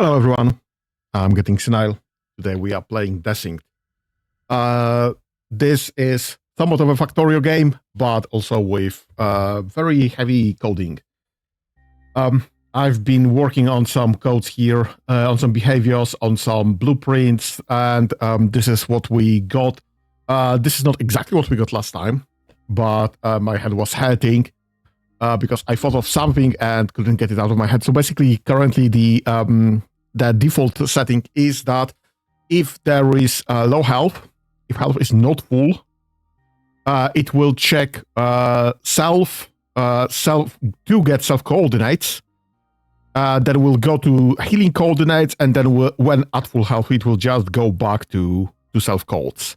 Hello everyone, I'm getting senile. Today we are playing Desynced. This is somewhat of a Factorio game, but also with very heavy coding. I've been working on some codes here, on some behaviors, on some blueprints, and this is what we got. This is not exactly what we got last time, but my head was hurting because I thought of something and couldn't get it out of my head. So basically, currently the default setting is that if there is low health, if health is not full, it will check self to get self coordinates. Then will go to healing coordinates, and then when at full health, it will just go back to self codes.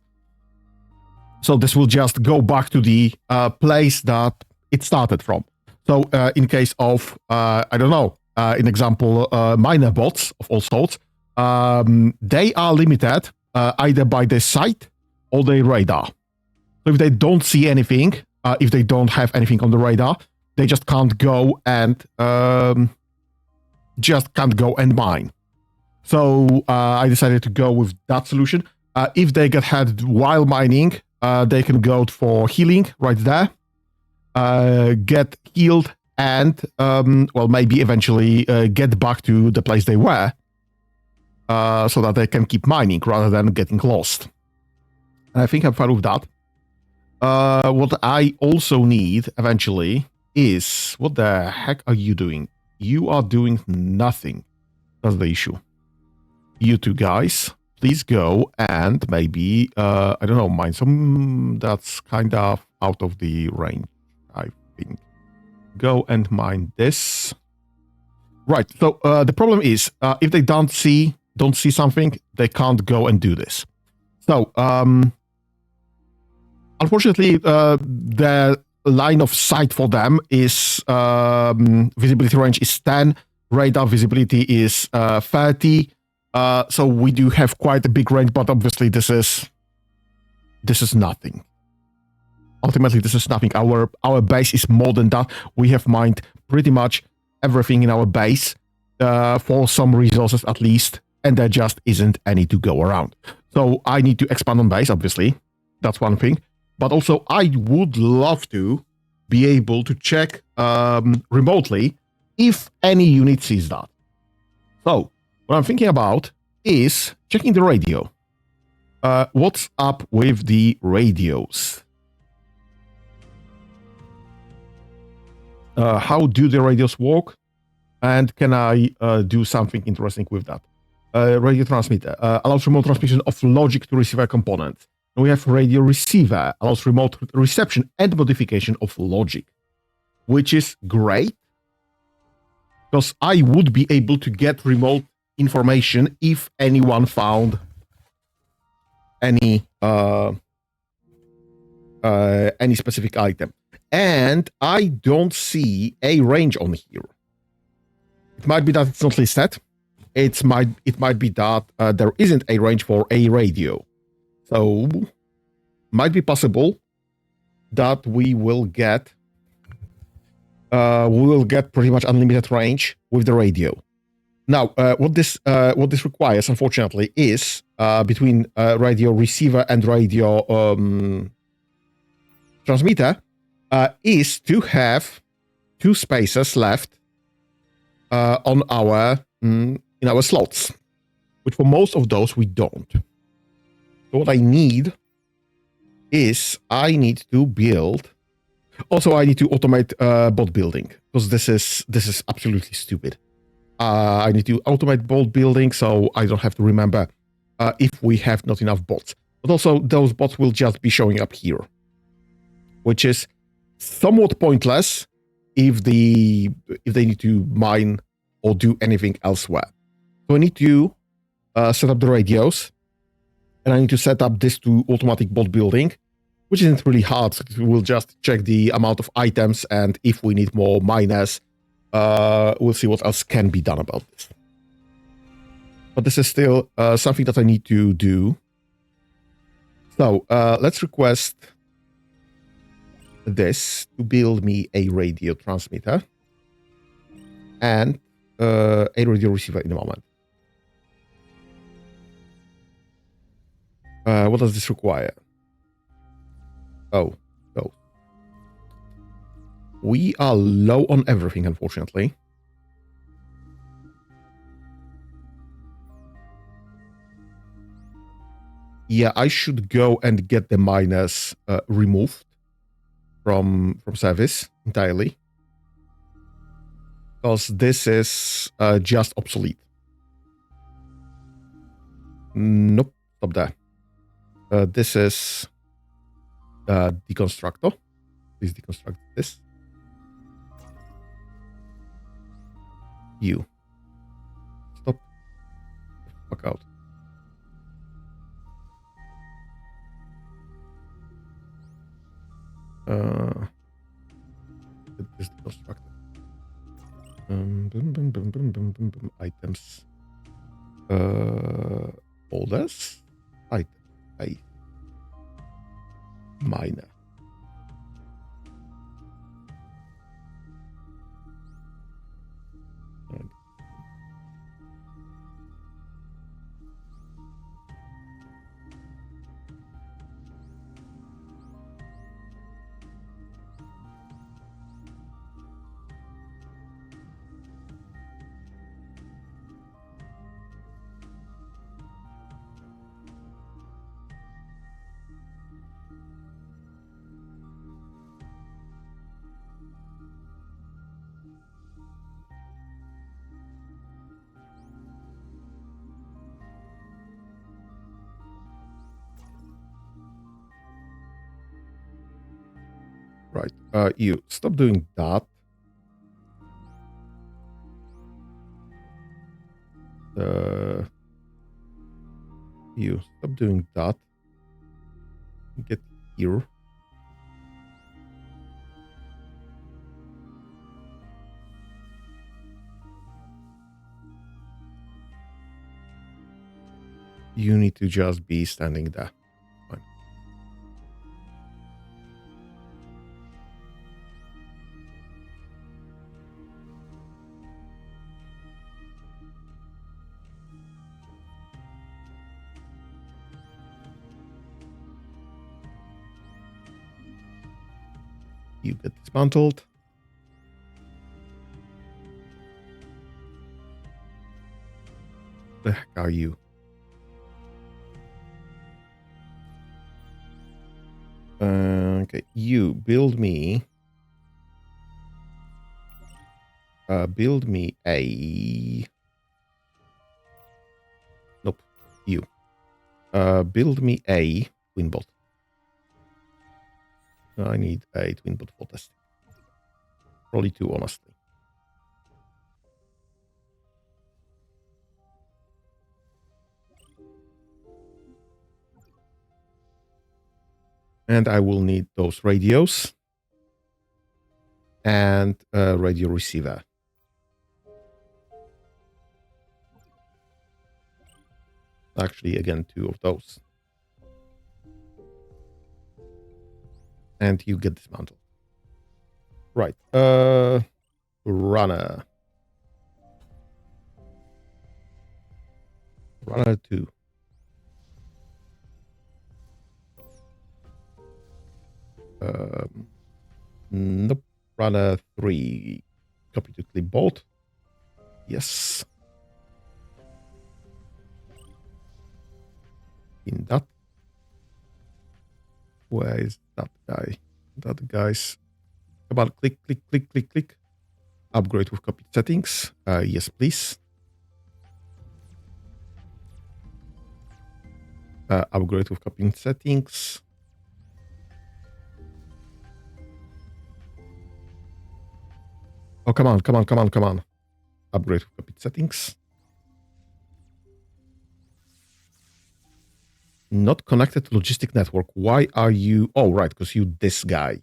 So this will just go back to the place that it started from. So in case of, I don't know, in example, miner bots of all sorts, they are limited either by their sight or their radar. So if they don't see anything, if they don't have anything on the radar, they just can't go and mine. So I decided to go with that solution. If they get hurt while mining, they can go for healing right there, get healed, and maybe eventually get back to the place they were, so that they can keep mining rather than getting lost. And I think I'm fine with that. What I also need eventually is, what the heck are you doing? You are doing nothing. That's the issue. You two guys, please go and maybe, I don't know, mine some that's kind of out of the range, I think. Go and mine this. Right, so the problem is, if they don't see something, they can't go and do this. So, unfortunately, the line of sight for them is, visibility range is 10, radar visibility is 30, so we do have quite a big range, but obviously this is nothing. Ultimately, this is nothing. Our base is more than that. We have mined pretty much everything in our base for some resources at least, and there just isn't any to go around. So I need to expand on base, obviously. That's one thing. But also, I would love to be able to check remotely if any unit sees that. So what I'm thinking about is checking the radio. What's up with the radios? How do the radios work? And can I do something interesting with that? Radio transmitter allows remote transmission of logic to receiver components. And we have radio receiver, allows remote reception and modification of logic, which is great because I would be able to get remote information if anyone found any specific item. And I don't see a range on here. It might be that it's not listed. It might be that there isn't a range for a radio. So, might be possible that we will get pretty much unlimited range with the radio. Now, what this requires, unfortunately, is between radio receiver and radio transmitter, is to have 2 spaces left on in our slots, which for most of those we don't. So what I need is I need to build. Also, I need to automate bot building because this is absolutely stupid. I need to automate bot building so I don't have to remember if we have not enough bots. But also, those bots will just be showing up here, which is somewhat pointless if they need to mine or do anything elsewhere. So I need to set up the radios, and I need to set up this to automatic bot building, which isn't really hard. We'll just check the amount of items, and if we need more miners, we'll see what else can be done about this. But this is still something that I need to do. So let's request this to build me a radio transmitter and a radio receiver in a moment. What does this require? Oh, oh. We are low on everything, unfortunately. Yeah, I should go and get the miners removed from service entirely. Because this is just obsolete. Nope, stop there. This is deconstructor. Please deconstruct this. You. Stop. Fuck out. Get this deconstructor. Items. Folders. Item. Miner. Right. You stop doing that. You stop doing that. Get here. You need to just be standing there. Fine. You get dismantled. The heck are you? Okay, you build me. Build me a. Nope. You. Build me a twin bot. I need a twin bot for testing. Probably two, honestly. And I will need those radios and a radio receiver. Actually, again, two of those. And you get dismantled. Right. Runner. Runner 2. Nope. Runner 3. Copy to clipboard. Yes. In that. Where is that guy? That guy's. Come on, click, click, click, click, click. Upgrade with copied settings. Yes, please. Upgrade with copied settings. Oh, come on, come on, come on, come on. Upgrade with copied settings. Not connected to logistic network. Why are you? Oh, right, because you this guy.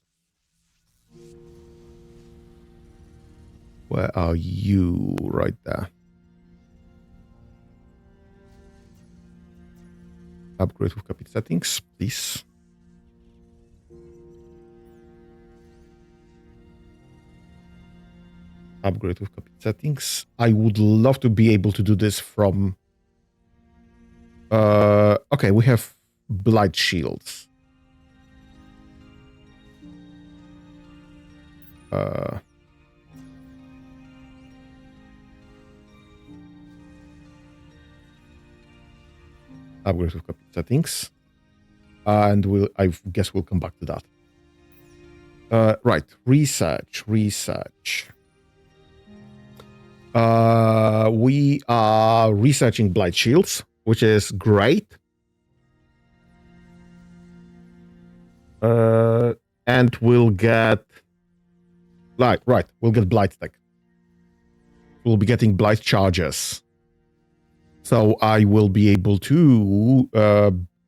Where are you? Right there. Upgrade with copied settings, please. Upgrade with copied settings. I would love to be able to do this from... okay, we have blight shields. Upgrade with copy settings. And I guess we'll come back to that. Right, research. We are researching blight shields, which is great. And we'll get we'll get blight tech. We'll be getting blight charges. So I will be able to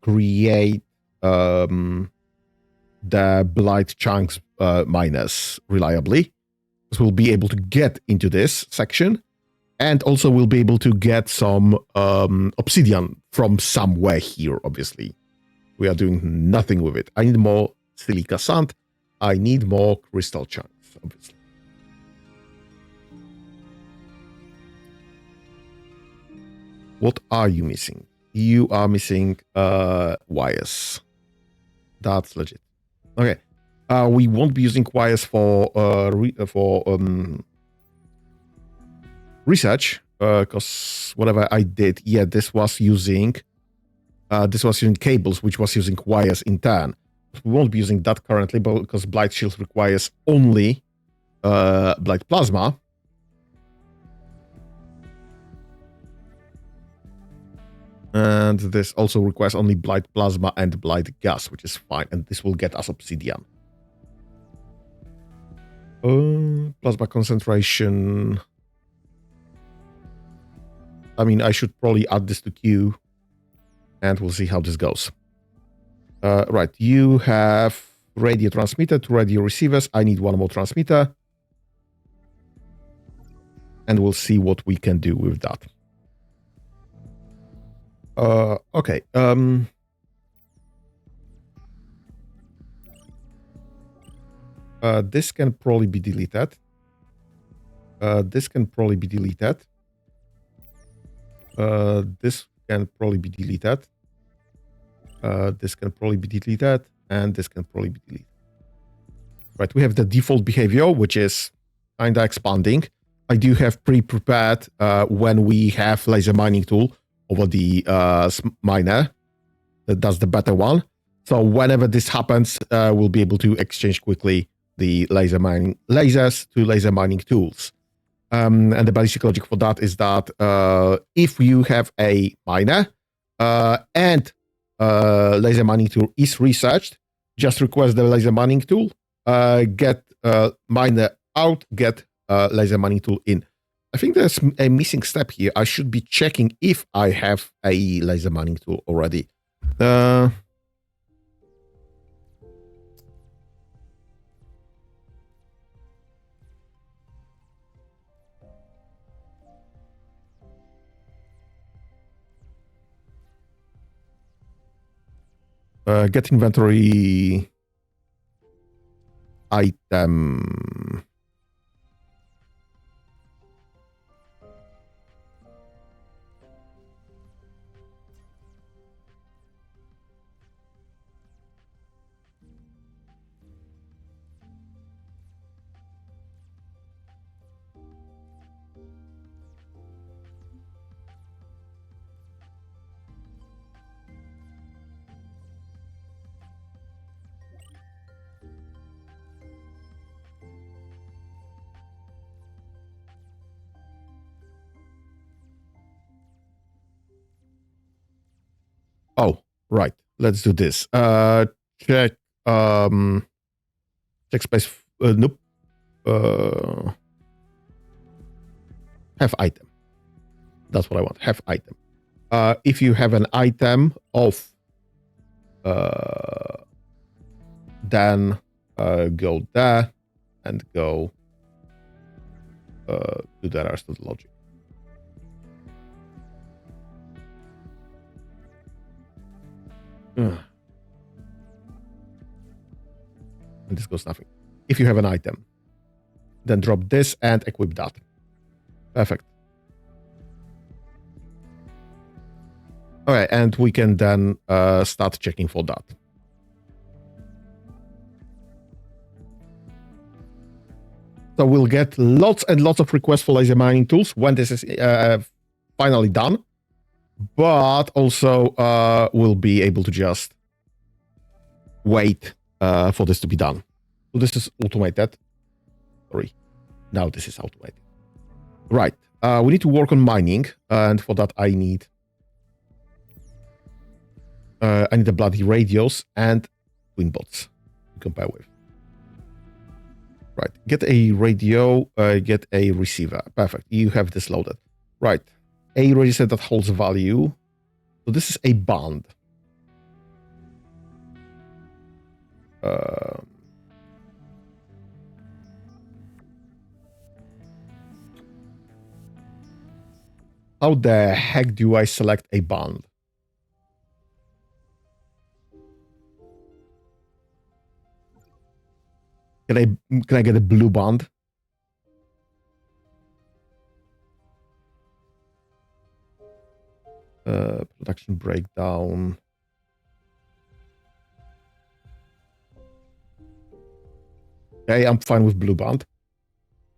create the blight chunks miners reliably. So we'll be able to get into this section, and also we'll be able to get some obsidian from somewhere here, obviously. We are doing nothing with it. I need more silica sand. I need more crystal chunks, obviously. What are you missing? You are missing wires. That's legit. Okay. We won't be using wires for research, because whatever I did, this was using cables, which was using wires in turn. We won't be using that currently, but because blight shield requires only blight plasma. And this also requires only blight plasma and blight gas, which is fine. And this will get us obsidian. Plasma concentration. I mean, I should probably add this to queue. And we'll see how this goes. Right, you have radio transmitter, 2 radio receivers. I need 1 more transmitter. And we'll see what we can do with that. Okay. This can probably be deleted. This can probably be deleted. This can probably be deleted. This can probably be deleted. And this can probably be deleted. Right, we have the default behavior, which is kind of expanding. I do have pre-prepared when we have laser mining tool over the miner. That's the better one. So whenever this happens, we'll be able to exchange quickly the lasers to laser mining tools. And the basic logic for that is that if you have a miner and laser mining tool is researched, just request the laser mining tool, get miner out, get laser mining tool in. I think there's a missing step here. I should be checking if I have a laser mining tool already. Get inventory item. Oh, right. Let's do this. Check check space. Nope. Have item. That's what I want. Have item. If you have an item of then go there and go do the rest of the logic. And this goes nothing. If you have an item, then drop this and equip that. Perfect. Okay, and we can then start checking for that. So we'll get lots and lots of requests for laser mining tools when this is finally done. But also we'll be able to just wait for this to be done. So this is automated. Sorry. Now this is automated. Right. We need to work on mining. And for that I need the bloody radios and twin bots to compare with. Right. Get a radio, get a receiver. Perfect. You have this loaded. Right. A register that holds value. So this is a band. How the heck do I select a band? Can I get a blue band? Production breakdown. Okay, I'm fine with blue band.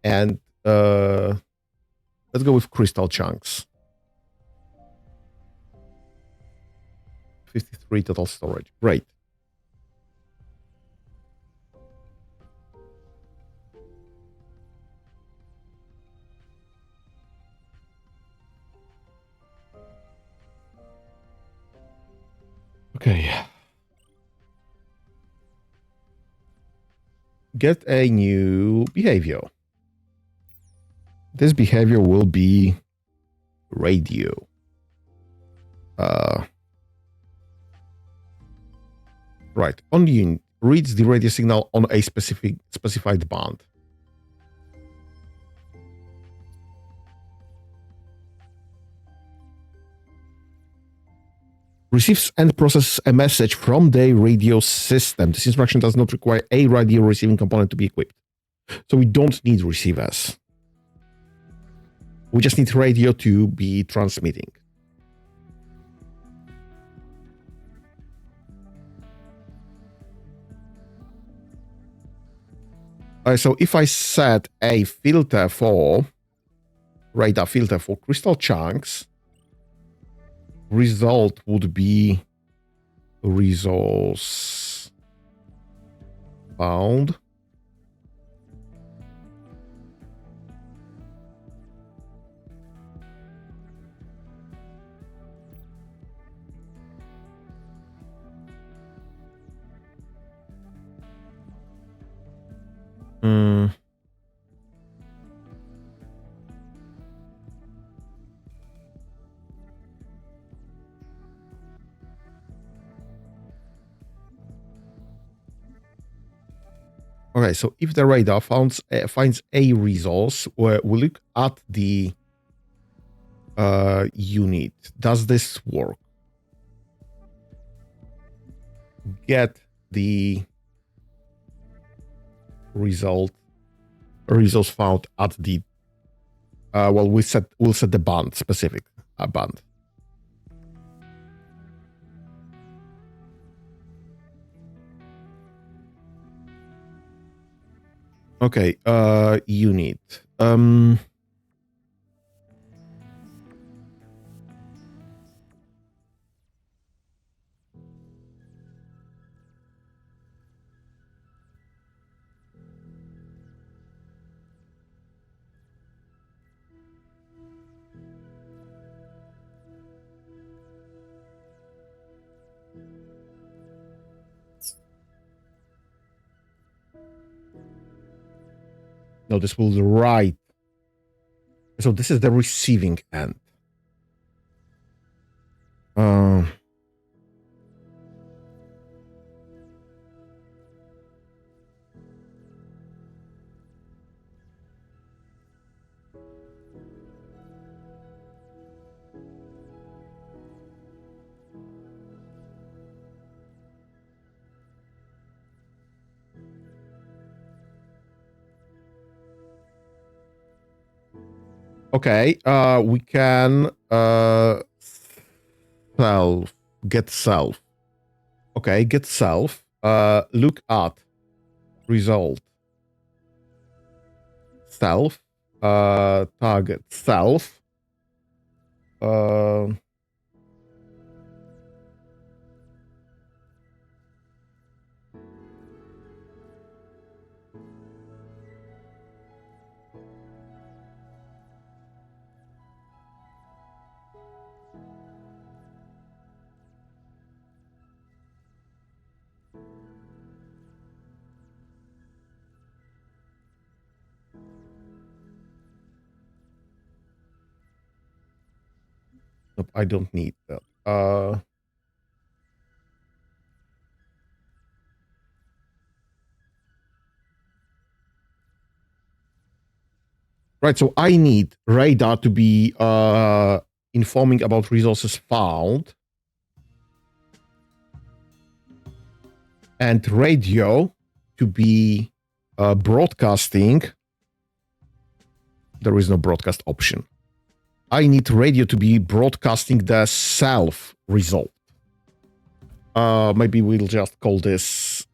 And let's go with crystal chunks. 53 total storage. Great. Okay. Get a new behavior. This behavior will be radio. Right. On unit reads the radio signal on a specified band. Receives and processes a message from the radio system. This instruction does not require a radio receiving component to be equipped. So we don't need receivers. We just need radio to be transmitting. So if I set a filter for radar filter for crystal chunks, result would be resource found. Okay, so if the radar finds a resource, we look at the unit. Does this work? Get the resource found at the well, we'll set the band specific band. Okay, unit. No, this will write. So this is the receiving end. Okay, we can self. Get self. Okay, get self. Look at result. Self. Target self. Nope, I don't need that. Right, so I need radar to be informing about resources found. And radio to be broadcasting. There is no broadcast option. I need radio to be broadcasting the self result. Maybe we'll just call this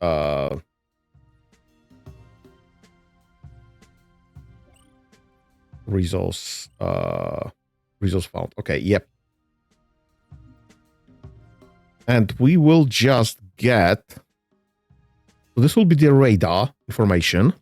resource found. Okay, yep. And we will just get, so this will be the radar information.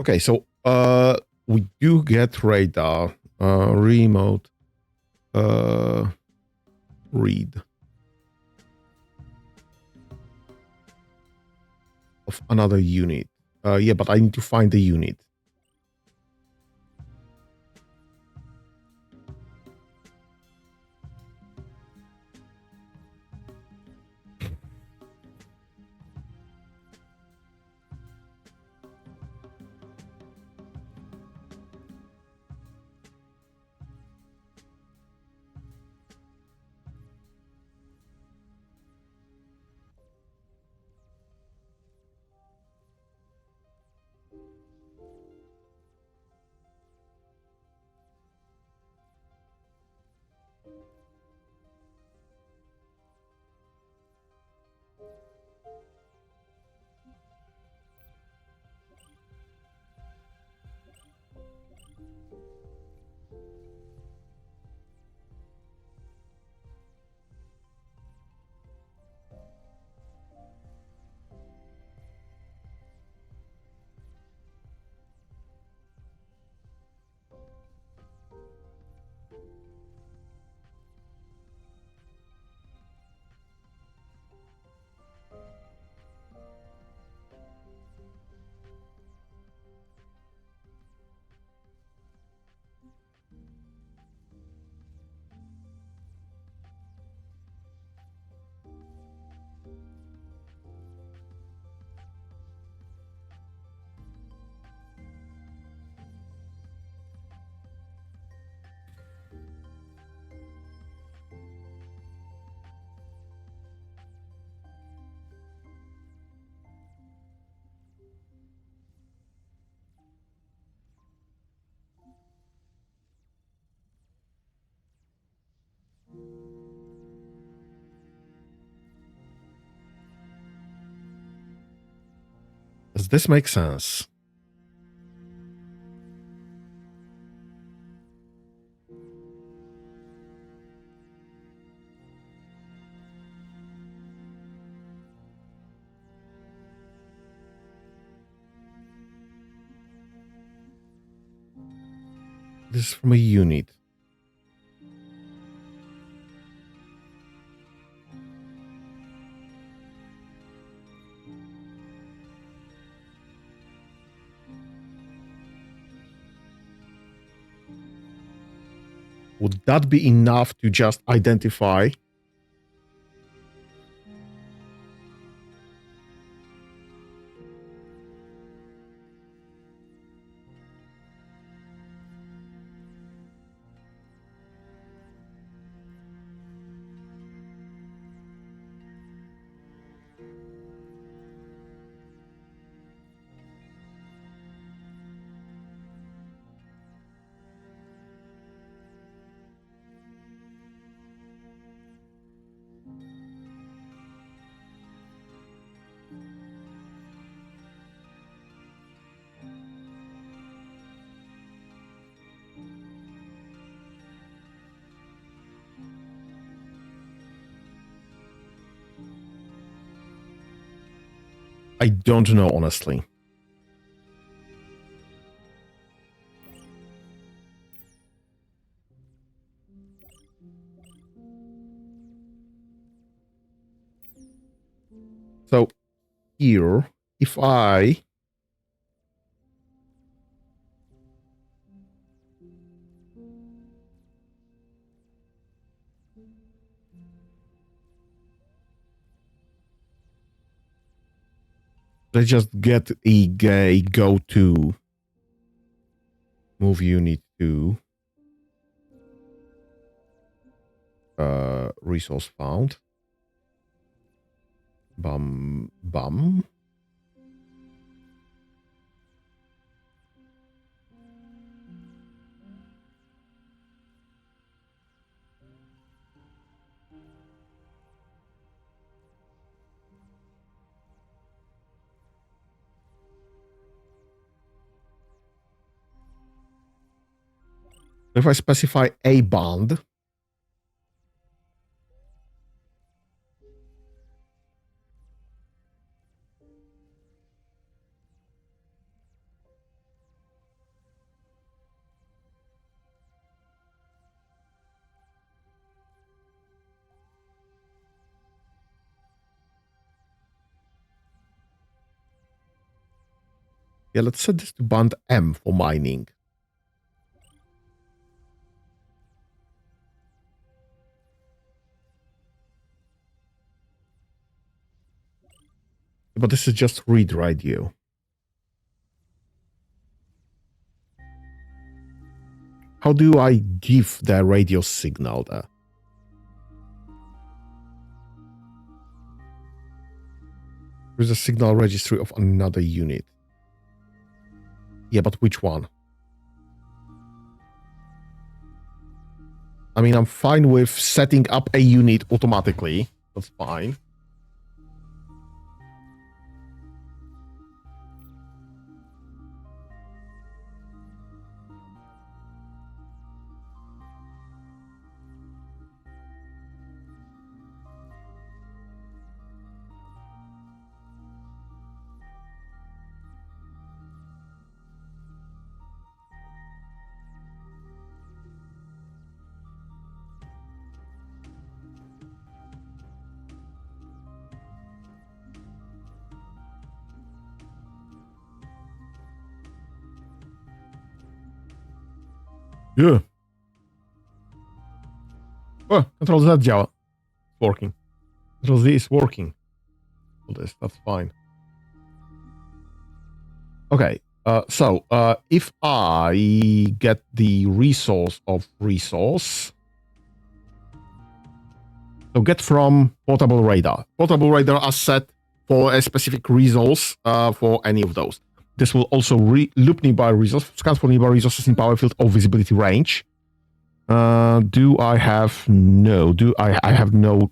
Okay, so we do get radar remote read of another unit. Yeah, but I need to find the unit. Does this make sense? This is from a unit. Would that be enough to just identify? I don't know, honestly. So here, if I let's just get a go-to move unit to resource found. Bum bum. If I specify a bond, yeah, let's set this to bond M for mining. But this is just read radio. How do I give the radio signal there? There's a signal registry of another unit. Yeah, but which one? I mean, I'm fine with setting up a unit automatically. That's fine. Yeah. Oh, Control Z działa. It's working. Control Z is working. All this, that's fine. Okay, so if I get the resource of resource, so get from portable radar. Portable radar are set for a specific resource for any of those. This will also loop nearby resource, scan for nearby resources in power field or visibility range. Do I have no? Do I have no?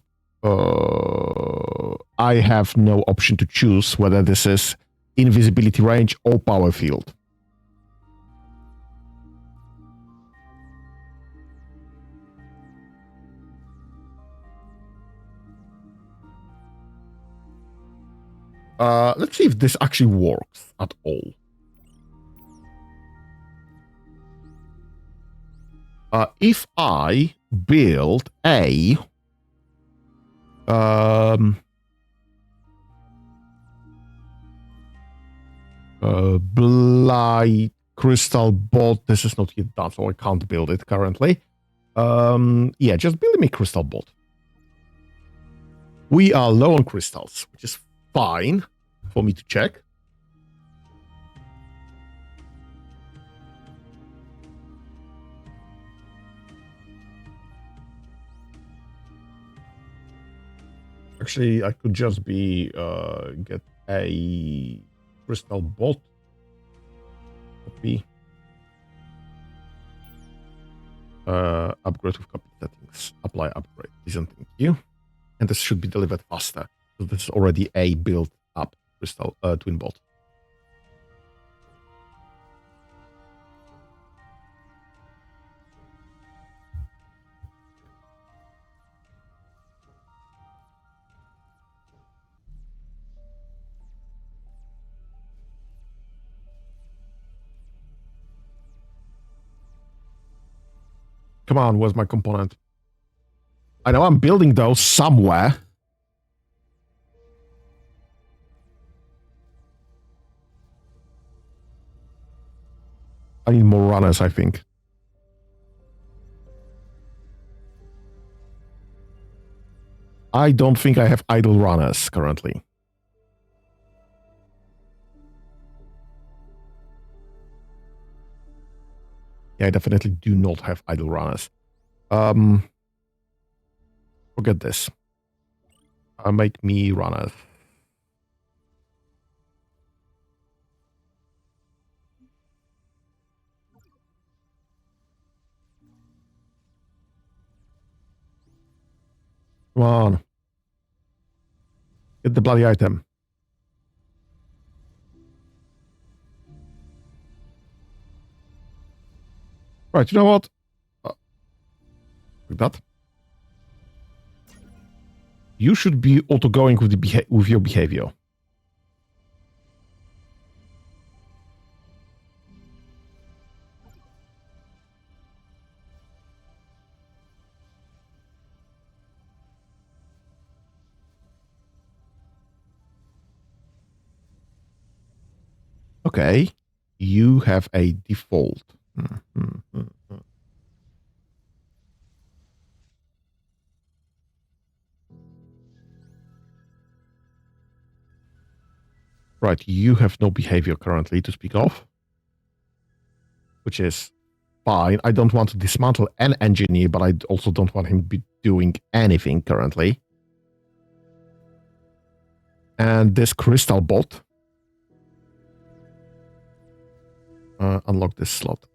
I have no option to choose whether this is invisibility range or power field. Let's see if this actually works at all. If I build a blight crystal bolt, this is not yet done, so I can't build it currently. Yeah, just build me crystal bolt. We are low on crystals, which is fine for me to check. Actually, I could just be get a crystal bolt copy. Upgrade of copy settings. Apply upgrade. Listen, thank you. And this should be delivered faster. So this is already a built up crystal twin bolt. Come on, where's my component? I know I'm building those somewhere. I need more runners, I think. I don't think I have idle runners currently. Yeah, I definitely do not have idle runners. Forget this. Make me runners. Come on. Get the bloody item. Right, you know what? Like that. You should be auto-going with with your behavior. Okay. You have a default. Right, you have no behavior currently to speak of, which is fine. I don't want to dismantle an engineer, but I also don't want him to be doing anything currently. And this crystal bot. Unlock this slot.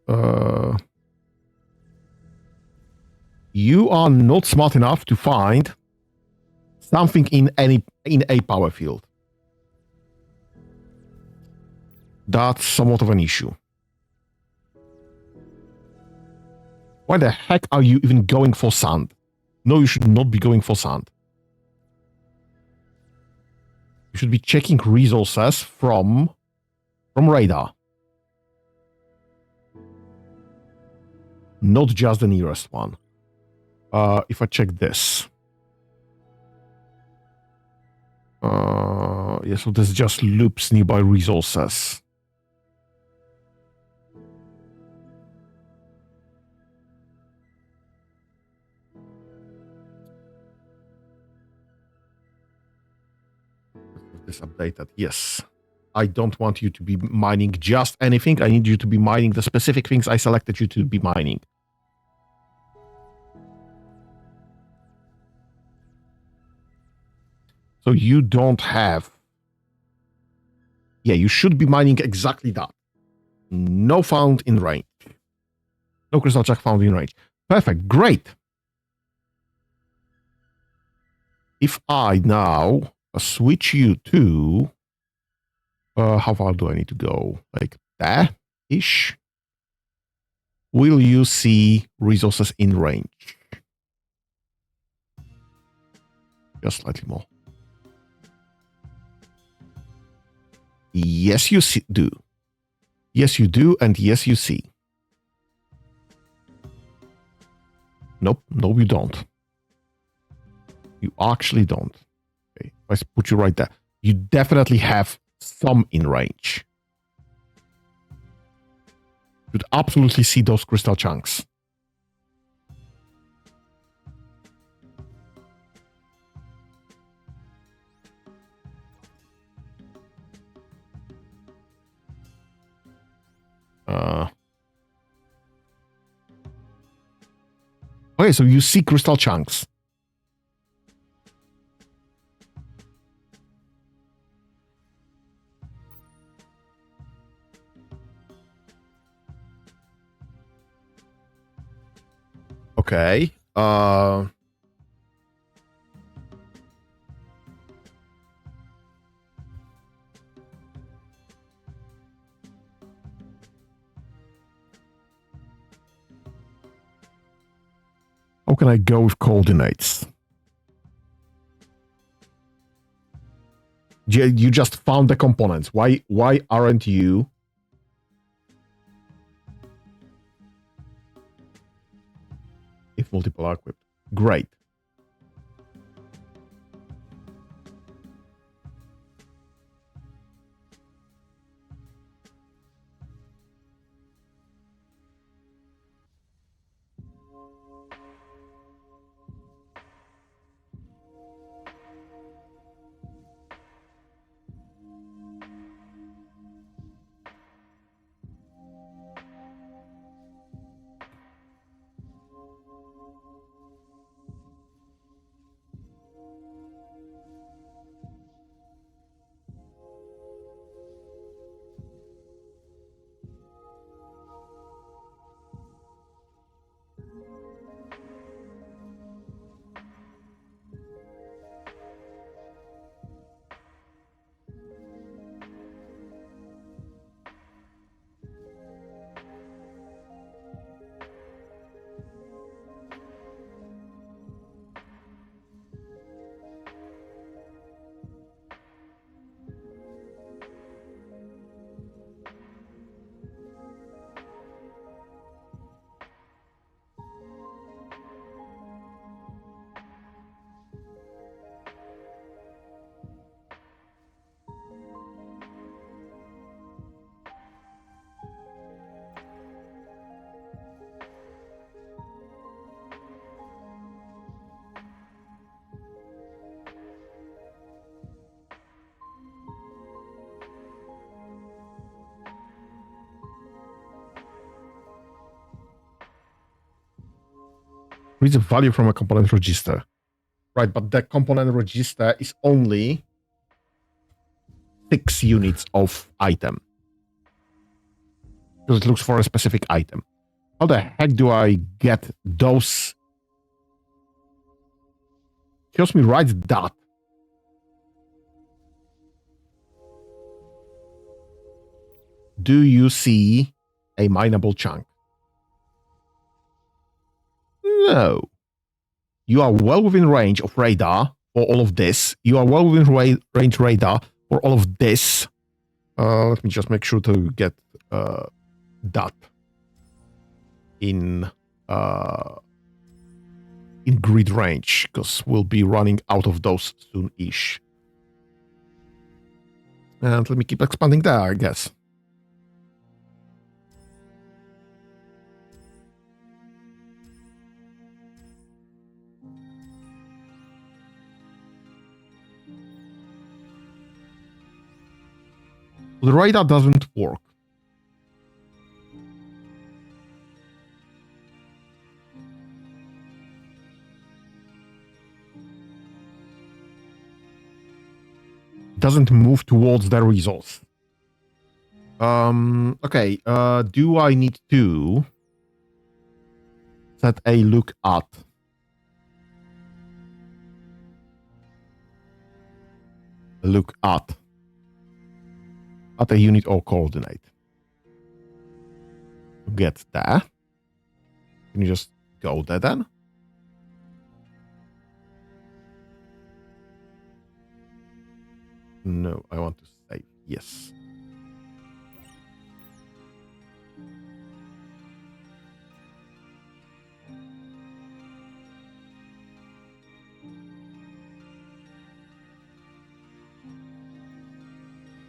You are not smart enough to find something in a power field. That's somewhat of an issue. Why the heck are you even going for sand? No, you should not be going for sand. You should be checking resources from radar. Not just the nearest one. If I check this. Yeah, so this just loops nearby resources. This updated, yes. I don't want you to be mining just anything. I need you to be mining the specific things I selected you to be mining. So you don't have... Yeah, you should be mining exactly that. No found in range. No crystal chuck found in range. Perfect, great. If I now switch you to... how far do I need to go? Like there-ish? Will you see resources in range? Just slightly more. Yes, you do. Yes, you do, and yes, you see. Nope, no, you don't. You actually don't. Okay, let's put you right there. You definitely have some in range. You'd absolutely see those crystal chunks. Okay, so you see crystal chunks. Okay. How can I go with coordinates? You just found the components. Why aren't you? if multiple are equipped. Great. Reads a value from a component register. Right, but the component register is only 6 units of item. Because it looks for a specific item. How the heck do I get those? Tells me right that. Do you see a mineable chunk? No. You are well within range of radar for all of this. You are well within range radar for all of this. Let me just make sure to get that in grid range, because we'll be running out of those soon-ish. And let me keep expanding there, I guess. The radar doesn't work. Doesn't move towards the resource. Okay. Do I need to set a look at? Look at a unit or coordinate. Get there. Can you just go there then? No, I want to save. Yes.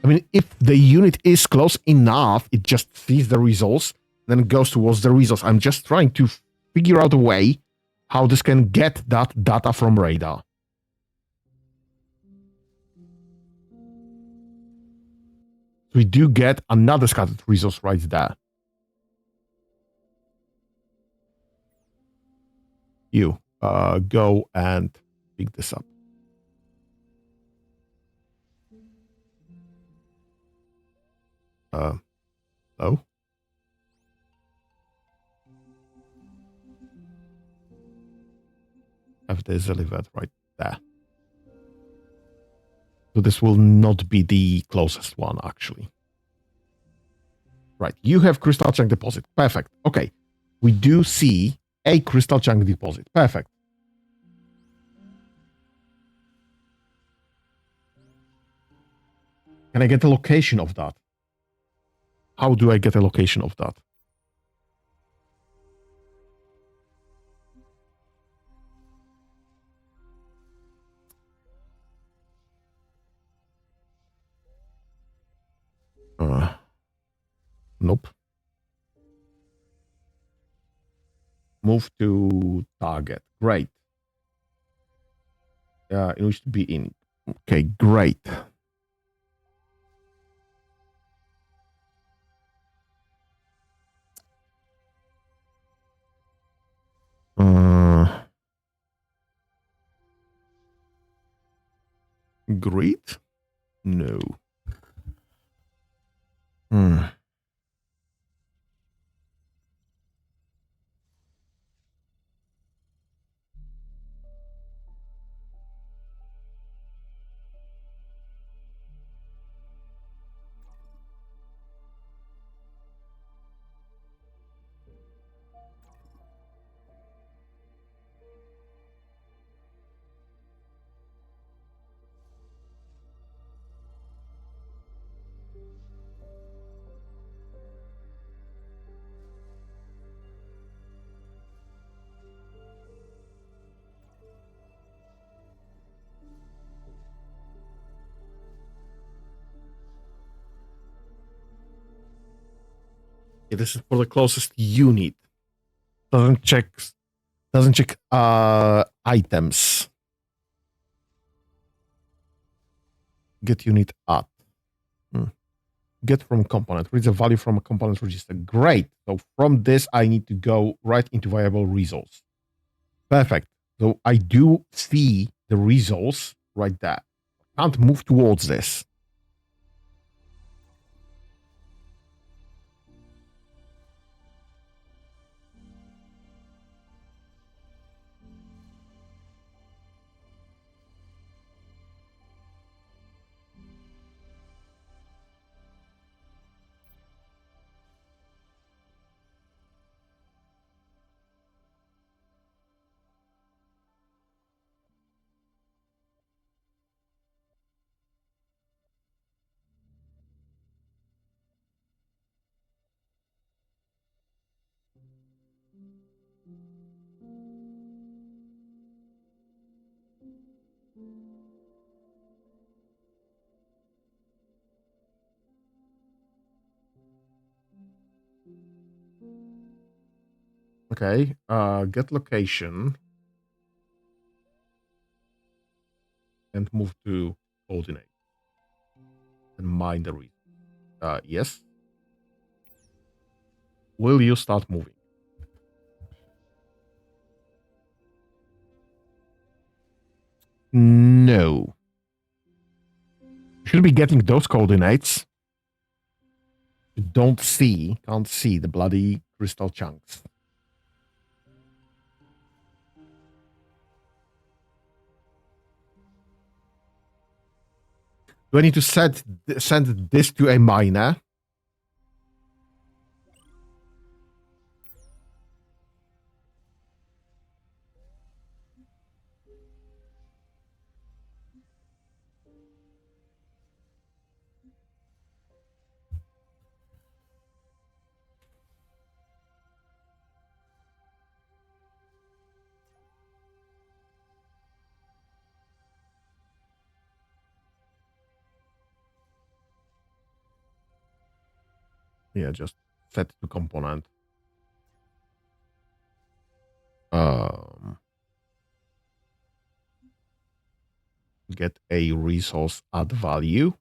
I mean, if the unit is close enough, it just sees the resource, then it goes towards the resource. I'm just trying to figure out a way how this can get that data from radar. We do get another scattered resource right there. You go and pick this up. Hello? Have this delivered right there. So this will not be the closest one, actually. Right, you have crystal chunk deposit. Perfect. Okay, we do see a crystal chunk deposit. Perfect. Can I get a location of that? How do I get a location of that? Move to target. Great. It needs to be in. Okay, great. Great? No. Hmm. Yeah, this is for the closest unit. Doesn't check items. Get unit at. Get from component. Read the value from a component register. Great. So from this, I need to go right into viable resource. Perfect. So I do see the resource right there. Can't move towards this. Okay. Get location and move to coordinate and mine the reason. Yes. Will you start moving? No. You should be getting those coordinates. You can't see the bloody crystal chunks. Do I need to send this to a miner? Yeah, just set to component. Get a resource add value.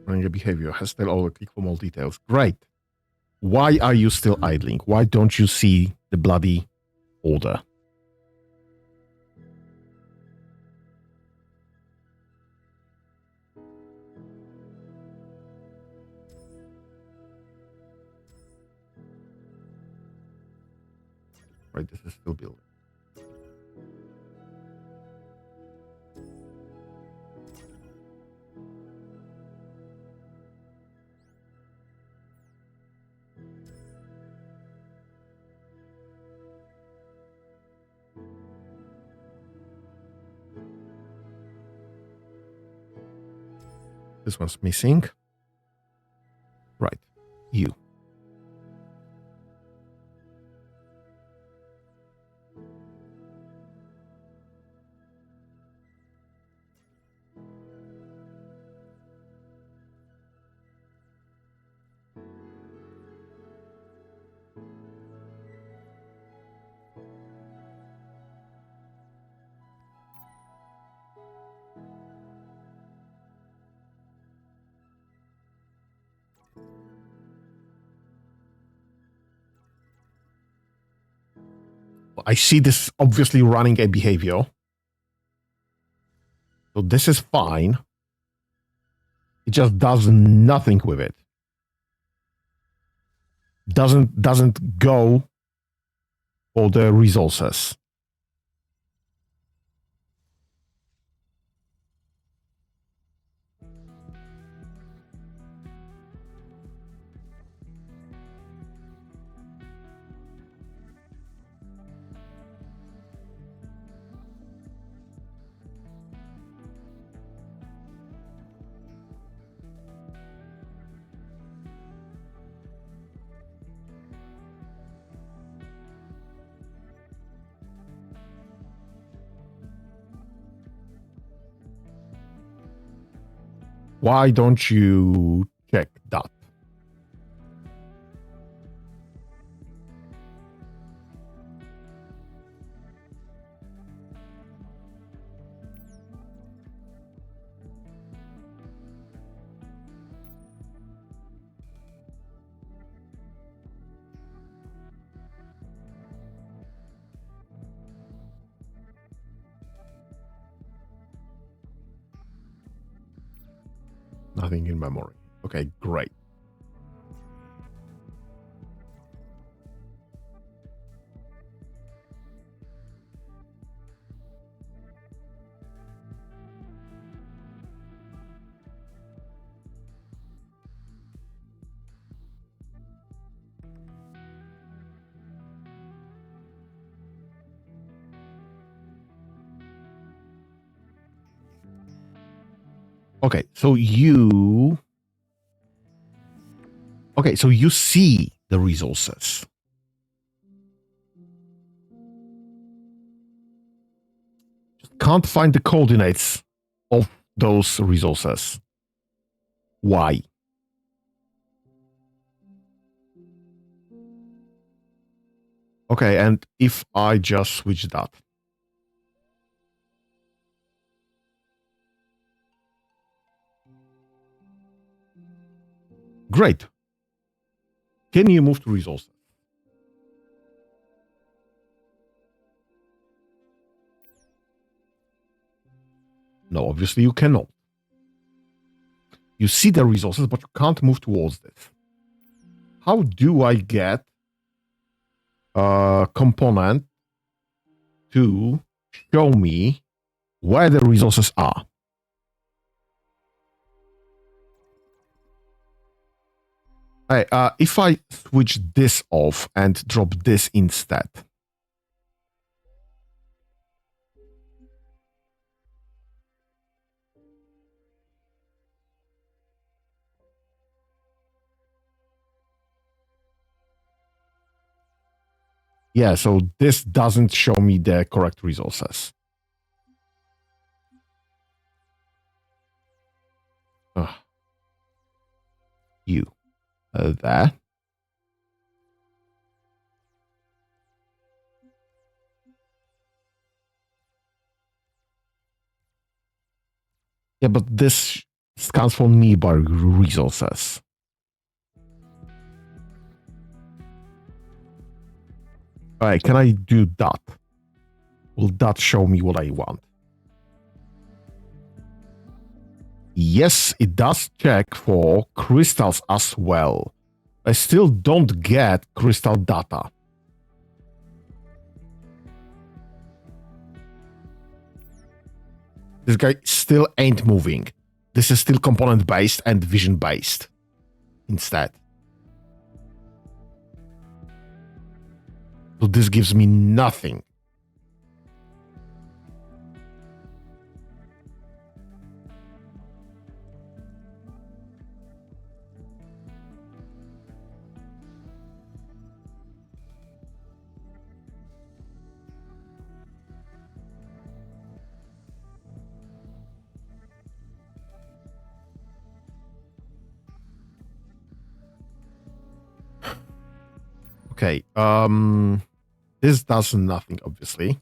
Running your behavior has still all click for more details. Great. Why are you still idling? Why don't you see the bloody order? Right, this is still building. This one's missing. Right, you. I see this obviously running a behavior. So this is fine. It just does nothing with it. Doesn't go for the resources. Why don't you check that? Nothing in memory. Okay, great. Okay, so you see the resources. Just can't find the coordinates of those resources. Why? Okay, and if I just switch that. Great. Can you move to resources? No, obviously you cannot. You see the resources, but you can't move towards this. How do I get a component to show me where the resources are? Hey, if I switch this off and drop this instead. Yeah, so this doesn't show me the correct resources. You. There. Yeah, but this scans for nearby resources. Alright, can I do that? Will that show me what I want? Yes, it does check for crystals as well. I still don't get crystal data. This guy still ain't moving. This is still component based and vision based instead. So this gives me nothing. Okay, this does nothing, obviously.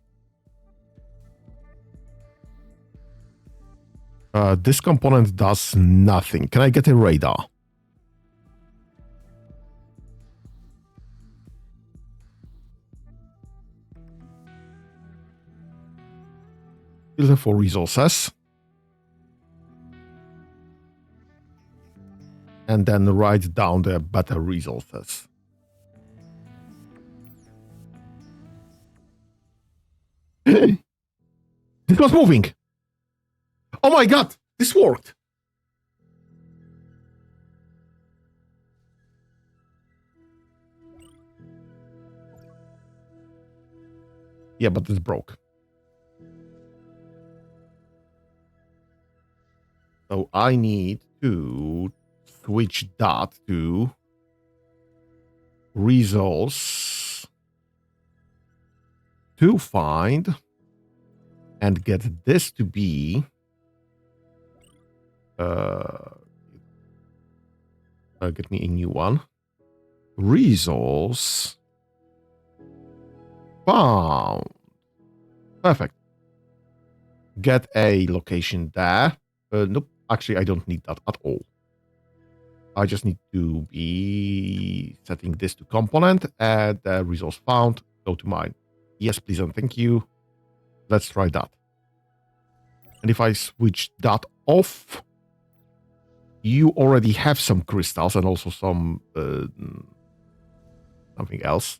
This component does nothing. Can I get a radar? filter for resources. And then write down the better resources. This was moving. Oh my god, this worked. Yeah, but this broke. So I need to switch that to resource to find and get this to be get me a new one. Resource found. Perfect. Get a location there. Nope. Actually, I don't need that at all. I just need to be setting this to component, add the resource found, go to mine. Yes, please and thank you. Let's try that. And if I switch that off, you already have some crystals and also some something else.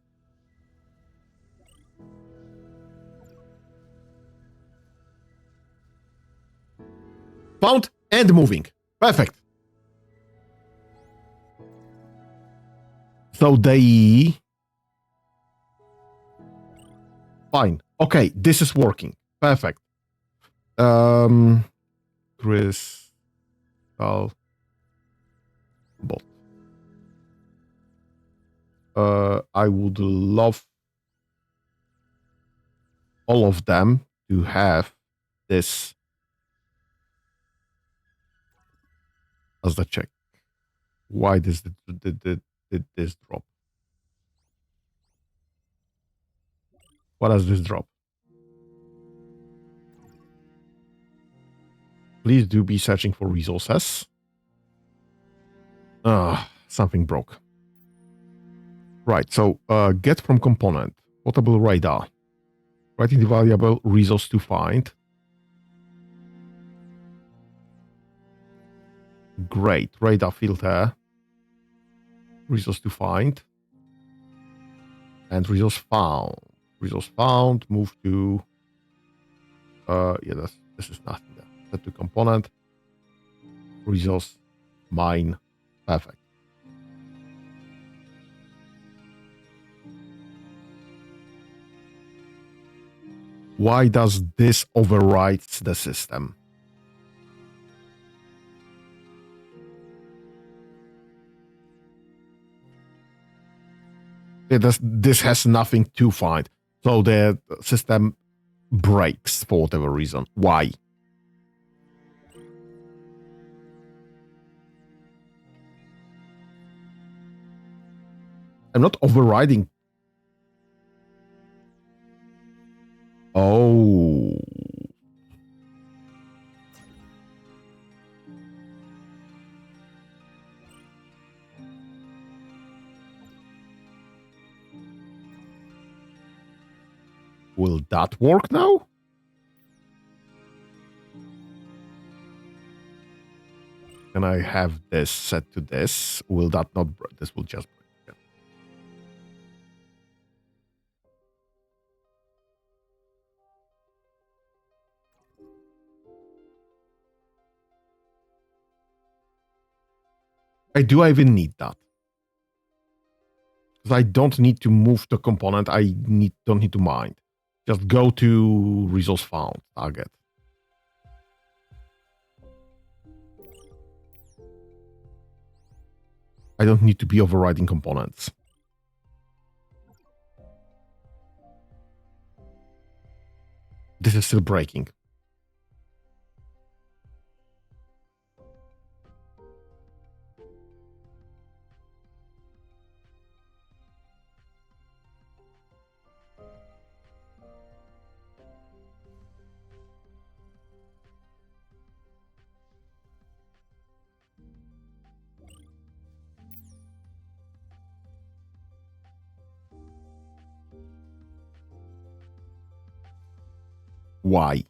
Found and moving. Perfect. So they... Fine. Okay, this is working. Perfect. Crystal bot. I would love all of them to have this as the check. Why did this drop? What does this drop? Please do be searching for resources. Something broke. Right, so get from component. Portable radar. Writing the variable resource to find. Great. Radar filter. Resource to find. And resource found. Resource found. Move to... yeah, this is nothing there. Set to component. Resource. Mine. Perfect. Why does this override the system? This has nothing to find. So the system breaks for whatever reason. Why? I'm not overriding. Oh. Will that work now? Can I have this set to this? Will that not break? This will just break. Do I even need that? Because I don't need to move the component. Don't need to mind. Just go to resource found target. I don't need to be overriding components. This is still breaking. Why?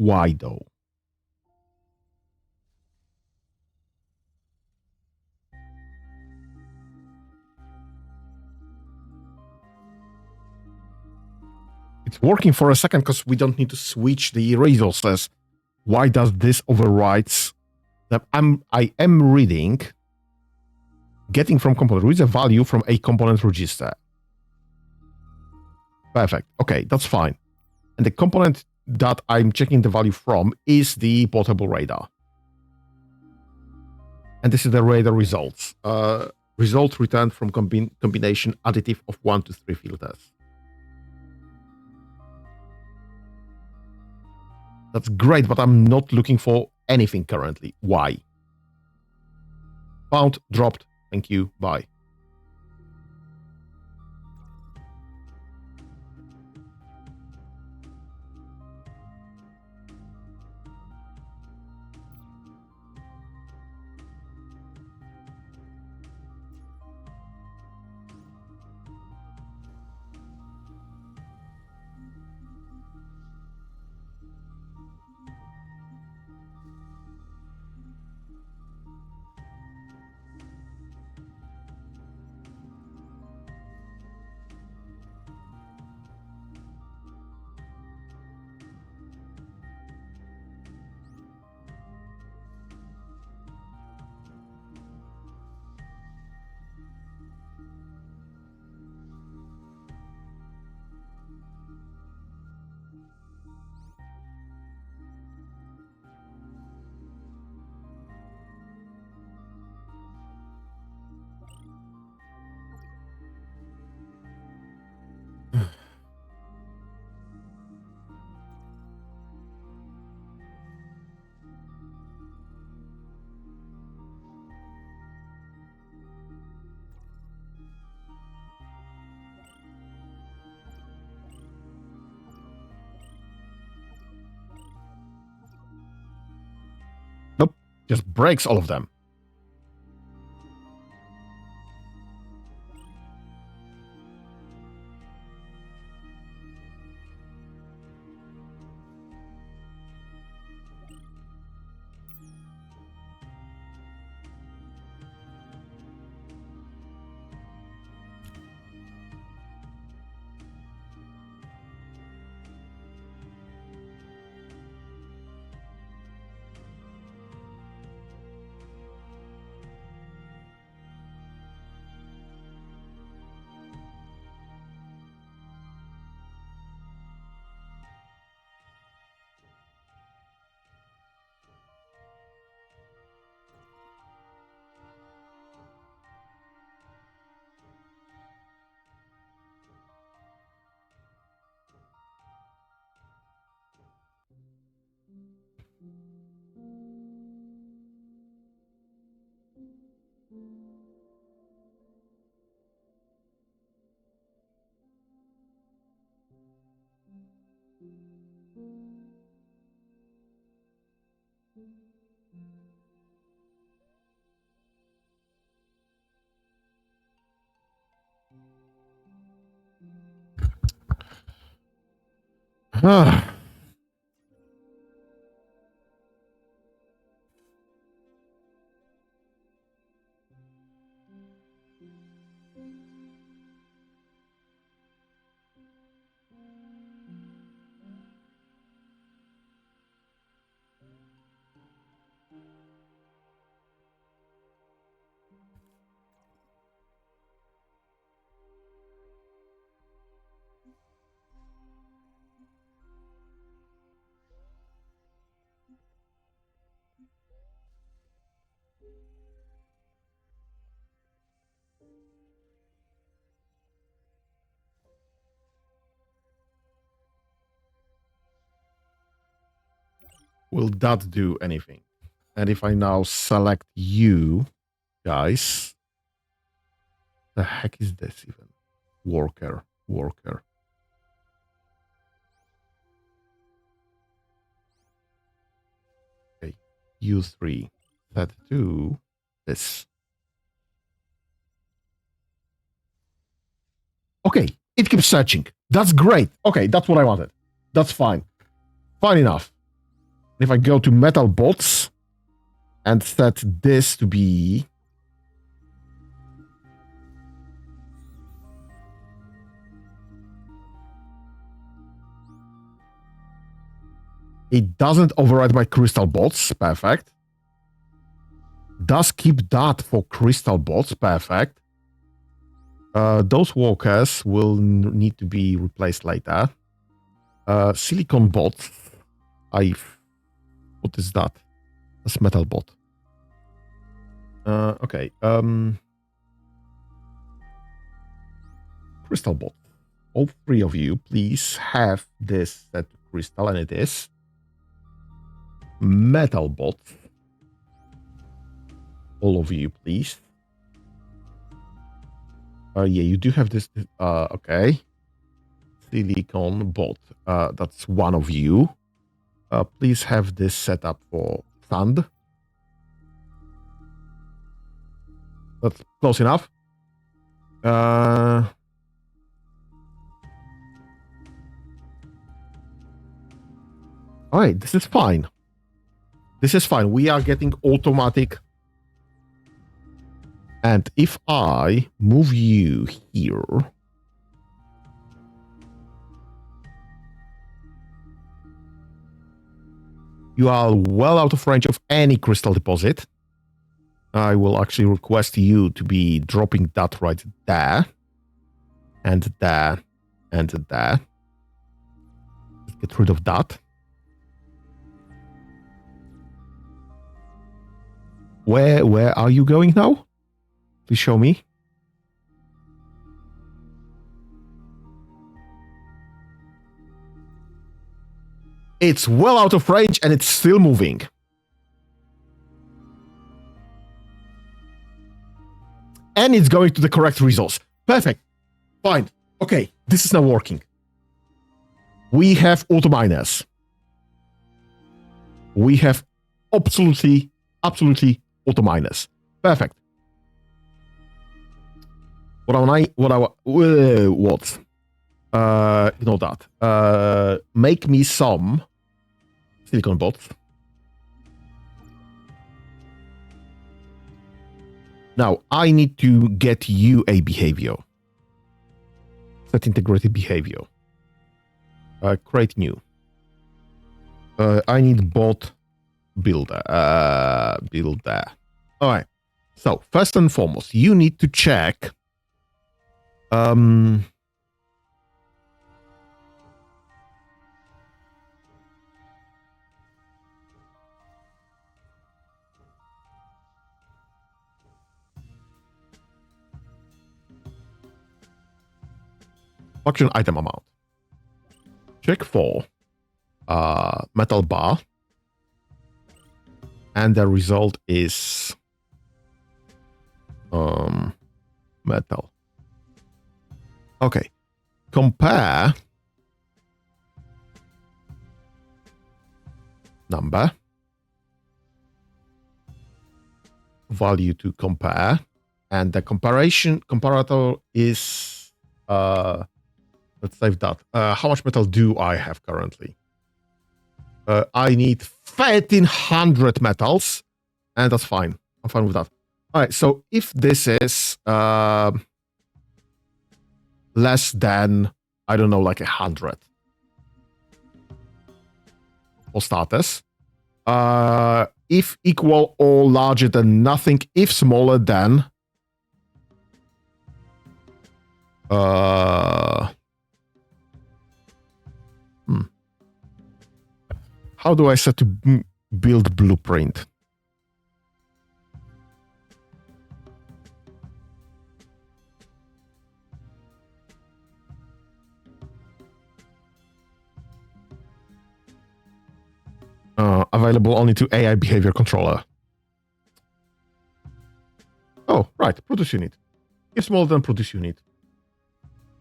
Why though? It's working for a second because we don't need to switch the resources. Why does this overrides that I am reading getting from component reads a value from a component register. Perfect. Okay, that's fine. And the component that I'm checking the value from is the portable radar. And this is the radar results. Result returned from combination additive of 1 to 3 filters. That's great, but I'm not looking for anything currently. Why? Found, dropped. Thank you. Bye. Nope. Just breaks all of them. Will that do anything? And if I now select you guys, the heck is this even? Worker. Okay, U3. Set to this. Okay, it keeps searching. That's great. Okay, that's what I wanted. That's fine. Fine enough. If I go to metal bots and set this to be it doesn't override my crystal bots. Perfect. Does keep that for crystal bots. Perfect. Those walkers will need to be replaced later. Silicon bots. What is that? That's metal bot. Okay. Crystal bot. All three of you, please have this set to crystal, and it is metal bot. All of you, please. Yeah, you do have this. Okay. Silicon bot. That's one of you. Please have this set up for sand. That's close enough. All right, this is fine. This is fine. We are getting automatic. And if I move you here, you are well out of range of any crystal deposit. I will actually request you to be dropping that right there. And there. And there. Let's get rid of that. Where are you going now? Please show me. It's well out of range and it's still moving. And it's going to the correct resource. Perfect. Fine. Okay, this is now working. We have auto miners. We have absolutely auto miners. Perfect. What? Ignore that. Make me some silicon bots. Now, I need to get you a behavior. Set integrated behavior. Create new. I need bot builder. Builder. All right. So, first and foremost, you need to check function item amount. Check for metal bar. And the result is metal. Okay. Compare number value to compare, and the comparator is let's save that. How much metal do I have currently? I need 1,300 metals, and that's fine. I'm fine with that. All right, so if this is less than, I don't know, like 100 for starters. If equal or larger than nothing, if smaller than how do I set to build blueprint? Available only to AI behavior controller. Oh, right, produce unit. If smaller than produce unit.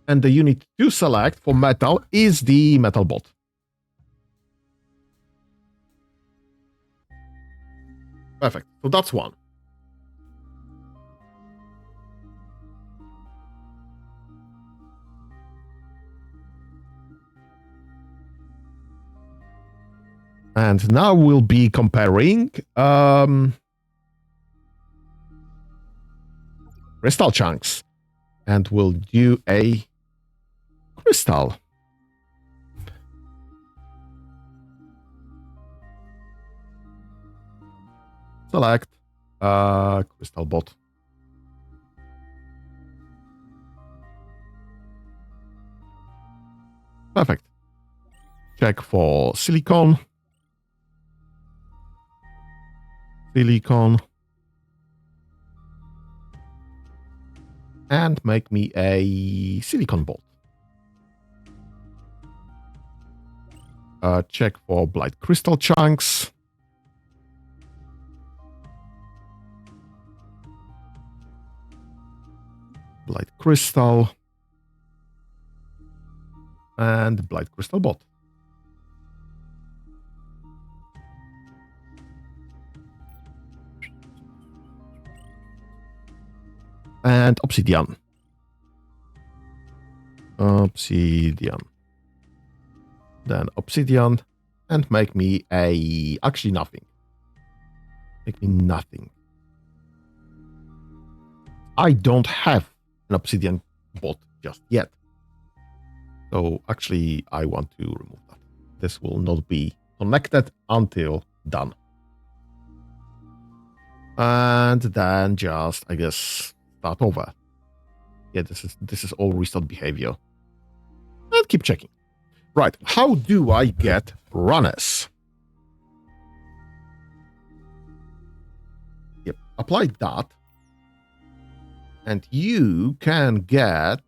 And the unit to select for metal is the metal bot. Perfect. So that's one. And now we'll be comparing crystal chunks. And we'll do a crystal. Select crystal bot. Perfect. Check for silicon. Silicon. And make me a silicon bot. Check for blight crystal chunks. Blight crystal. And blight crystal bot. And obsidian. Obsidian. Then obsidian. And make me a... Actually, nothing. Make me nothing. I don't have an obsidian bot just yet. So actually, I want to remove that. This will not be connected until done. And then just, I guess, start over. Yeah, this is all restart behavior. And keep checking. Right, how do I get runners? Yep, apply that. And you can get...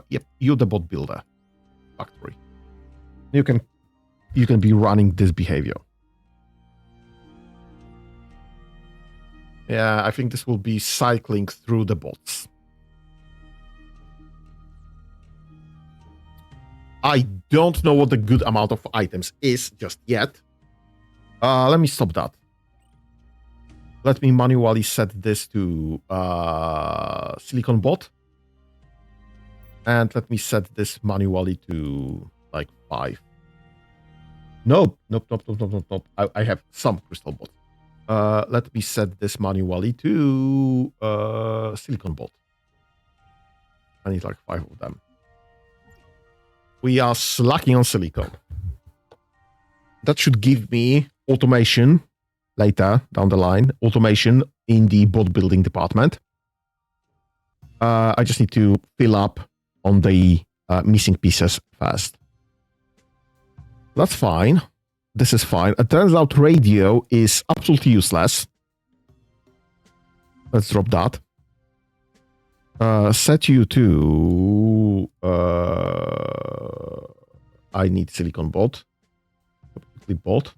yep, you the bot builder factory. You can be running this behavior. Yeah, I think this will be cycling through the bots. I don't know what the good amount of items is just yet. Let me stop that. Let me manually set this to silicon bot. And let me set this manually to like 5. Nope. I have some crystal bot. Let me set this manually to silicon bot. I need like 5 of them. We are slacking on silicon. That should give me automation later down the line. Automation in the bot building department. I just need to fill up on the missing pieces first. That's fine. This is fine. It turns out radio is absolutely useless. Let's drop that. Set you to... I need silicon bot. Complete bot.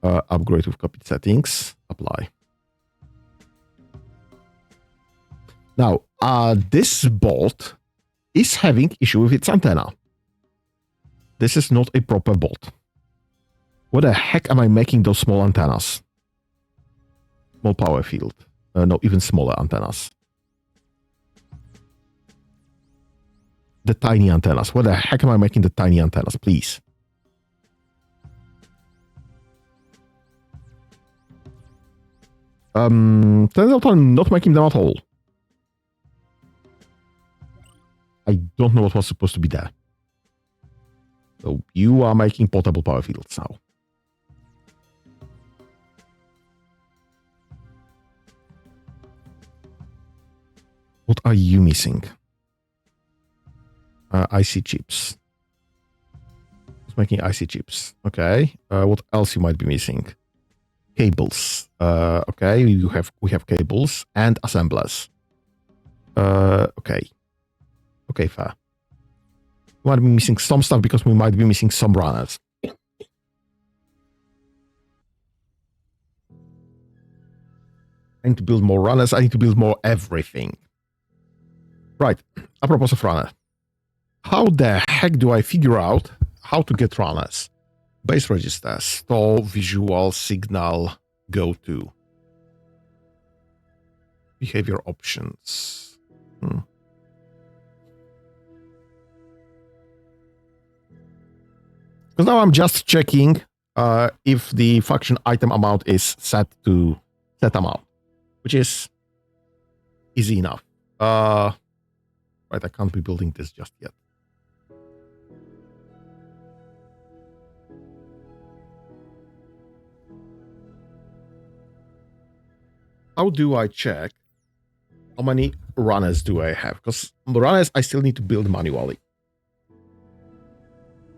Upgrade with copied settings. Apply. Now, this bot is having issue with its antenna. This is not a proper bot. What the heck am I making those small antennas? Small power field. No, even smaller antennas. The tiny antennas. What the heck am I making the tiny antennas, please? Turns out I'm not making them at all. I don't know what was supposed to be there. So you are making portable power fields now. What are you missing? IC chips. Who's making IC chips? Okay. What else you might be missing? Cables. Okay, we have cables and assemblers. Okay. Okay, fair. We might be missing some stuff because we might be missing some runners. I need to build more runners. I need to build more everything. Right. Apropos of runner. How the heck do I figure out how to get runners? Base register. Store visual signal. Go to. Behavior options. Because now I'm just checking if the faction item amount is set to set amount, which is easy enough. Right, I can't be building this just yet. How do I check how many runners do I have? Because runners I still need to build manually.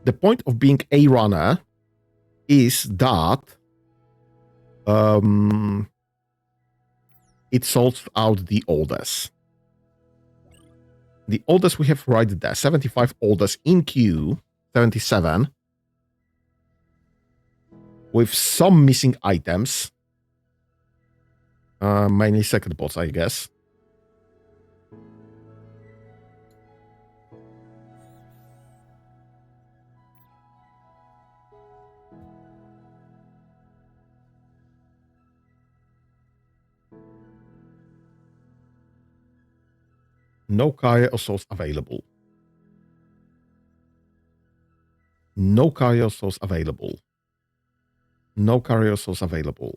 The point of being a runner is that it sorts out the orders. The orders we have right there, 75 orders in queue, 77, with some missing items, mainly second bots, I guess. No carrier assaults available. No carrier assaults available. No carrier assaults available.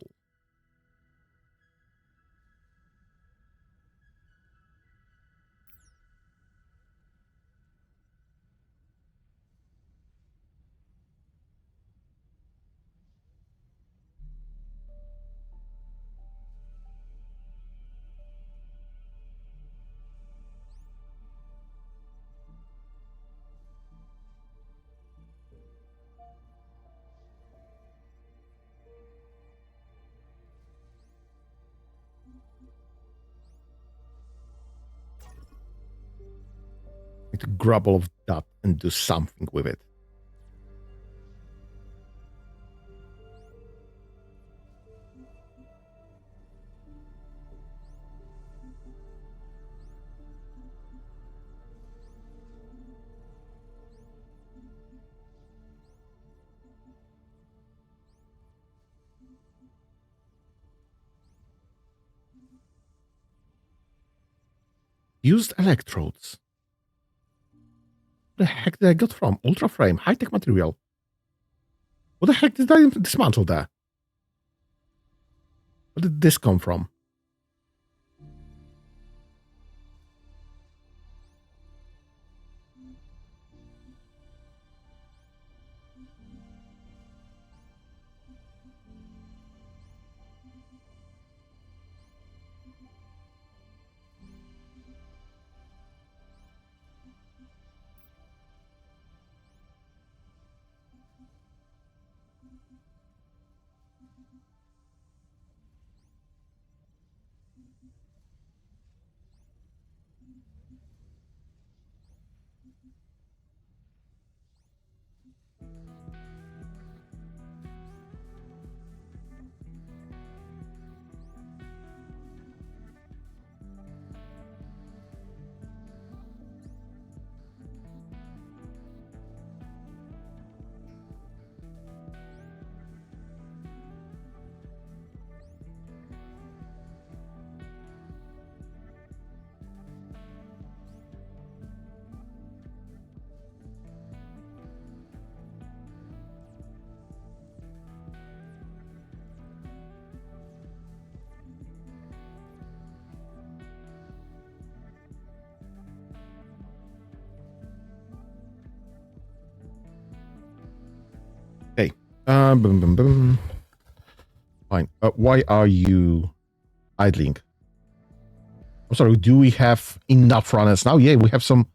Need to grab all of that and do something with it. Used electrodes. What the heck did I get from? Ultra frame, high-tech material. What the heck did I dismantle there? Where did this come from? Okay. Boom, boom, boom. Fine. Why are you idling? I'm sorry. Do we have enough runners now? Yeah, we have some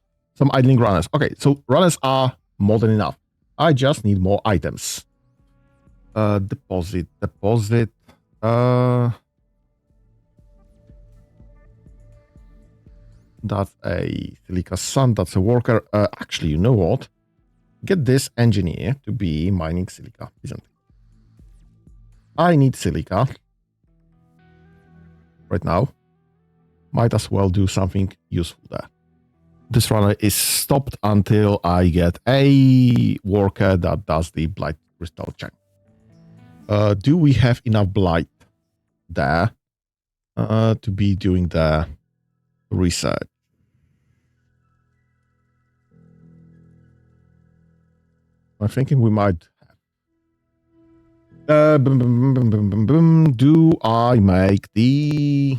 idling runners. Okay, so runners are more than enough. I just need more items. Deposit. That's a silica sun. That's a worker. Actually, you know what? Get this engineer to be mining silica, isn't it? I need silica right now. Might as well do something useful there. This runner is stopped until I get a worker that does the blight crystal check. Do we have enough blight there to be doing the research? I'm thinking we might. Do I make the?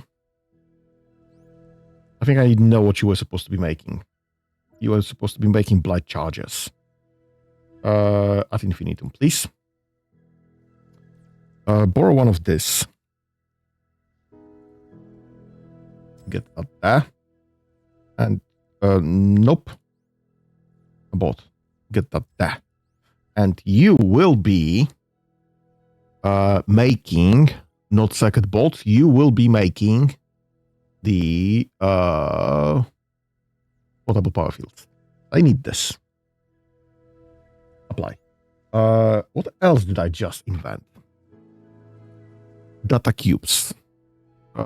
I think I know what you were supposed to be making. You were supposed to be making blight charges. Ad infinitum, please. Borrow one of this. Get that there. And nope. Abort. Get that there. And you will be making, not second bolt, you will be making the portable power fields. I need this. Apply. What else did I just invent? Data cubes.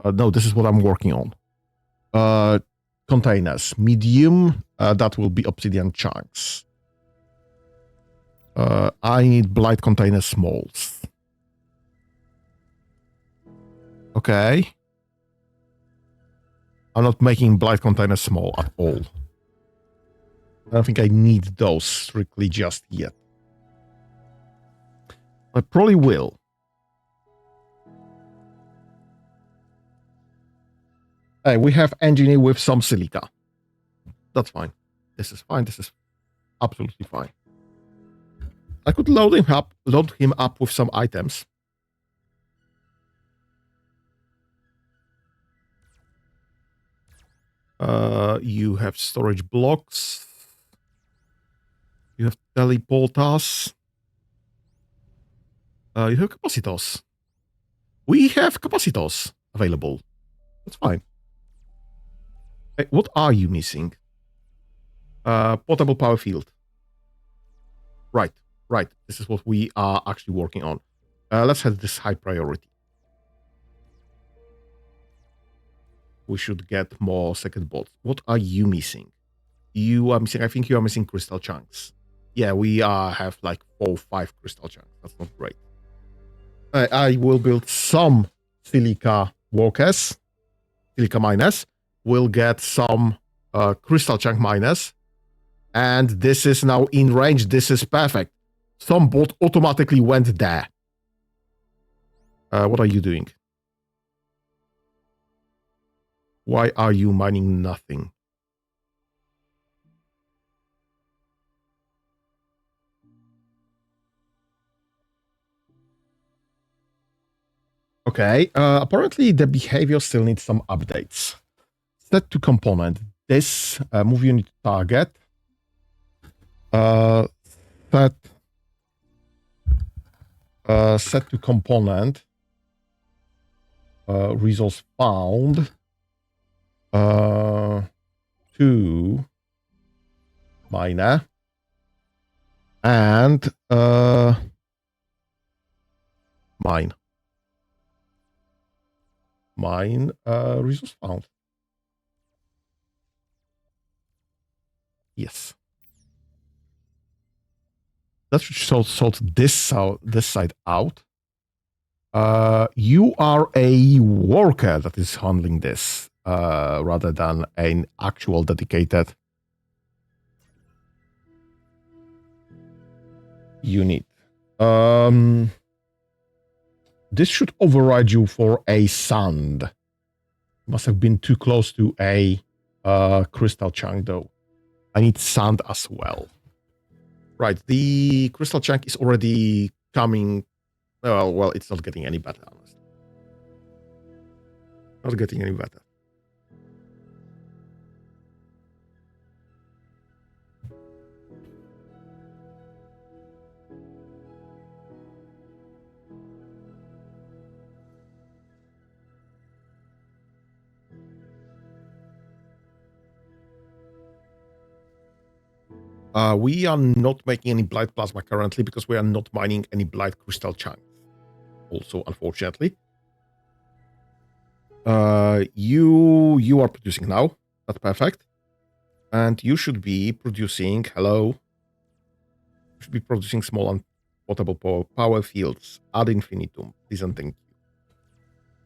No, this is what I'm working on. Containers. Medium, that will be obsidian chunks. I need blight container smalls. Okay. I'm not making blight container small at all. I don't think I need those strictly just yet. I probably will. Hey, we have engineer with some silica. That's fine. This is fine. This is absolutely fine. I could load him up with some items. You have storage blocks. You have teleporters. You have capacitors. We have capacitors available. That's fine. Hey, what are you missing? Portable power field. Right. This is what we are actually working on. Let's have this high priority. We should get more second bolts. What are you missing? You are missing, I think you are missing crystal chunks. Yeah, we have like 4 or 5 crystal chunks. That's not great. I will build some silica workers. Silica miners. We'll get some crystal chunk miners. And this is now in range. This is perfect. Some bolt automatically went there. What are you doing? Why are you mining nothing? Okay, apparently the behavior still needs some updates. Set to component. This move unit target. Set to component. Resource found. To miner. And mine. Resource found. Yes. That should sort this side out. You are a worker that is handling this, rather than an actual dedicated unit. This should override you for a sand. Must have been too close to a crystal chunk, though. I need sand as well. Right, the crystal chunk is already coming. Well, it's not getting any better, honestly. Not getting any better. We are not making any blight plasma currently because we are not mining any blight crystal chunks. Also, unfortunately. You are producing now. That's perfect. And you should be producing, hello. You should be producing small and portable power fields ad infinitum. Please and thank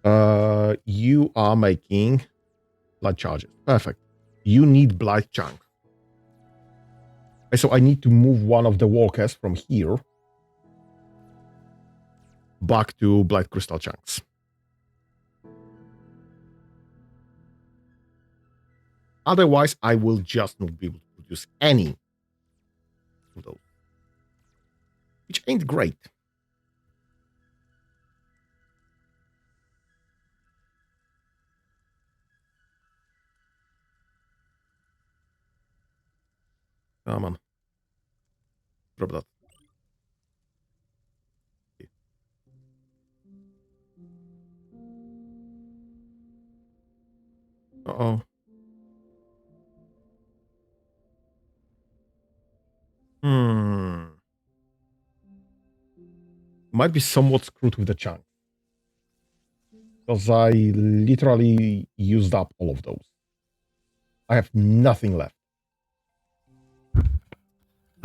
you. You are making blight charges. Perfect. You need blight chunk. So I need to move one of the walkers from here back to Blight Crystal Chunks. Otherwise, I will just not be able to produce any of those, which ain't great. Come on. Drop that. Uh-oh. Might be somewhat screwed with the chunk. Because I literally used up all of those. I have nothing left.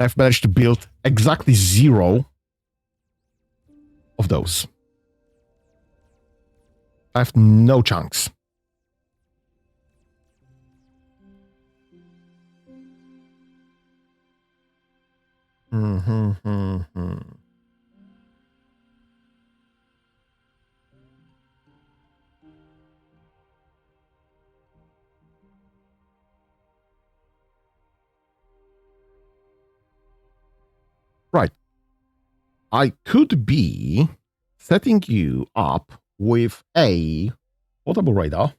I've managed to build exactly 0 of those. I have no chunks. Right. I could be setting you up with a portable radar.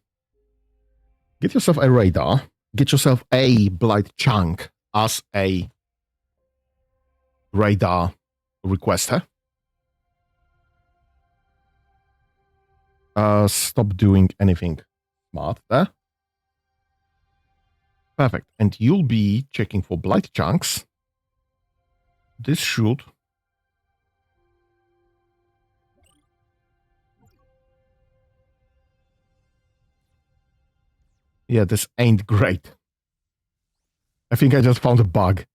Get yourself a radar. Get yourself a Blight chunk as a radar requester. Stop doing anything smart there. Perfect. And you'll be checking for Blight chunks. This should... Yeah, this ain't great. I think I just found a bug.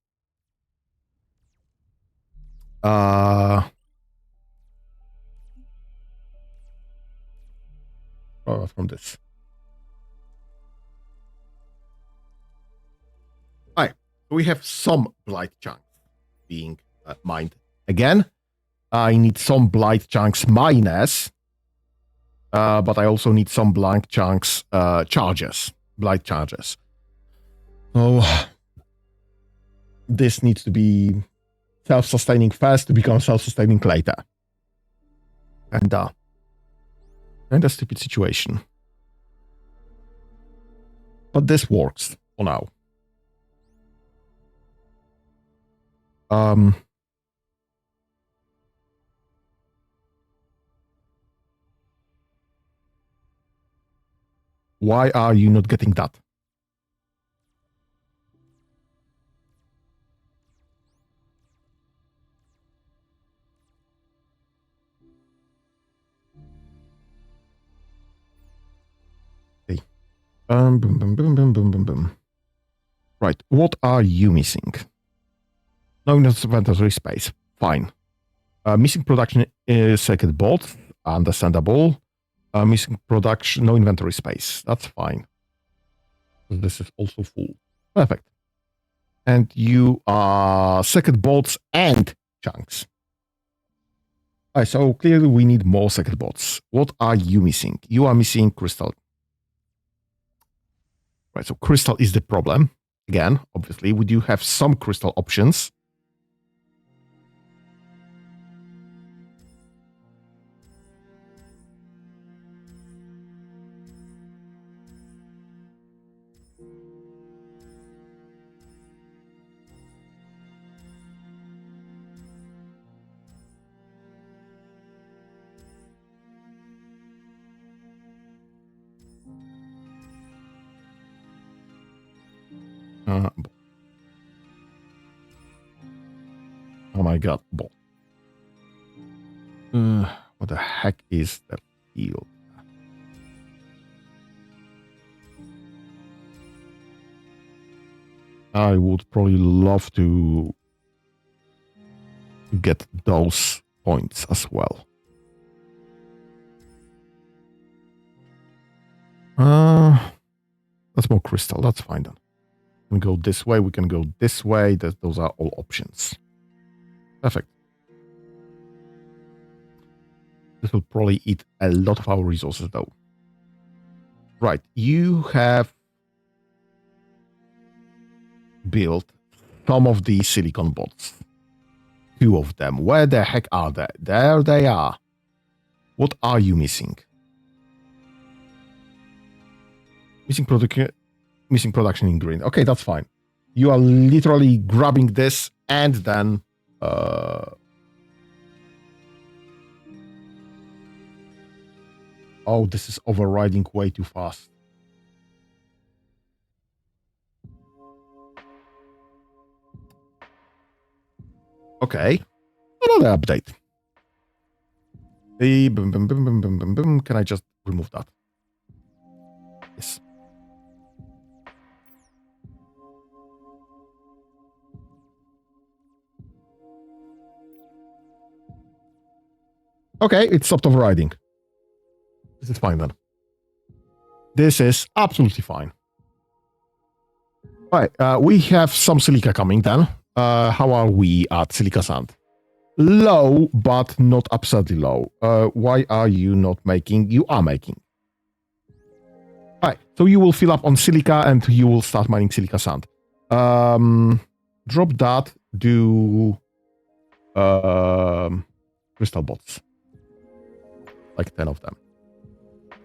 From this. All right, we have some Blight chunks being mined again. I need some Blight chunks miners, but I also need some Blight chunks charges, Blight charges. So this needs to be self-sustaining first to become self-sustaining later. And a stupid situation. But this works for now. Why are you not getting that? Okay. Boom, boom, boom, boom, boom, boom, boom. Right. What are you missing? No inventory space. Fine. Missing production circuit board. Understandable. Missing production, no inventory space. That's fine. This is also full. Perfect. And you are circuit boards and chunks. All right, so clearly we need more circuit boards. What are you missing? You are missing crystal. Right, so crystal is the problem. Again, obviously, we do have some crystal options. Oh my god, ball. What the heck is that field? I would probably love to get those points as well. That's more crystal. That's fine then. We can go this way, we can go this way. Those are all options. Perfect. This will probably eat a lot of our resources though. Right, you have built some of these silicon bots. 2 of them. Where the heck are they? There they are. What are you missing? Missing production ingredient. Okay, that's fine. You are literally grabbing this and then oh, this is overriding way too fast. Okay. Another update. Can I just remove that? Yes. Okay, it stopped overriding. This is fine then. This is absolutely fine. All right, we have some silica coming then. How are we at silica sand? Low, but not absurdly low. Why are you not making? You are making. All right, so you will fill up on silica and you will start mining silica sand. Drop that, do crystal bots. Like 10 of them.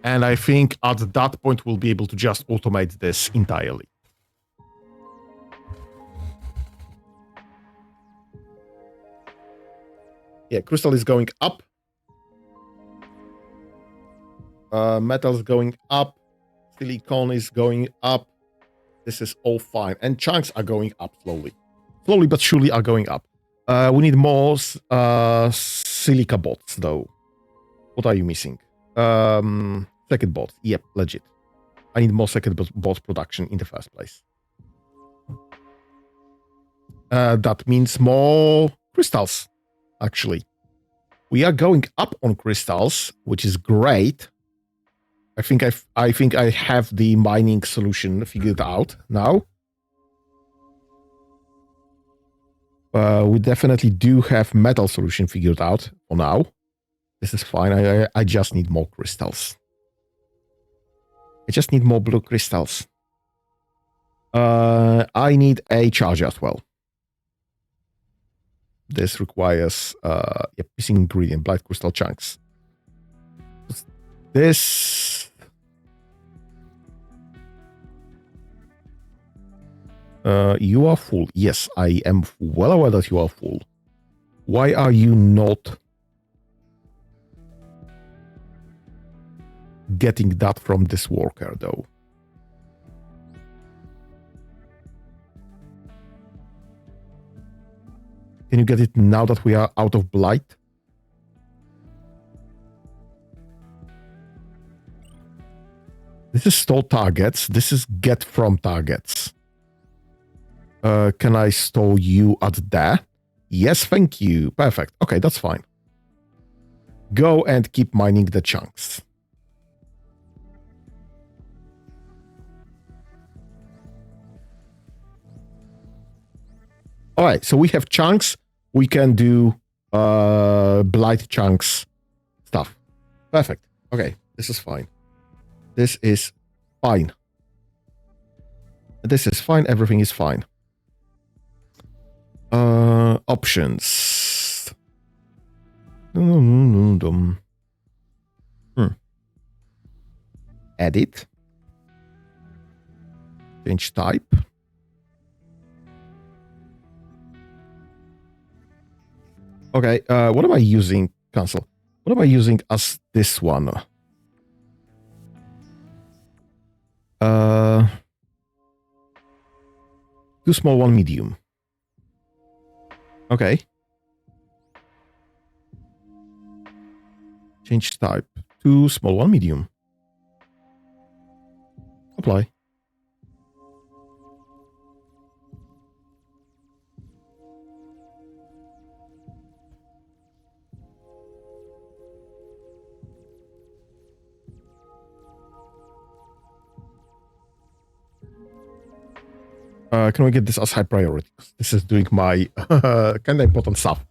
And I think at that point we'll be able to just automate this entirely. Yeah, crystal is going up. Metal is going up. Silicon is going up. This is all fine. And chunks are going up slowly. Slowly but surely are going up. We need more silica bots, though. What are you missing? Second bot. Yep, legit. I need more second bot production in the first place. That means more crystals, actually. We are going up on crystals, which is great. I think I have the mining solution figured out now. We definitely do have metal solution figured out for now. This is fine. I just need more crystals. I just need more blue crystals. I need a charger as well. This requires missing ingredient, blight crystal chunks. This you are full. Yes, I am well aware that you are full. Why are you not getting that from this worker, though? Can you get it now that we are out of blight? This is store targets. This is get from targets. Can I store you at there? Yes, thank you. Perfect. Okay, that's fine. Go and keep mining the chunks. All right, so we have chunks. We can do blight chunks stuff. Perfect. Okay, this is fine. This is fine. This is fine. Everything is fine. Options. Edit. Change type. Okay, what am I using? Cancel. What am I using as this one? Too small, one medium. Okay. Change type. Too small, one medium. Apply. Can we get this as high priority? This is doing my kind of important stuff.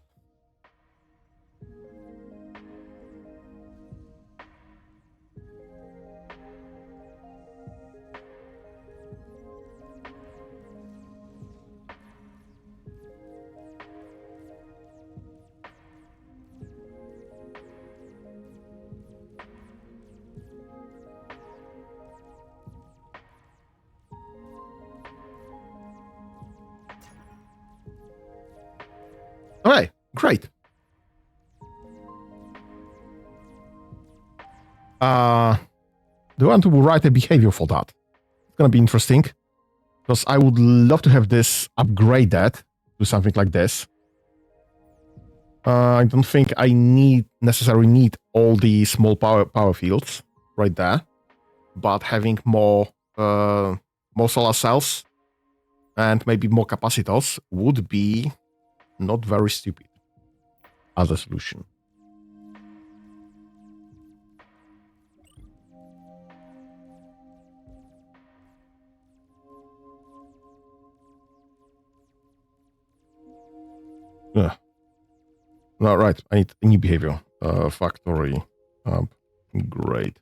All right, great. Do I want to write a behavior for that? It's gonna be interesting because I would love to have this upgraded to something like this. I don't think I necessarily need all the small power fields right there, but having more solar cells and maybe more capacitors would be not very stupid as a solution. Yeah. No, right. I need a new behavior. Factory. Great.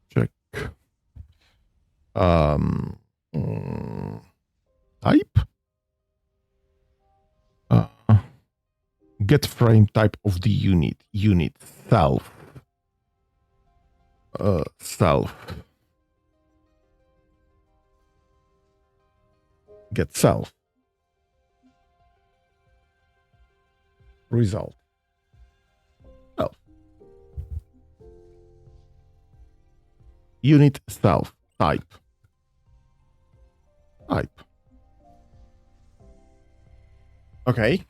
Check. Type. Get frame type of the unit. Unit self. Self. Get self. Result. Self. Unit self. Type. Type. Okay.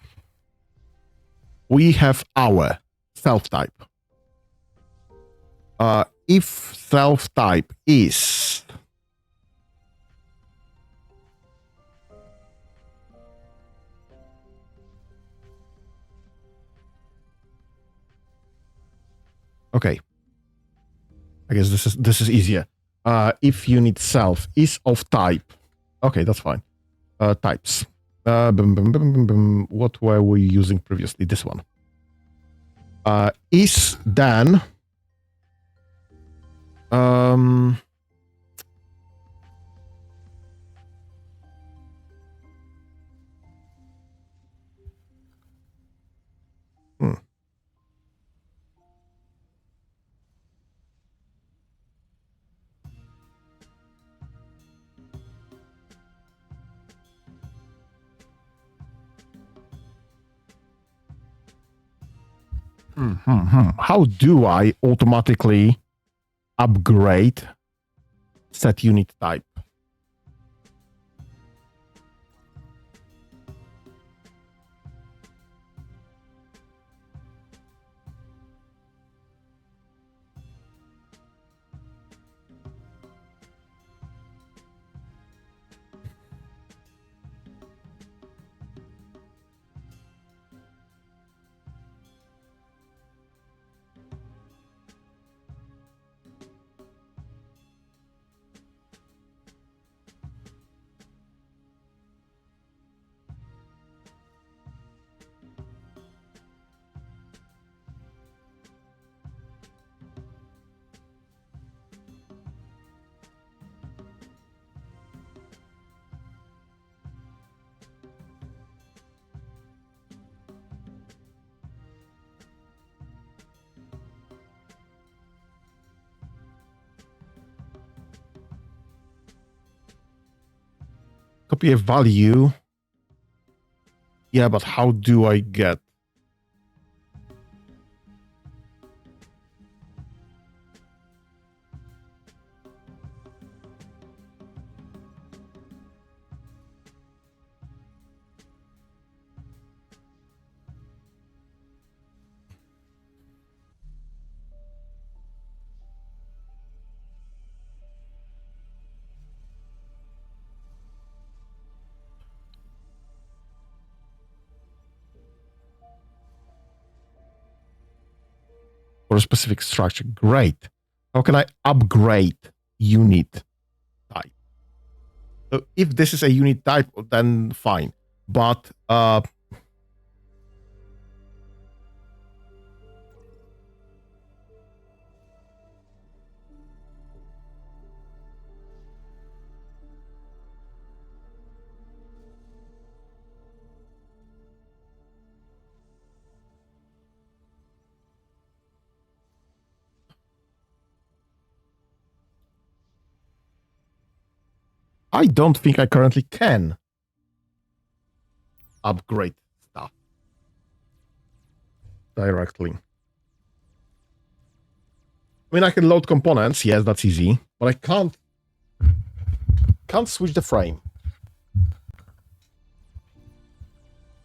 We have our self type. If self type is okay, I guess this is easier. If unit self is of type, okay, that's fine. Types. What were we using previously? This one. Is then how do I automatically upgrade set unit type? Copy a value. Yeah, but how do I get? For a specific structure. Great. How can I upgrade unit type? So if this is a unit type, then fine. But I don't think I currently can upgrade stuff directly. I mean, I can load components. Yes, that's easy. But I can't switch the frame.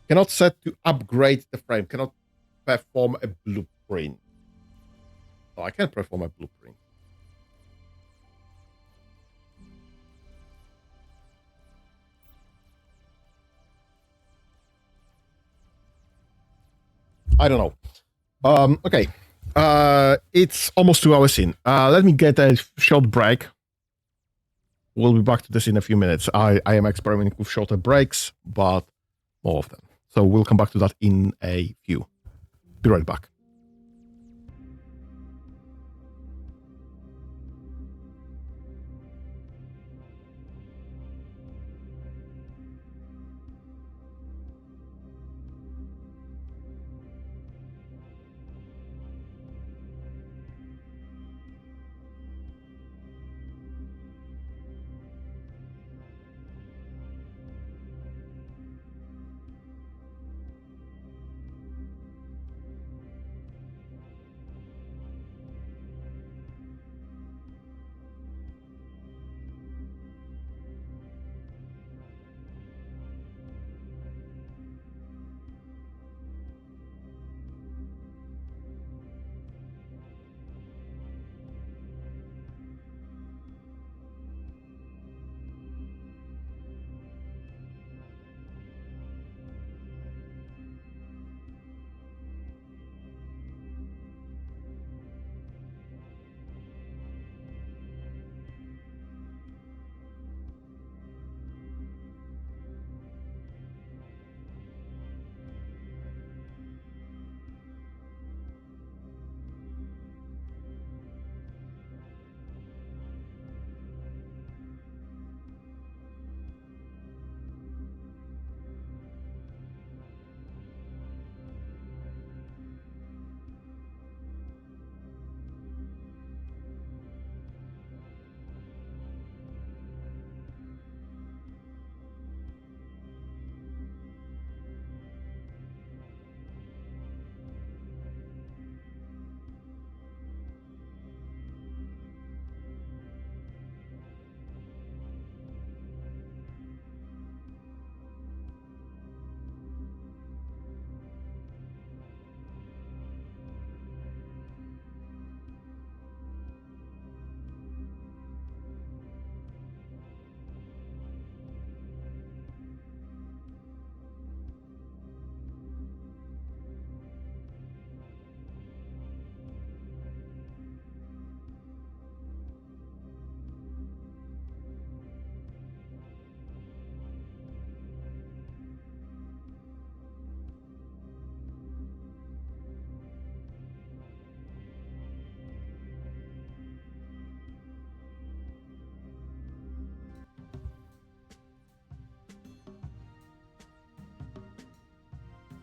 Cannot set to upgrade the frame. Cannot perform a blueprint. Oh, I can perform a blueprint. I don't know. Okay. It's almost 2 hours in. Let me get a short break. We'll be back to this in a few minutes. I am experimenting with shorter breaks, but more of them. So we'll come back to that in a few. Be right back.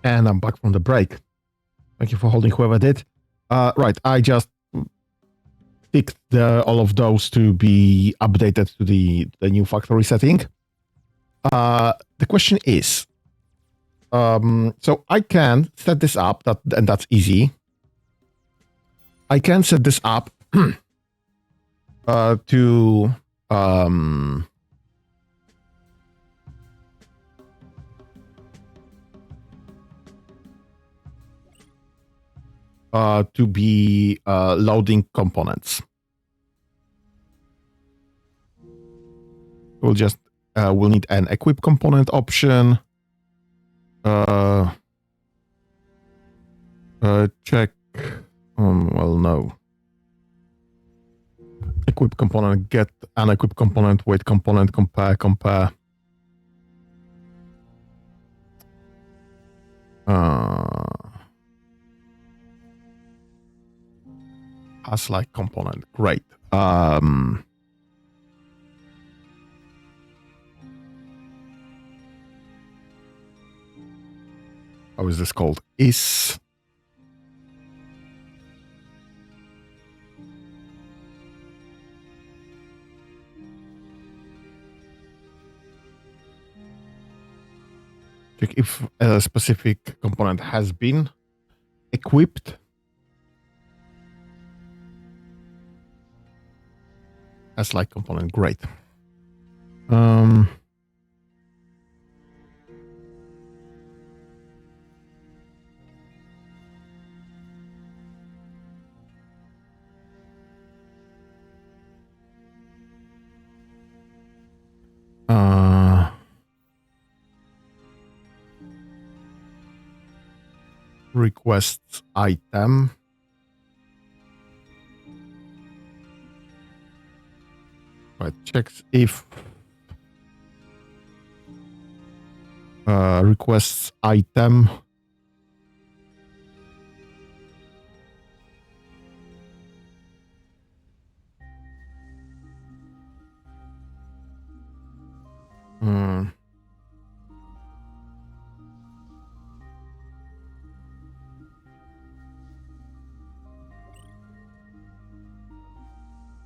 And I'm back from the break. Thank you for holding, whoever did. Right, I just picked all of those to be updated to the new factory setting. The question is, so I can set this up, and that's easy. I can set this up to be loading components. We'll need an equip component option. Check. Well, no. Equip component, get unequip component, wait component, compare. As like component, great. How is this called? Is check if a specific component has been equipped. As like component, great. Requests item. Right, checks if requests item.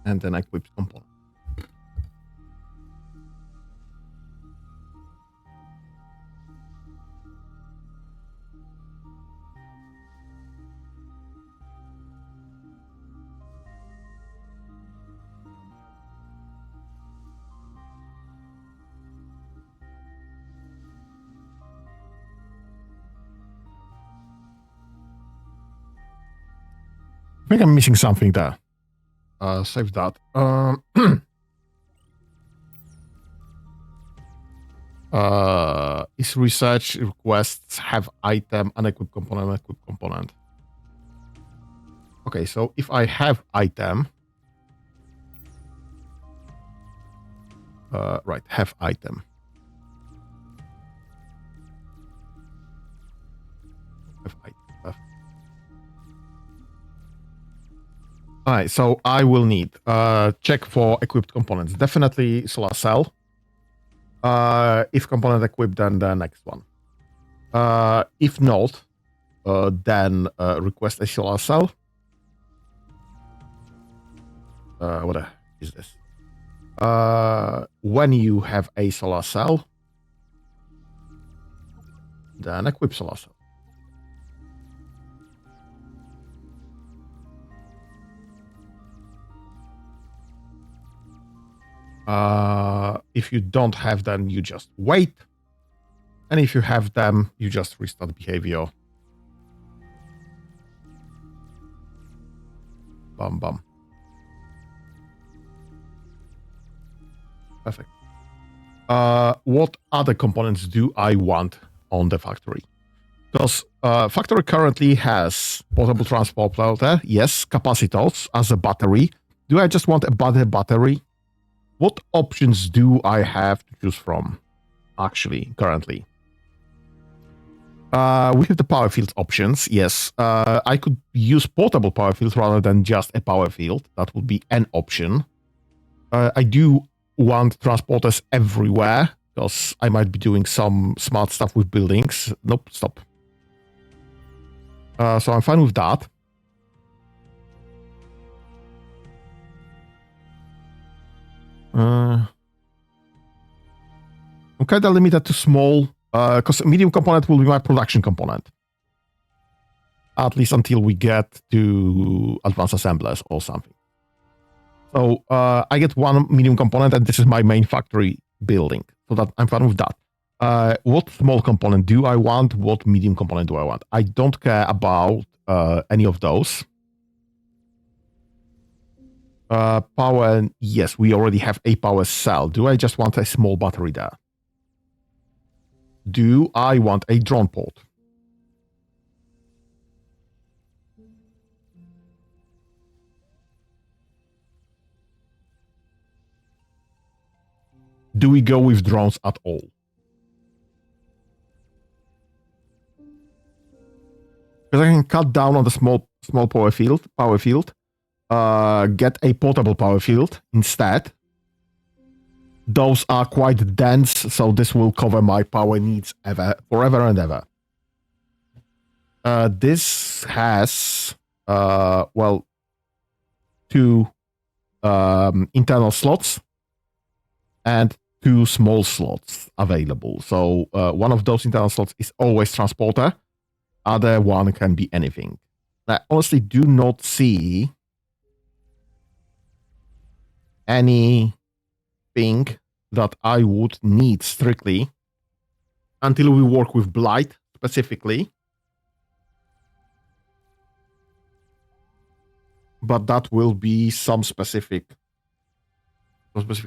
And then equips component. I think I'm missing something there. Save that. Is research requests have item, unequipped component, equipped component. Okay, so if I have item, right, have item. Have item. All right, so I will need check for equipped components. Definitely solar cell. If component equipped, then the next one. If not, then request a solar cell. What is this? When you have a solar cell, then equip solar cell. If you don't have them, you just wait. And if you have them, you just restart behavior. Bum bum. Perfect. What other components do I want on the factory? Because factory currently has portable transporter, yes, capacitors as a battery. Do I just want a battery? What options do I have to choose from, actually, currently? We have the power field options, yes. I could use portable power field rather than just a power field. That would be an option. I do want transporters everywhere, because I might be doing some smart stuff with buildings. Nope, stop. So I'm fine with that. I'm kind of limited to small, because medium component will be my production component. At least until we get to advanced assemblers or something. So I get one medium component, and this is my main factory building. So that I'm fine with that. What small component do I want? What medium component do I want? I don't care about any of those. Power, yes, we already have a power cell. Do I just want a small battery there? Do I want a drone port? do we go with drones at all? Because I can cut down on the small power field, get a portable power field instead. Those are quite dense, so this will cover my power needs forever and ever. This has, well, 2 internal slots and 2 small slots available. So one of those internal slots is always transporter. Other one can be anything. I honestly do not see anything that I would need strictly until we work with Blight specifically. But that will be some specific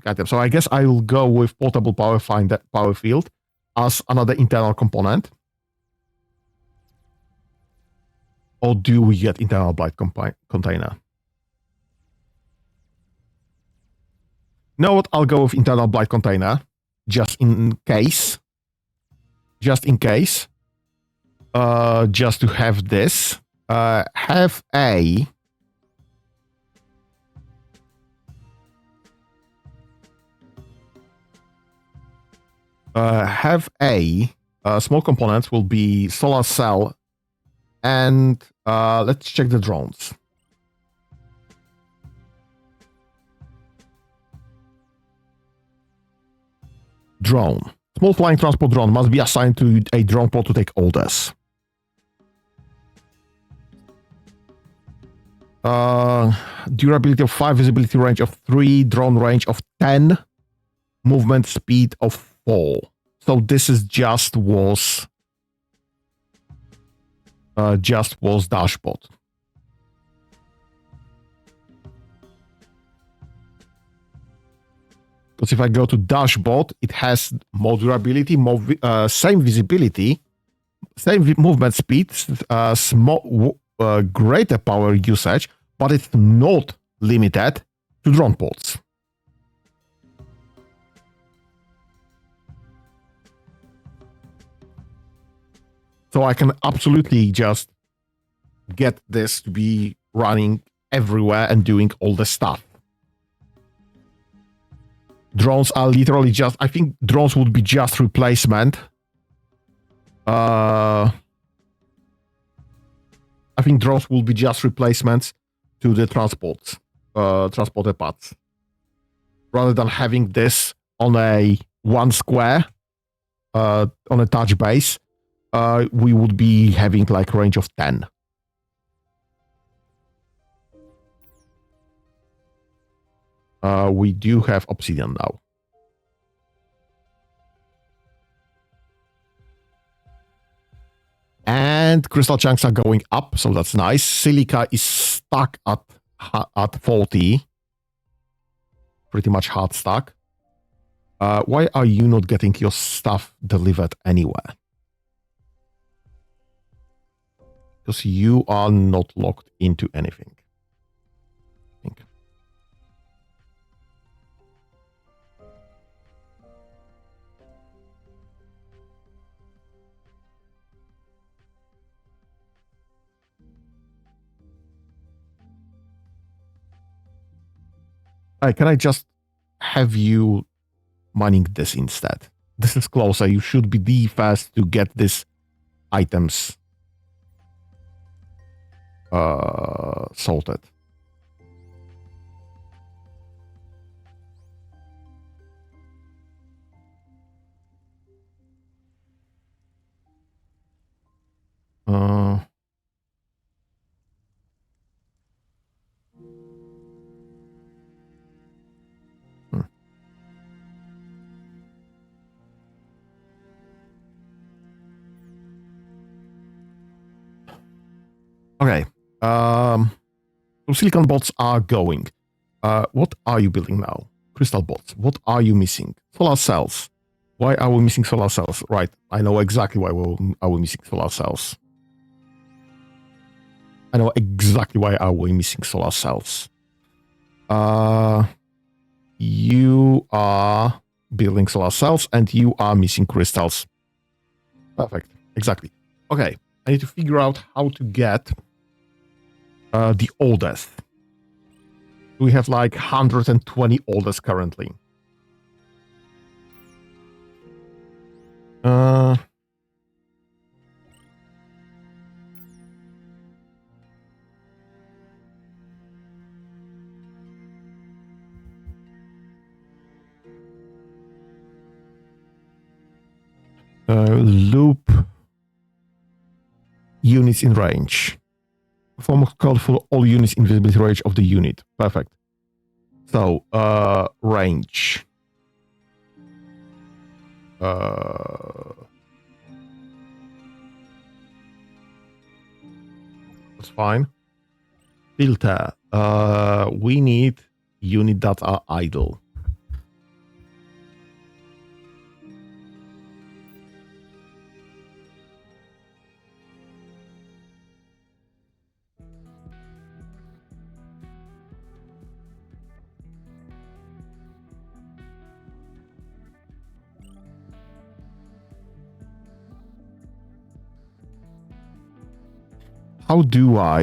item. So I guess I will go with portable power field as another internal component. Or do we get internal Blight container? Know what? I'll go with internal Blight container, just in case. Just in case. Just to have this. Have a small components will be solar cell, and let's check the drones. Drone. Small flying transport drone must be assigned to a drone pod to take orders. Durability of 5, visibility range of 3, drone range of 10, movement speed of 4. So this is just was dashboard. Because if I go to dashboard, it has more durability, same visibility, same movement speed, greater power usage, but it's not limited to drone pods. So I can absolutely just get this to be running everywhere and doing all the stuff. Drones are literally just, I think drones would be just replacement. I think drones will be just replacements to the transporter paths. Rather than having this on a 1 square, on a touch base, we would be having like range of 10. We do have obsidian now. And crystal chunks are going up, so that's nice. Silica is stuck at 40. Pretty much hard stuck. Why are you not getting your stuff delivered anywhere? Because you are not locked into anything. I think. Can I just have you mining this instead? This is closer. You should be the first to get these items sorted. Okay. So silicon bots are going. What are you building now? Crystal bots. What are you missing? Solar cells. Why are we missing solar cells? Right. I know exactly why are we missing solar cells. I know exactly why are we missing solar cells. You are building solar cells, and you are missing crystals. Perfect. Exactly. Okay. I need to figure out how to get the oldest. We have like 120 oldest currently. Loop units in range. Perform code for all units in visibility range of the unit. Perfect. So, range. That's fine. Filter. We need unit that are idle. How do I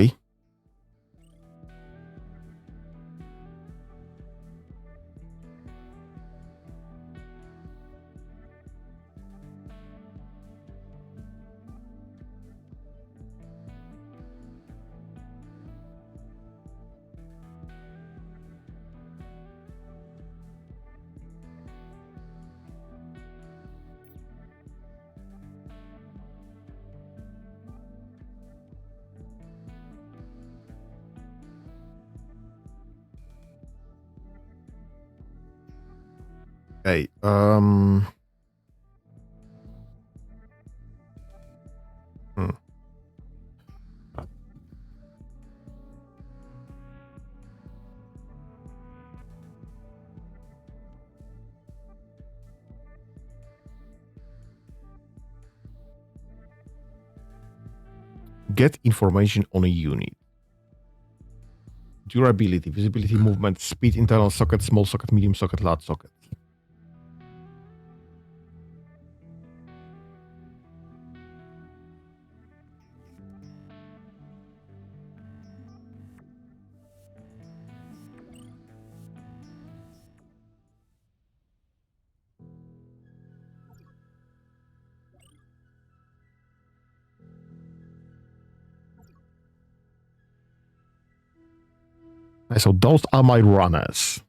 okay, get information on a unit. Durability, visibility, movement, speed, internal socket, small socket, medium socket, large socket. So those are my runners.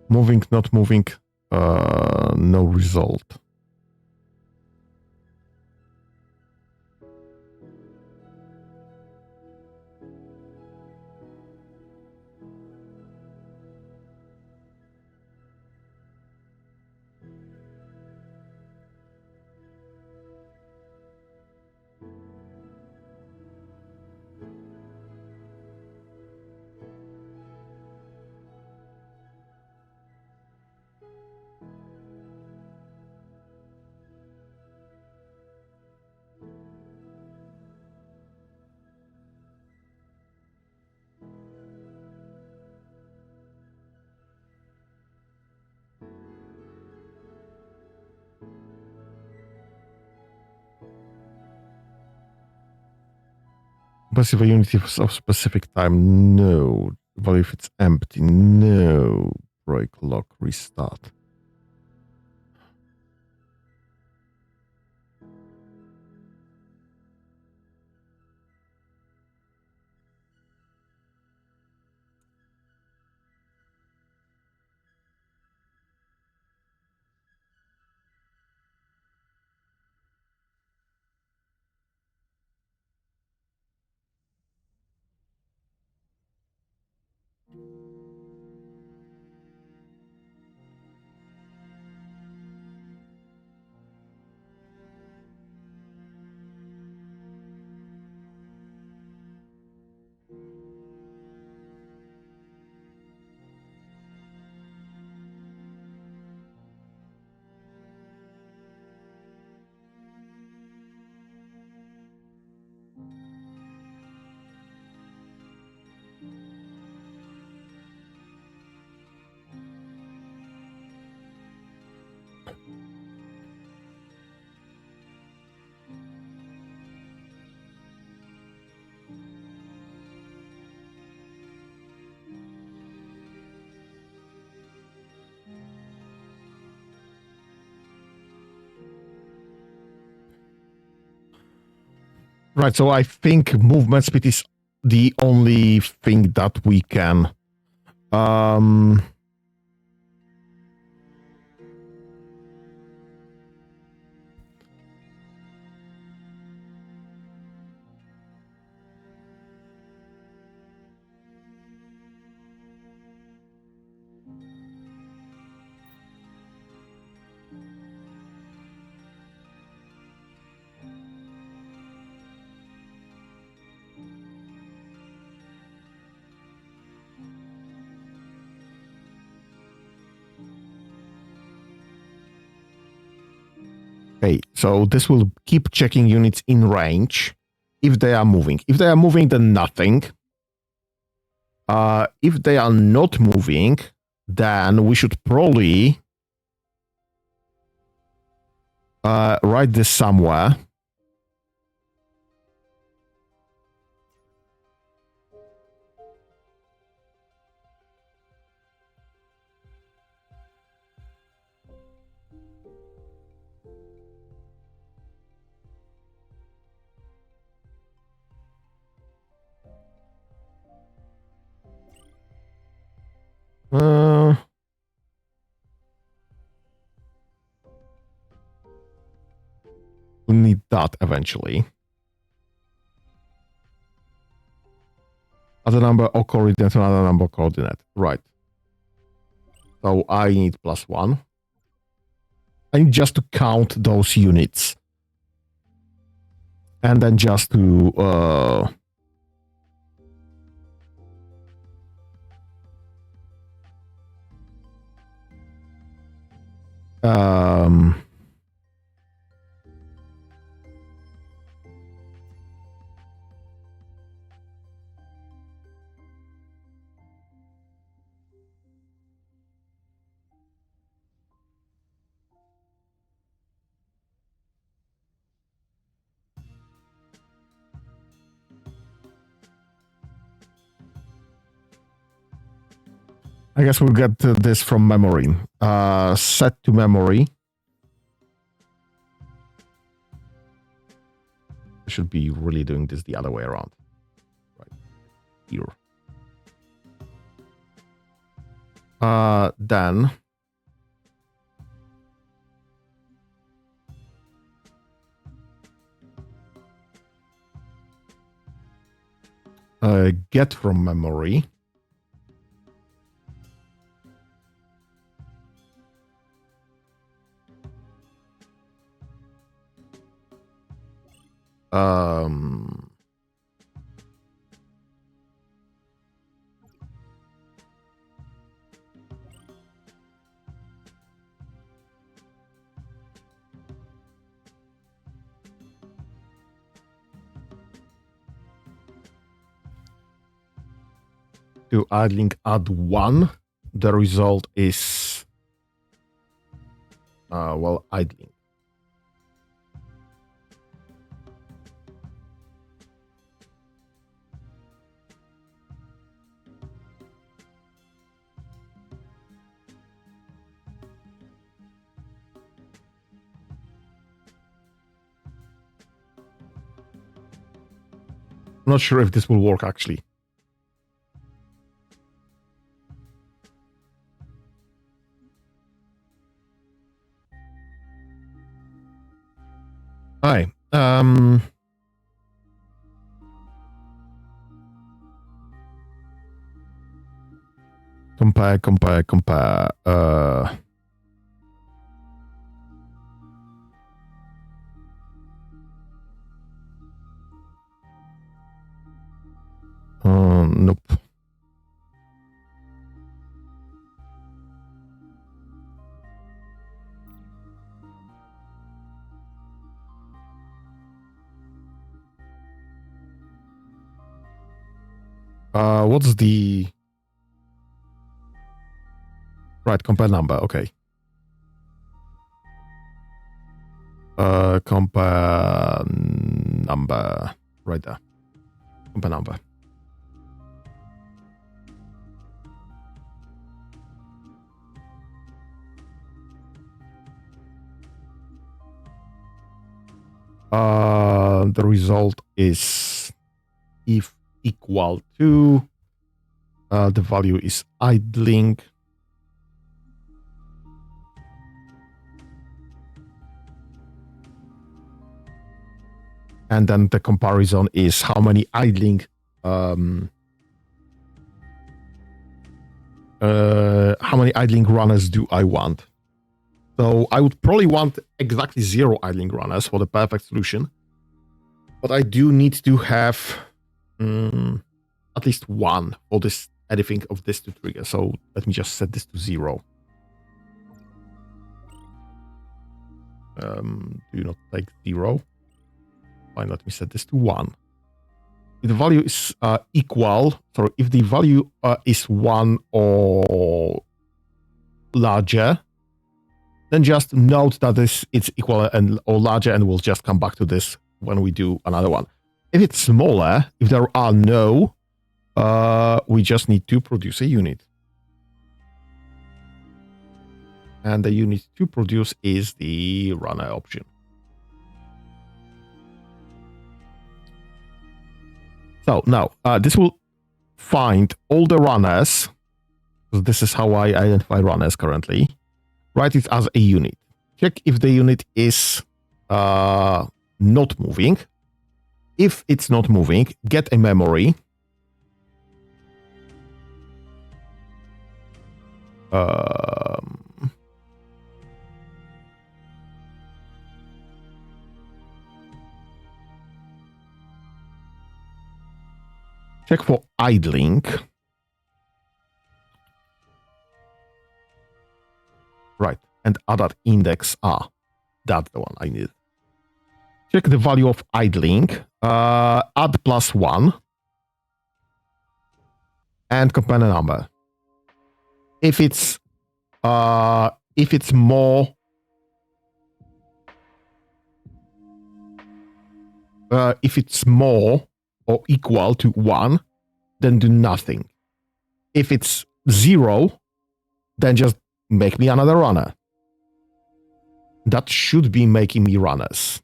Moving, not moving, no result. Passive unit of specific time, no. But if it's empty, no. Break, lock, restart. Right, so I think movement speed is the only thing that we can... Okay, so this will keep checking units in range if they are moving. If they are moving, then nothing. If they are not moving, then we should probably write this somewhere. We'll need that eventually. Other number or coordinate, another number coordinate. Right. So I need +1. I need just to count those units. And then just to... I guess we'll get this from memory. Set to memory. I should be really doing this the other way around. Right here. Then get from memory. To idling add 1, the result is well, idling. I'm not sure if this will work actually. Hi. Compare. Nope. What's the... Right, compare number, okay. Compare number right there. Compare number. The result is if equal to the value is idling. And then the comparison is how many idling runners do I want? So I would probably want exactly 0 idling runners for the perfect solution. But I do need to have at least 1 for this anything of this to trigger. So let me just set this to 0. Do not take 0. Fine, let me set this to 1. If the value is equal, sorry, if the value is 1 or larger, then just note that it's equal and or larger, and we'll just come back to this when we do another one. If it's smaller, if there are no, we just need to produce a unit. And the unit to produce is the runner option. So now this will find all the runners. This is how I identify runners currently. Write it as a unit. Check if the unit is not moving. If it's not moving, get a memory. Check for idling. Right, and add that index R. That's the one I need. Check the value of idling. Add +1. And compare the number. If it's more or equal to 1, then do nothing. If it's 0, then just make me another runner. That should be making me runners.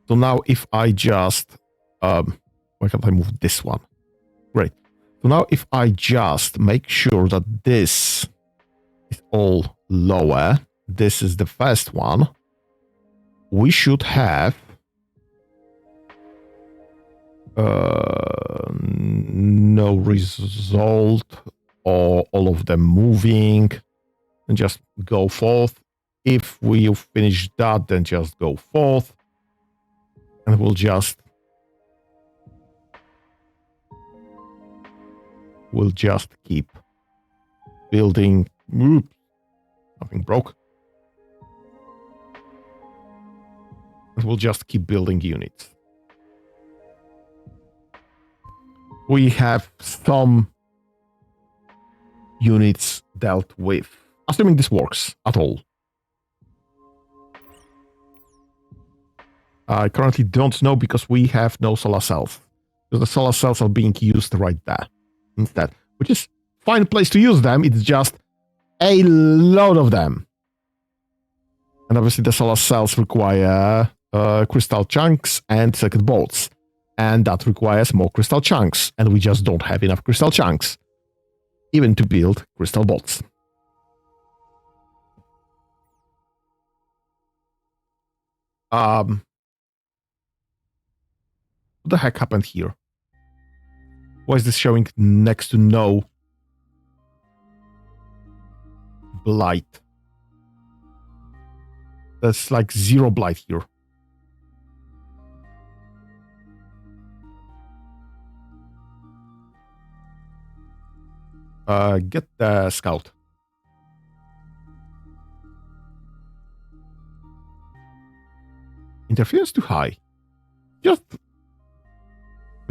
So now if I just, why can't I move this one? Great. So now if I just make sure that this is all lower, this is the first one, we should have no result or all of them moving, and just go forth. If we finish that, then just go forth, and we'll just keep building. Oops, nothing broke. And we'll just keep building units. We have some units dealt with, assuming this works at all. I currently don't know because we have no solar cells. Because the solar cells are being used right there instead, which is a fine place to use them. It's just a load of them. And obviously the solar cells require crystal chunks and circuit boards. And that requires more crystal chunks. And we just don't have enough crystal chunks, even to build crystal bolts. What the heck happened here? Why is this showing next to no blight? There's like 0 blight here. Get the scout. Interference too high. Just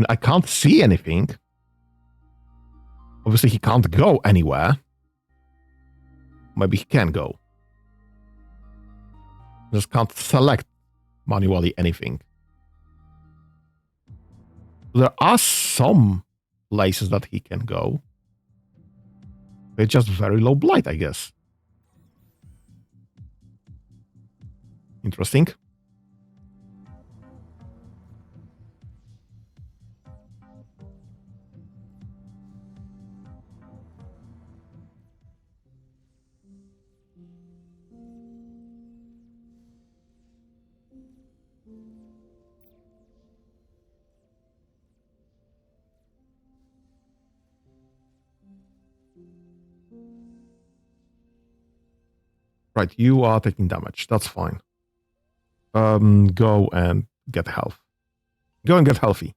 And I can't see anything. Obviously, he can't go anywhere. Maybe he can go. Just can't select manually anything. There are some places that he can go. They're just very low blight, I guess. Interesting. Right, you are taking damage. That's fine. Go and get health. Go and get healthy.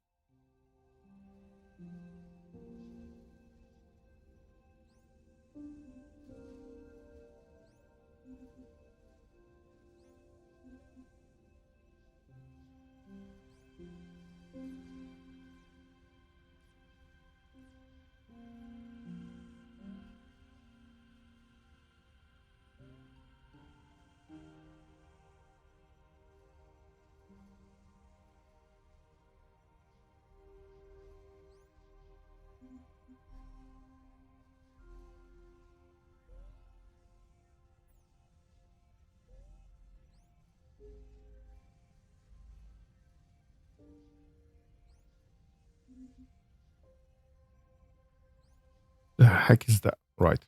The heck is that? Right.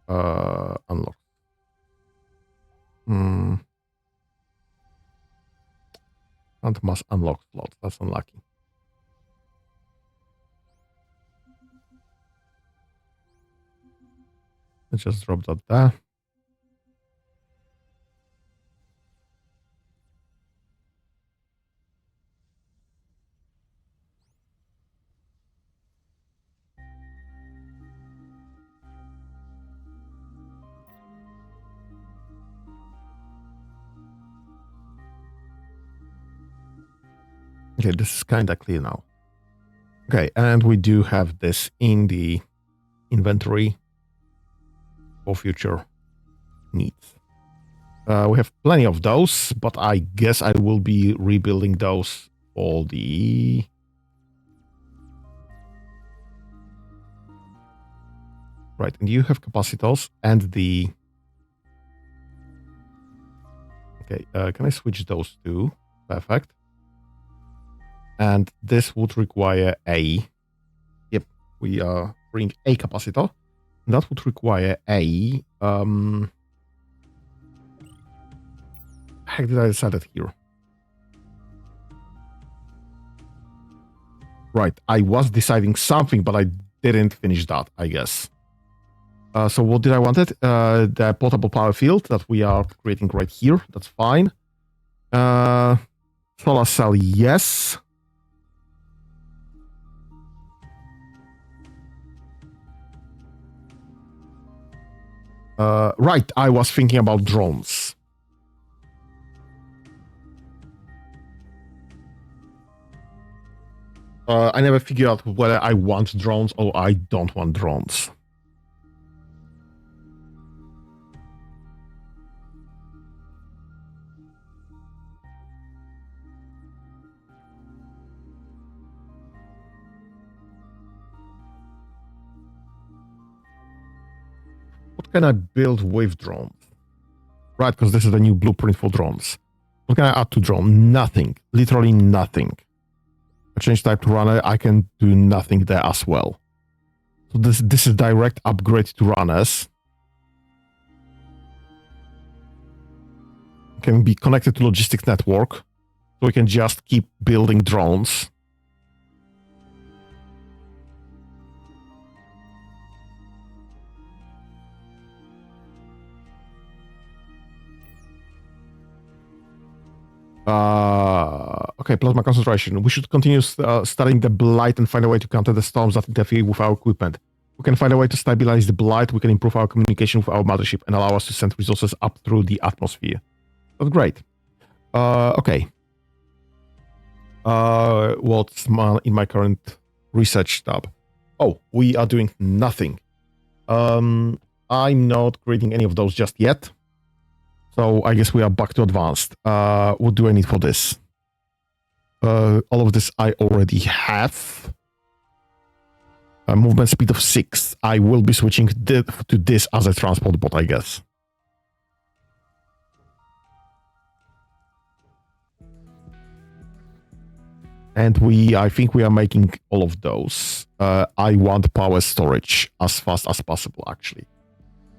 Unlock. And must unlock slots. That's unlucky. Let's just drop that there. Okay, this is kind of clear now. Okay, and we do have this in the inventory for future needs. We have plenty of those, but I guess I will be rebuilding those for the... Right, and you have capacitors and the... Okay, can I switch those two? Perfect. And this would require a... Yep, we bring a capacitor. And that would require a... Heck did I decide it here? Right, I was deciding something, but I didn't finish that, I guess. So what did I want it? The portable power field that we are creating right here. That's fine. Solar cell, yes. Right, I was thinking about drones. I never figured out whether I want drones or I don't want drones. What can I build with drones? Right, because this is the new blueprint for drones. What can I add to drone? Nothing. Literally nothing. I change type to runner. I can do nothing there as well. So this is direct upgrade to runners. Can be connected to logistics network. So we can just keep building drones. Okay, plasma concentration. We should continue studying the blight and find a way to counter the storms that interfere with our equipment. We can find a way to stabilize the blight. We can improve our communication with our mothership and allow us to send resources up through the atmosphere. That's great. Okay. What's in my current research tab? Oh, we are doing nothing. I'm not creating any of those just yet. So I guess we are back to advanced. What do I need for this? All of this I already have. Movement speed of 6. I will be switching to this as a transport bot, I guess. And I think we are making all of those. I want power storage as fast as possible, actually.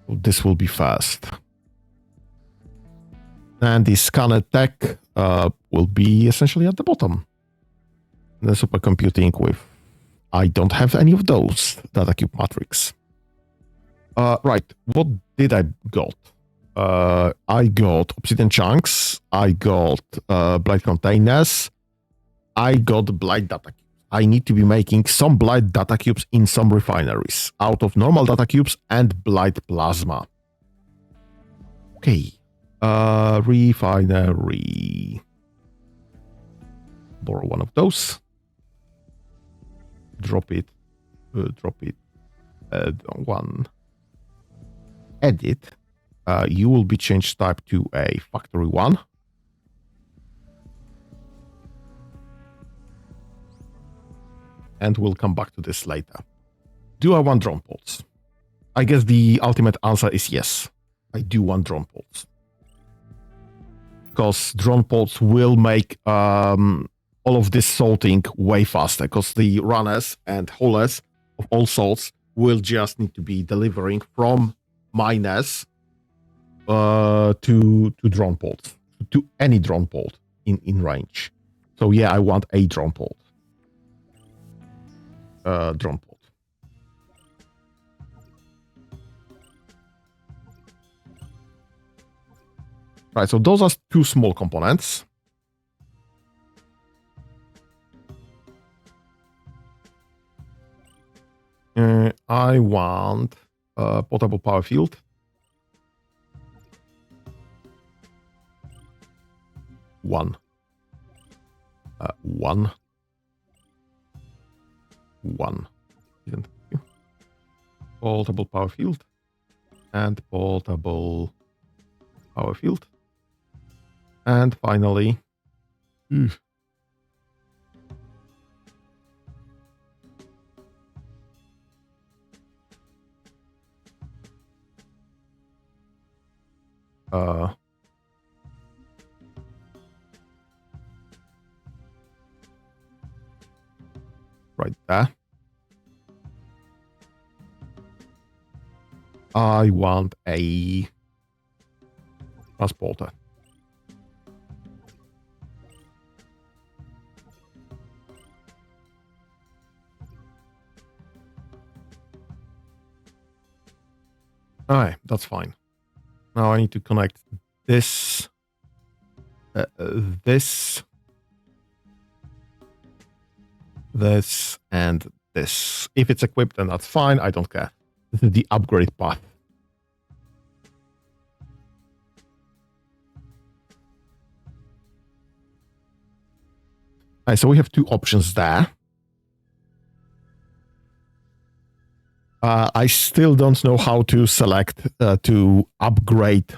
So this will be fast. And the scanner tech will be essentially at the bottom. The supercomputing with... I don't have any of those data cube matrix. Right, what did I got? I got obsidian chunks. I got blight containers. I got blight data cubes. I need to be making some blight data cubes in some refineries out of normal data cubes and blight plasma. Okay. Refinery. Borrow one of those. Drop it. One. Edit. You will be changed type to a factory 1. And we'll come back to this later. Do I want drone pods? I guess the ultimate answer is yes. I do want drone pods. Because drone pods will make all of this sorting way faster, because the runners and haulers of all sorts will just need to be delivering from miners to drone pods, to any drone pod in range. So yeah, I want a drone pod. Drone pod. Right, so those are 2 small components. I want a portable power field. One. Portable power field. And portable power field. And finally... right there. I want a transporter. Alright, that's fine. Now I need to connect this, this, and this. If it's equipped, then that's fine. I don't care. This is the upgrade path. Alright, so we have 2 options there. I still don't know how to select to upgrade.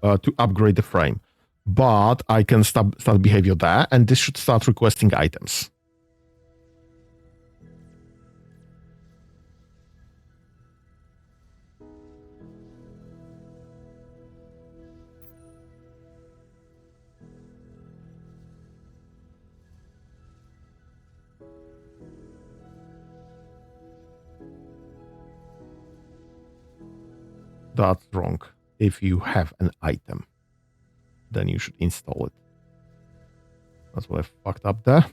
To upgrade the frame. But I can start behavior there, and this should start requesting items. That's wrong. If you have an item, then you should install it. That's what I fucked up there.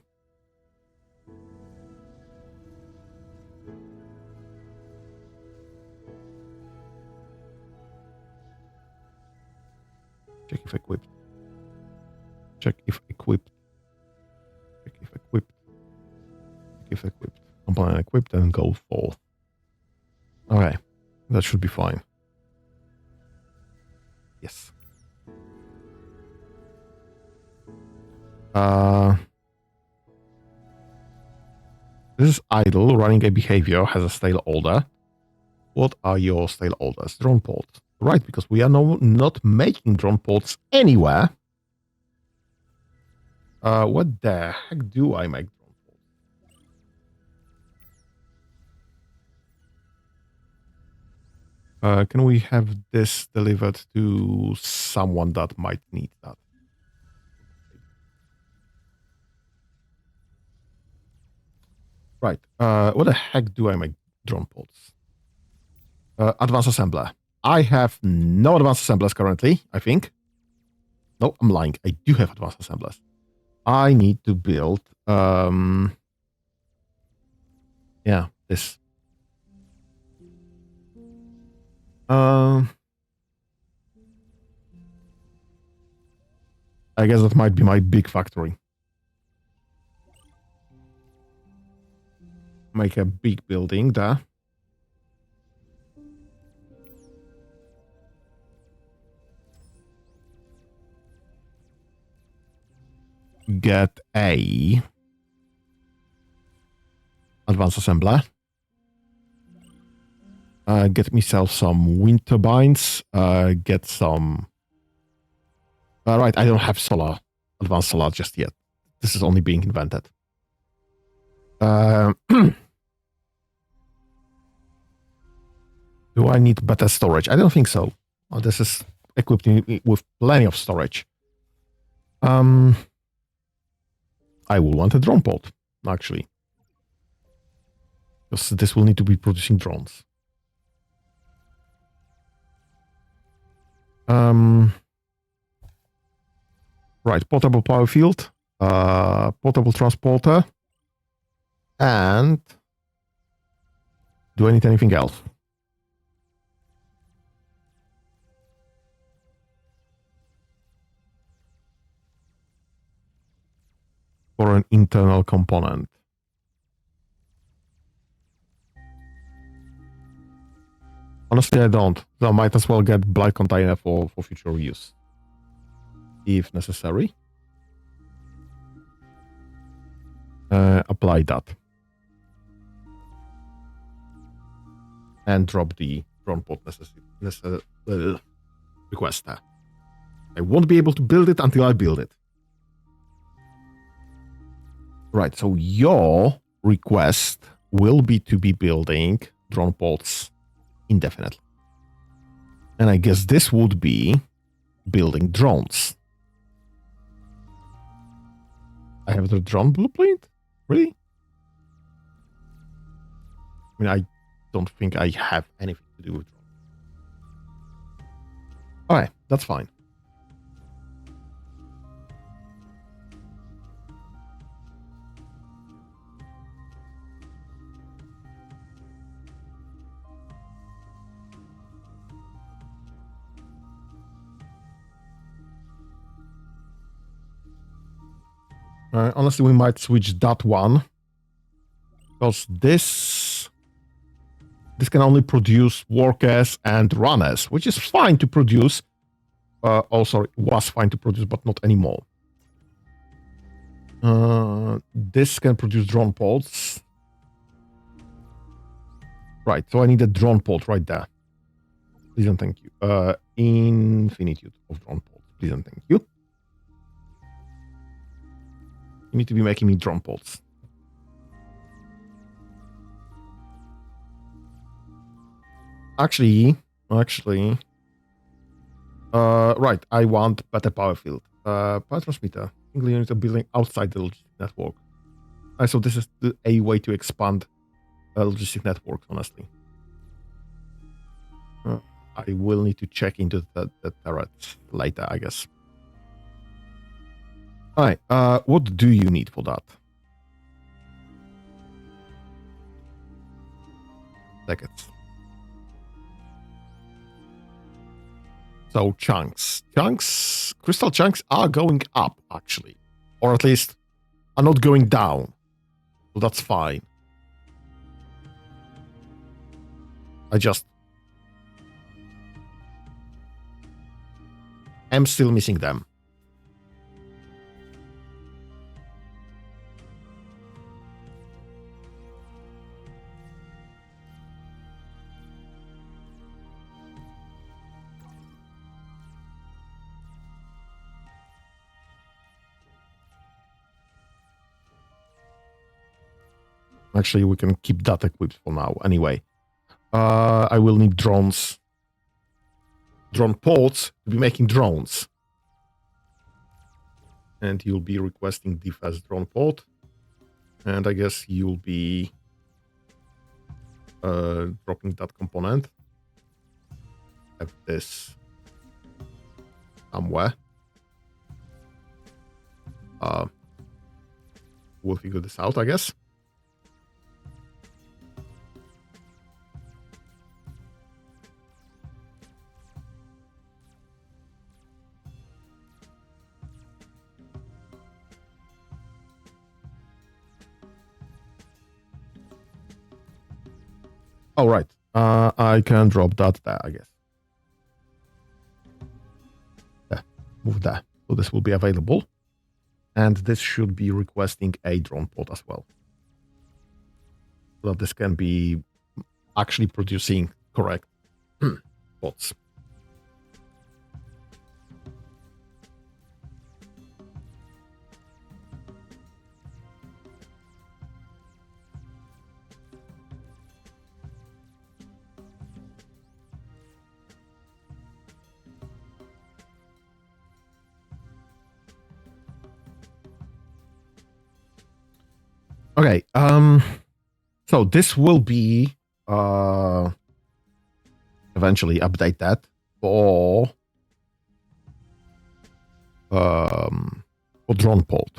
Check if equipped. Check if equipped. Check if equipped. Check if equipped. Component equipped and go full. Okay. That should be fine. Yes. This is idle, running a behavior, has a stale order. What are your stale orders? Drone ports. Right, because we are not making drone ports anywhere. What the heck do I make drone ports? Can we have this delivered to someone that might need that? Right. What the heck do I make drone ports? Advanced assembler. I have no advanced assemblers currently, I think. No, I'm lying. I do have advanced assemblers. I need to build, yeah, this. I guess that might be my big factory. Make a big building there. Get a advanced assembler. Get myself some wind turbines. Get some. Right, I don't have solar, advanced solar just yet. This is only being invented. Do I need better storage? I don't think so. Oh, this is equipped with plenty of storage. I will want a drone pod, actually. Because this will need to be producing drones. Right, portable power field, portable transporter, and do I need anything else? For an internal component. Honestly, I don't. So I might as well get black container for future use. If necessary. Apply that. And drop the drone pod request there. I won't be able to build it until I build it. Right, so your request will be to be building drone pods indefinitely. And I guess this would be building drones. I have the drone blueprint? Really? I mean, I don't think I have anything to do with drones. Alright, that's fine. Honestly, we might switch that one. Because this can only produce workers and runners, which is fine to produce. Also, it was fine to produce, but not anymore. This can produce drone pods. Right, so I need a drone pod right there. Please and thank you. Infinitude of drone pods. Please and thank you. You need to be making me drone pods. Actually, right, I want better power field. Power transmitter. Single unit of building outside the logistic network. So this is a way to expand a logistic network, honestly. I will need to check into the turret later, I guess. Alright, what do you need for that? Seconds. So chunks. Crystal chunks are going up, actually. Or at least are not going down. So that's fine. I just I'm still missing them. Actually, we can keep that equipped for now. Anyway, I will need drones. Drone pods to be making drones. And you'll be requesting defense drone pod. And I guess you'll be dropping that component. Have this somewhere. We'll figure this out, I guess. All right. I can drop that there, I guess. There. Move there. So this will be available. And this should be requesting a drone pod as well. So that this can be actually producing correct pods. Okay, so this will be eventually update that for drone pod.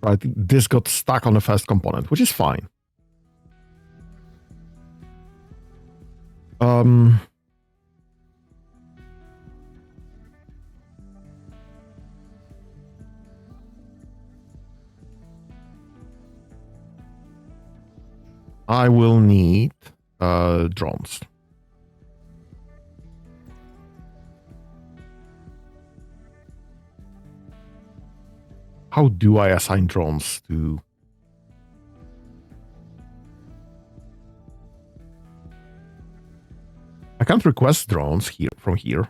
Right, this got stuck on the first component, which is fine. I will need drones. How do I assign drones to... I can't request drones here from here.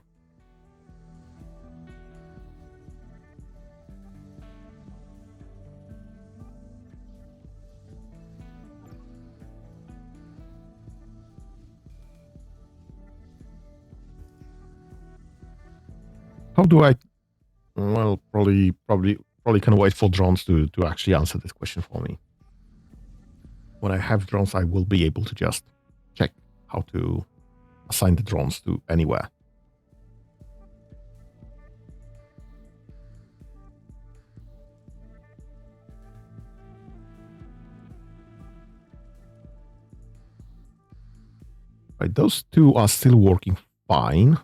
How do I... Well, probably can wait for drones to actually answer this question for me. When I have drones, I will be able to just check how to assign the drones to anywhere. Right, those two are still working fine.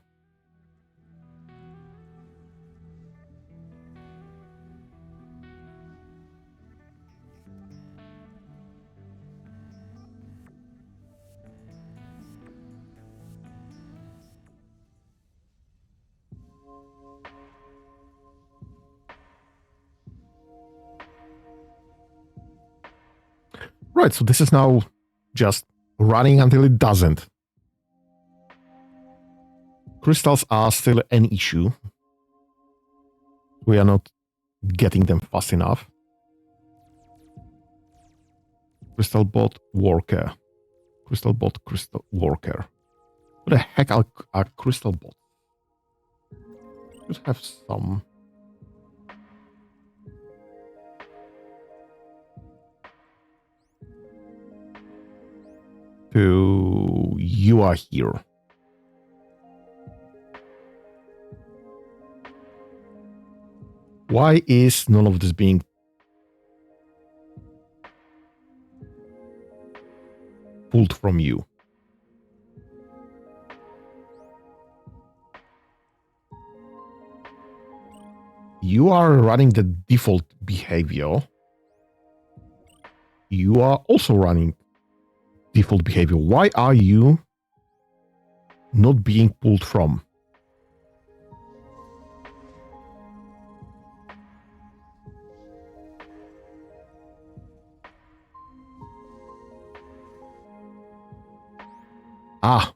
Right, so this is now just running until it doesn't. Crystals are still an issue. We are not getting them fast enough. Crystal bot worker. Crystal bot, crystal worker. What the heck are crystal bots? Should have some... You are here. Why is none of this being pulled from you? You are running the default behavior. You are also running default behavior. Why are you not being pulled from? Ah,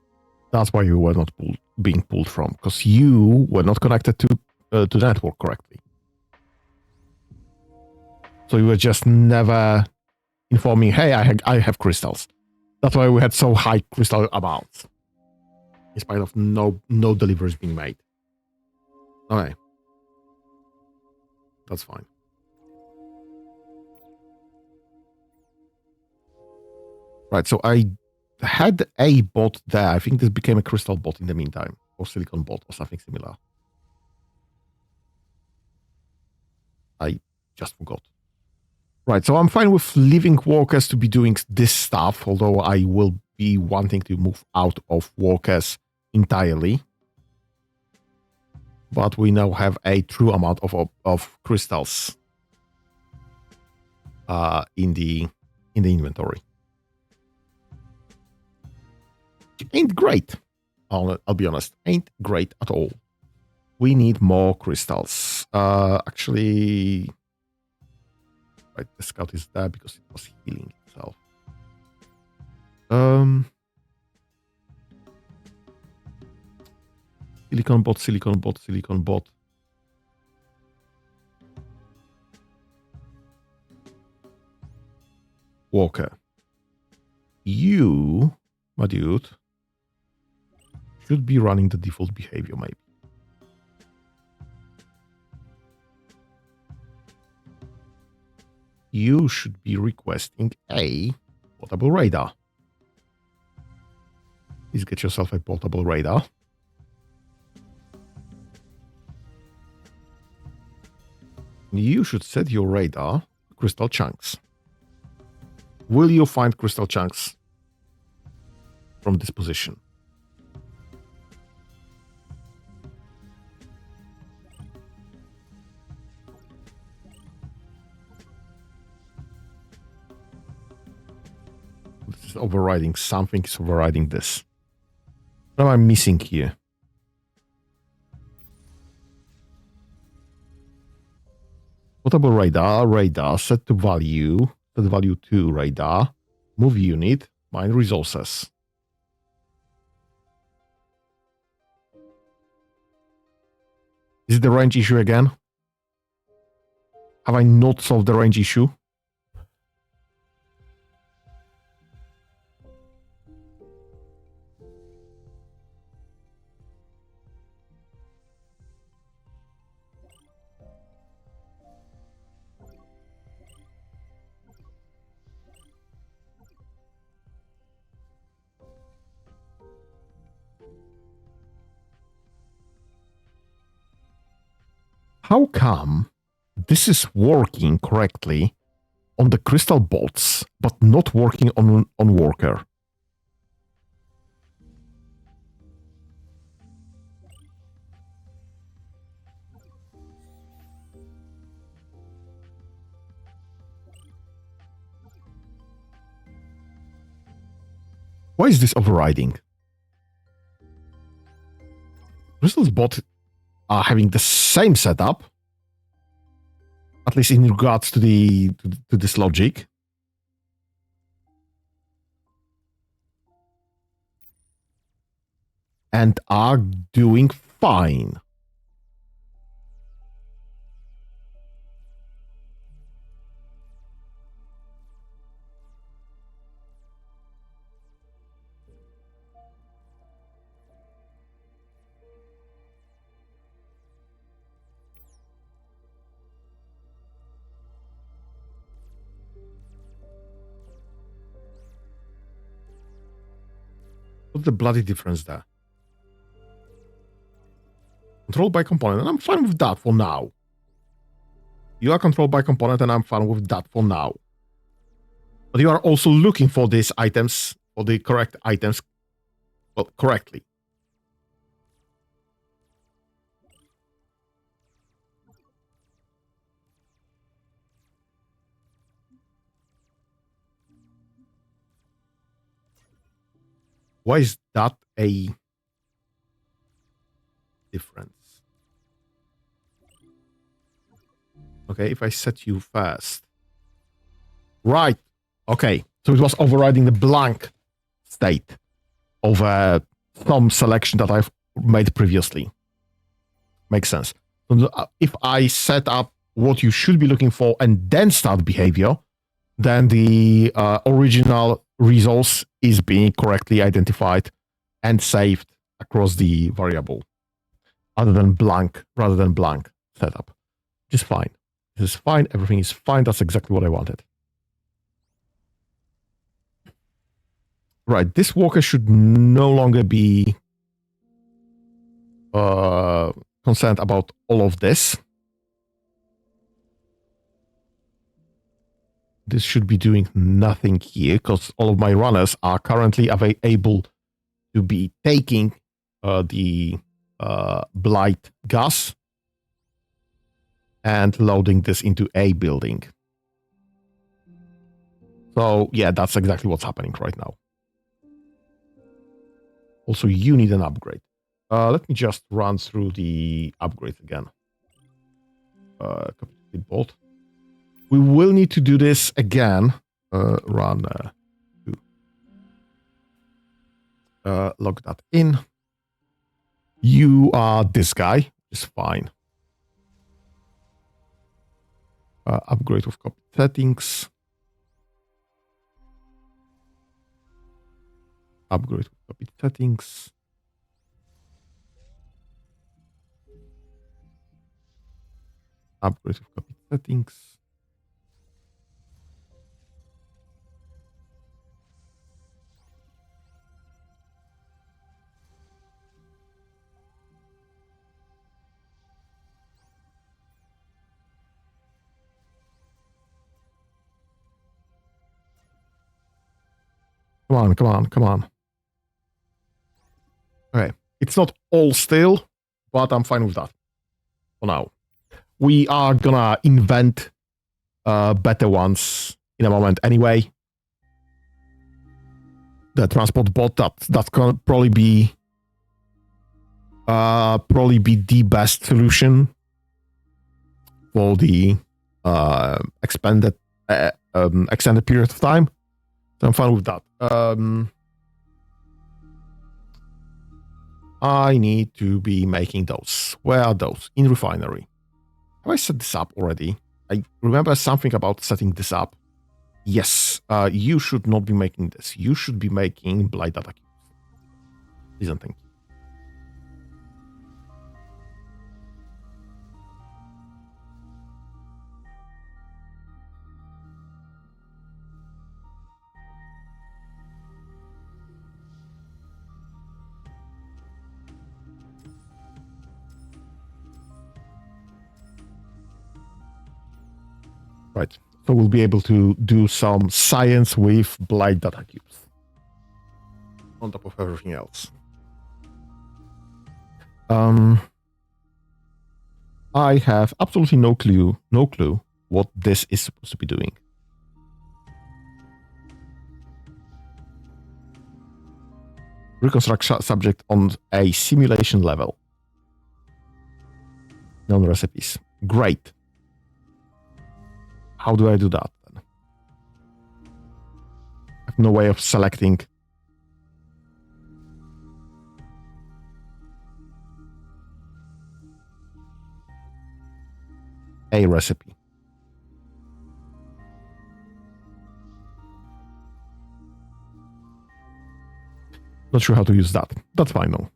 that's why you were not being pulled from, because you were not connected to the network correctly. So you were just never informing, hey, I have crystals. That's why we had so high crystal amounts, in spite of no deliveries being made. Okay, that's fine. Right, so I had a bot there. I think this became a crystal bot in the meantime, or silicon bot, or something similar. I just forgot. Right, so I'm fine with leaving workers to be doing this stuff, although I will be wanting to move out of workers entirely. But we now have a true amount of crystals in the inventory. Ain't great. I'll be honest. Ain't great at all. We need more crystals. Actually, right, the scout is there because it was healing itself. Silicon bot, silicon bot, silicon bot. Walker. You, my dude, should be running the default behavior, maybe. You should be requesting a portable radar. Please get yourself a portable radar. You should set your radar crystal chunks. Will you find crystal chunks from this position? This is overriding. Something is overriding this. What am I missing here? Portable radar, set to value, set value to radar, move unit, mine resources. Is it the range issue again? Have I not solved the range issue? How come this is working correctly on the crystal bots, but not working on worker? Why is this overriding? Crystal's bot are having the same setup, at least in regards to to this logic. And are doing fine. What's the bloody difference there? Controlled by component, and I'm fine with that for now. You are controlled by component, and I'm fine with that for now. But you are also looking for these items, for the correct items, well, correctly. Why is that a difference? Okay, if I set you fast. Right. Okay. So it was overriding the blank state of some selection that I've made previously. Makes sense. So if I set up what you should be looking for and then start behavior, then the original resource is being correctly identified and saved across the variable, rather than blank setup. Which is fine. This is fine. Everything is fine. That's exactly what I wanted. Right. This worker should no longer be concerned about all of this. This should be doing nothing here because all of my runners are currently able to be taking the blight gas and loading this into a building. So yeah, that's exactly what's happening right now. Also, you need an upgrade. Let me just run through the upgrades again. Complete bolt. We will need to do this again. Run log that in. You are this guy. It's fine. Upgrade of copy settings. Upgrade of copy settings. Upgrade of copy settings. Come on. Okay. It's not all still, but I'm fine with that for now. We are gonna invent better ones in a moment anyway. The transport bot, that's gonna probably be the best solution for the extended period of time. So I'm fine with that. I need to be making those. Where are those? In refinery. Have I set this up already? I remember something about setting this up. Yes, you should not be making this. You should be making blight data cubes. Isn't it? Right. So we'll be able to do some science with blight data cubes on top of everything else. I have absolutely no clue what this is supposed to be doing. Reconstruct subject on a simulation level. Known recipes. Great. How do I do that then? I have no way of selecting a recipe. Not sure how to use that. That's fine though.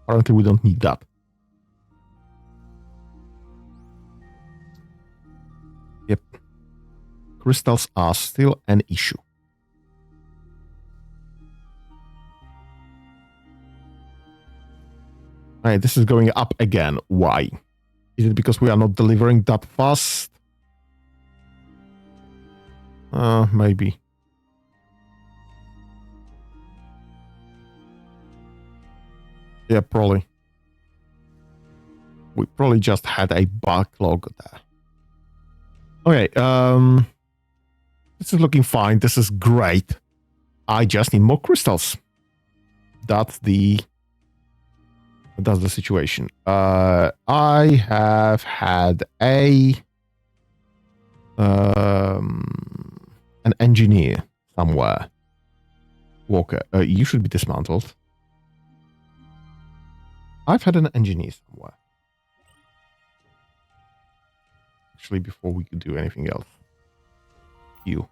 Apparently we don't need that. Yep. Crystals are still an issue. Alright, this is going up again. Why? Is it because we are not delivering that fast? Maybe. Yeah, probably. We probably just had a backlog there. Okay, this is looking fine. This is great. I just need more crystals. that's the situation. I have had an engineer somewhere. Walker, you should be dismantled. I've had an engineer somewhere. Actually, before we could do anything else. You.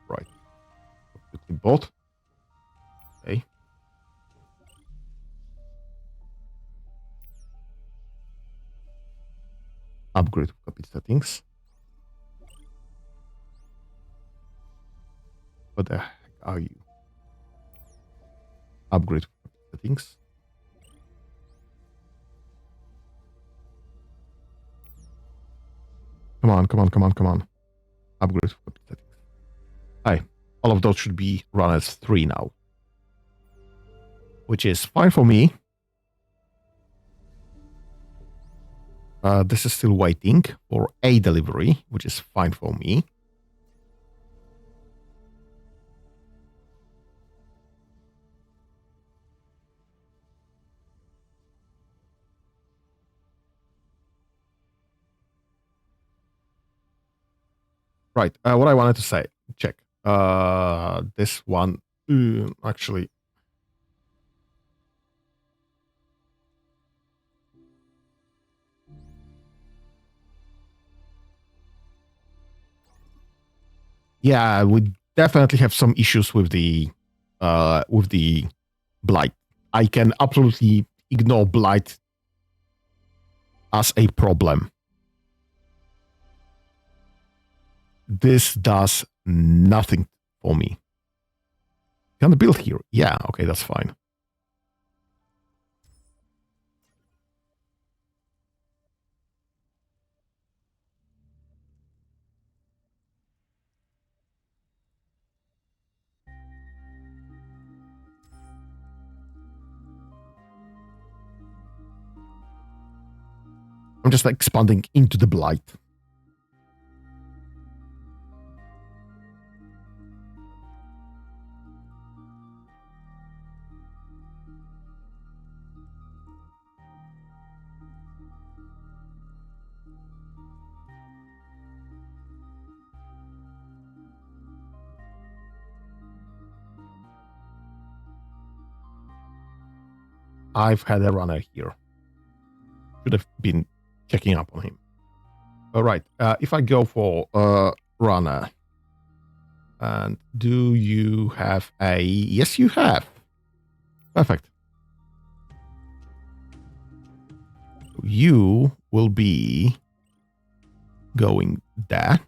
Right. Quickly bot. Okay. Upgrade copy settings. What the heck are you? Upgrade copy settings. Come on. Upgrade copy settings. Hi. All of those should be run as 3 now. Which is fine for me. This is still waiting for a delivery, which is fine for me. Right. What I wanted to say, check. This one, actually. Yeah, we definitely have some issues with the blight. I can absolutely ignore blight as a problem. This does nothing for me. Can I build here? Yeah, okay, that's fine. I'm just expanding into the blight. I've had a runner here. Should have been checking up on him. All right. If I go for runner, and do you have a? Yes, you have. Perfect. You will be going there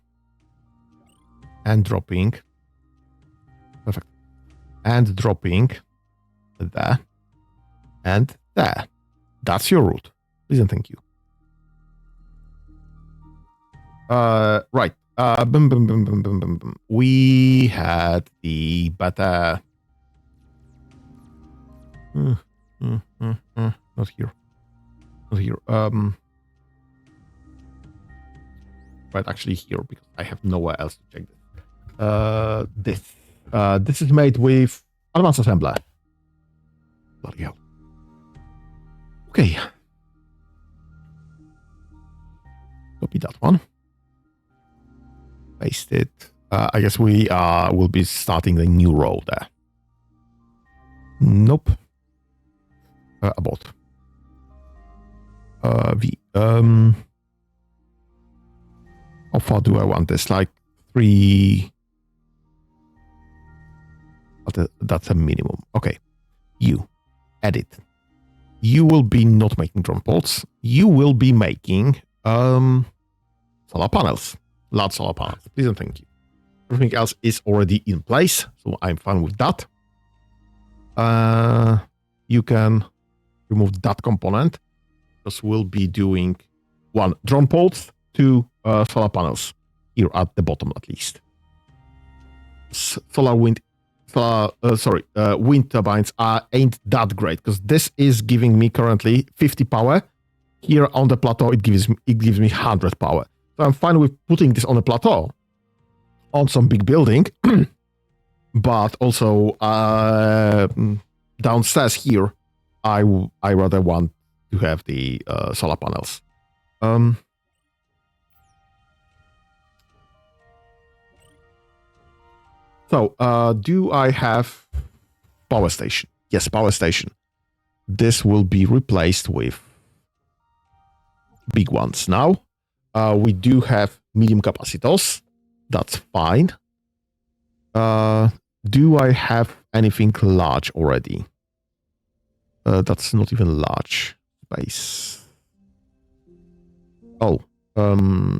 and dropping. Perfect. And dropping there and there. That's your route. Please and thank you. Right. Boom. We had the better. Not here. Not here. Right, actually here because I have nowhere else to check this. This is made with advanced assembler. Bloody hell. Okay. Copy that one. Paste it. I guess we will be starting the new row there. Nope. Abort. How far do I want this? Like 3. That's a minimum. Okay. You. Edit. You will be not making drone pods. You will be making solar panels. Large solar panels. Please and thank you. Everything else is already in place, so I'm fine with that. You can remove that component because we'll be doing 1 drone pods, 2 solar panels here at the bottom at least. Wind turbines ain't that great because this is giving me currently 50 power. Here on the plateau, it gives me 100 power. So I'm fine with putting this on the plateau on some big building, but also downstairs here, I rather want to have the solar panels. So, do I have power station? Yes, power station. This will be replaced with big ones. Now, we do have medium capacitors. That's fine. Do I have anything large already? That's not even large space. Oh,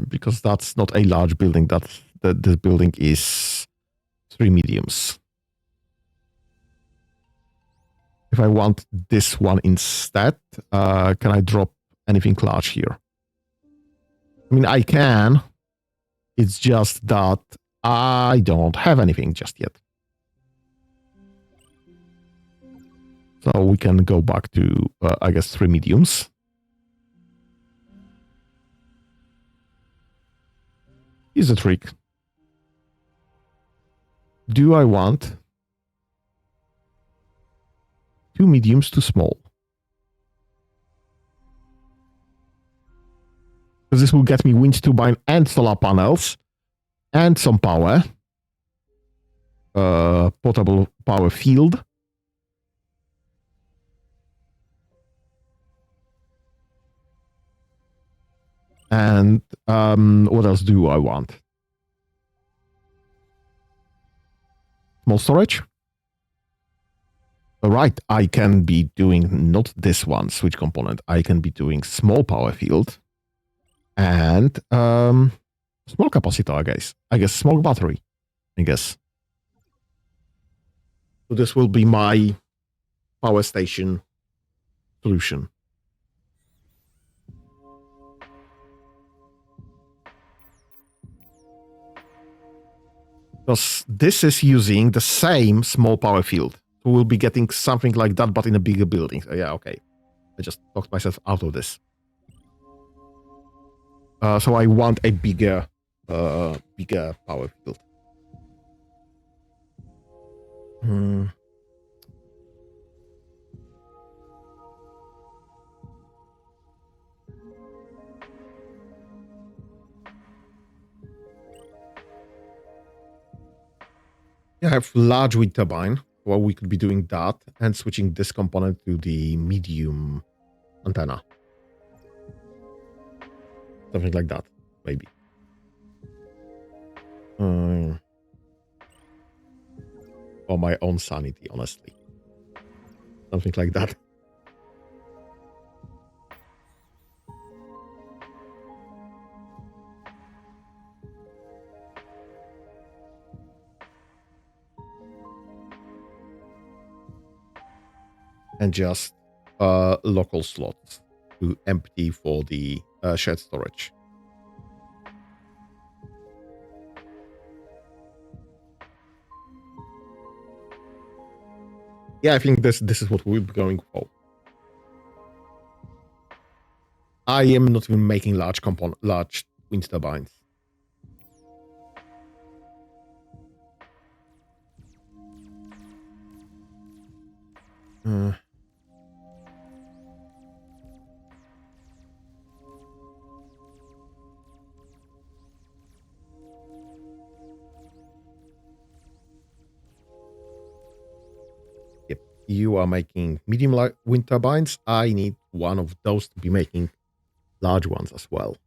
because that's not a large building. This building is 3 mediums. If I want this one instead, can I drop anything large here? I mean, I can. It's just that I don't have anything just yet. So we can go back to, I guess, 3 mediums. Here's a trick. Do I want 2 mediums to small? Because this will get me wind turbine and solar panels and some power. Portable power field. And what else do I want? Small storage? Right, I can be doing not this one, switch component. I can be doing small power field and small capacitor, I guess. I guess small battery, I guess. So this will be my power station solution. Because this is using the same small power field. So we'll be getting something like that, but in a bigger building. So yeah, okay. I just talked myself out of this. So I want a bigger power field. Yeah, I have large wind turbine. Well, we could be doing that and switching this component to the medium antenna. Something like that, maybe. For my own sanity, honestly. Something like that. And just local slots to empty for the shared storage. Yeah, I think this is what we'll be going for. I am not even making large wind turbines. Yep, you are making medium wind turbines. I need one of those to be making large ones as well.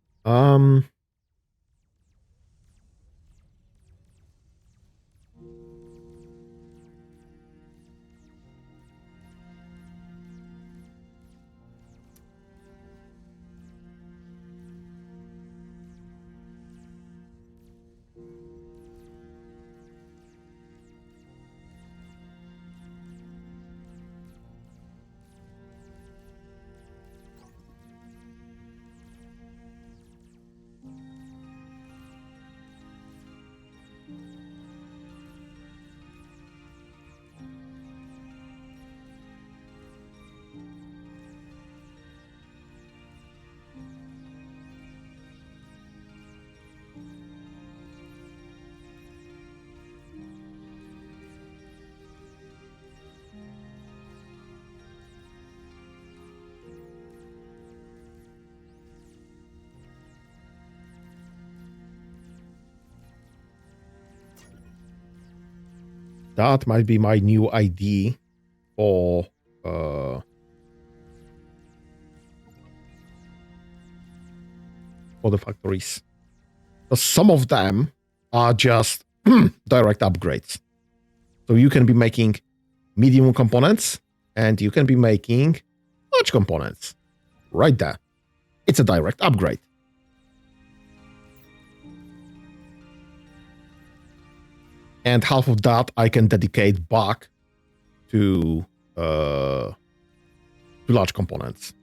That might be my new idea for the factories. Because some of them are just direct upgrades. So you can be making medium components and you can be making large components. Right there. It's a direct upgrade. And half of that I can dedicate back to large components.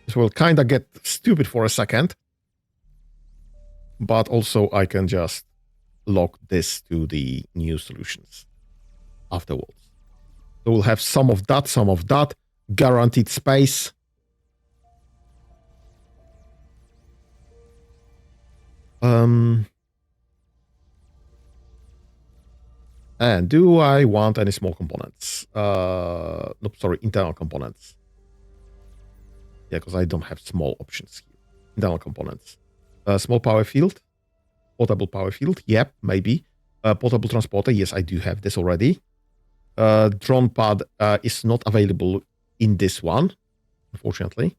This will kind of get stupid for a second, but also I can just lock this to the new solutions afterwards. So we'll have some of that, guaranteed space. And do I want any small components? No, sorry, internal components. Yeah, because I don't have small options here. Internal components. Small power field. Portable power field. Yep, maybe. Portable transporter. Yes, I do have this already. Drone pad is not available in this one, unfortunately.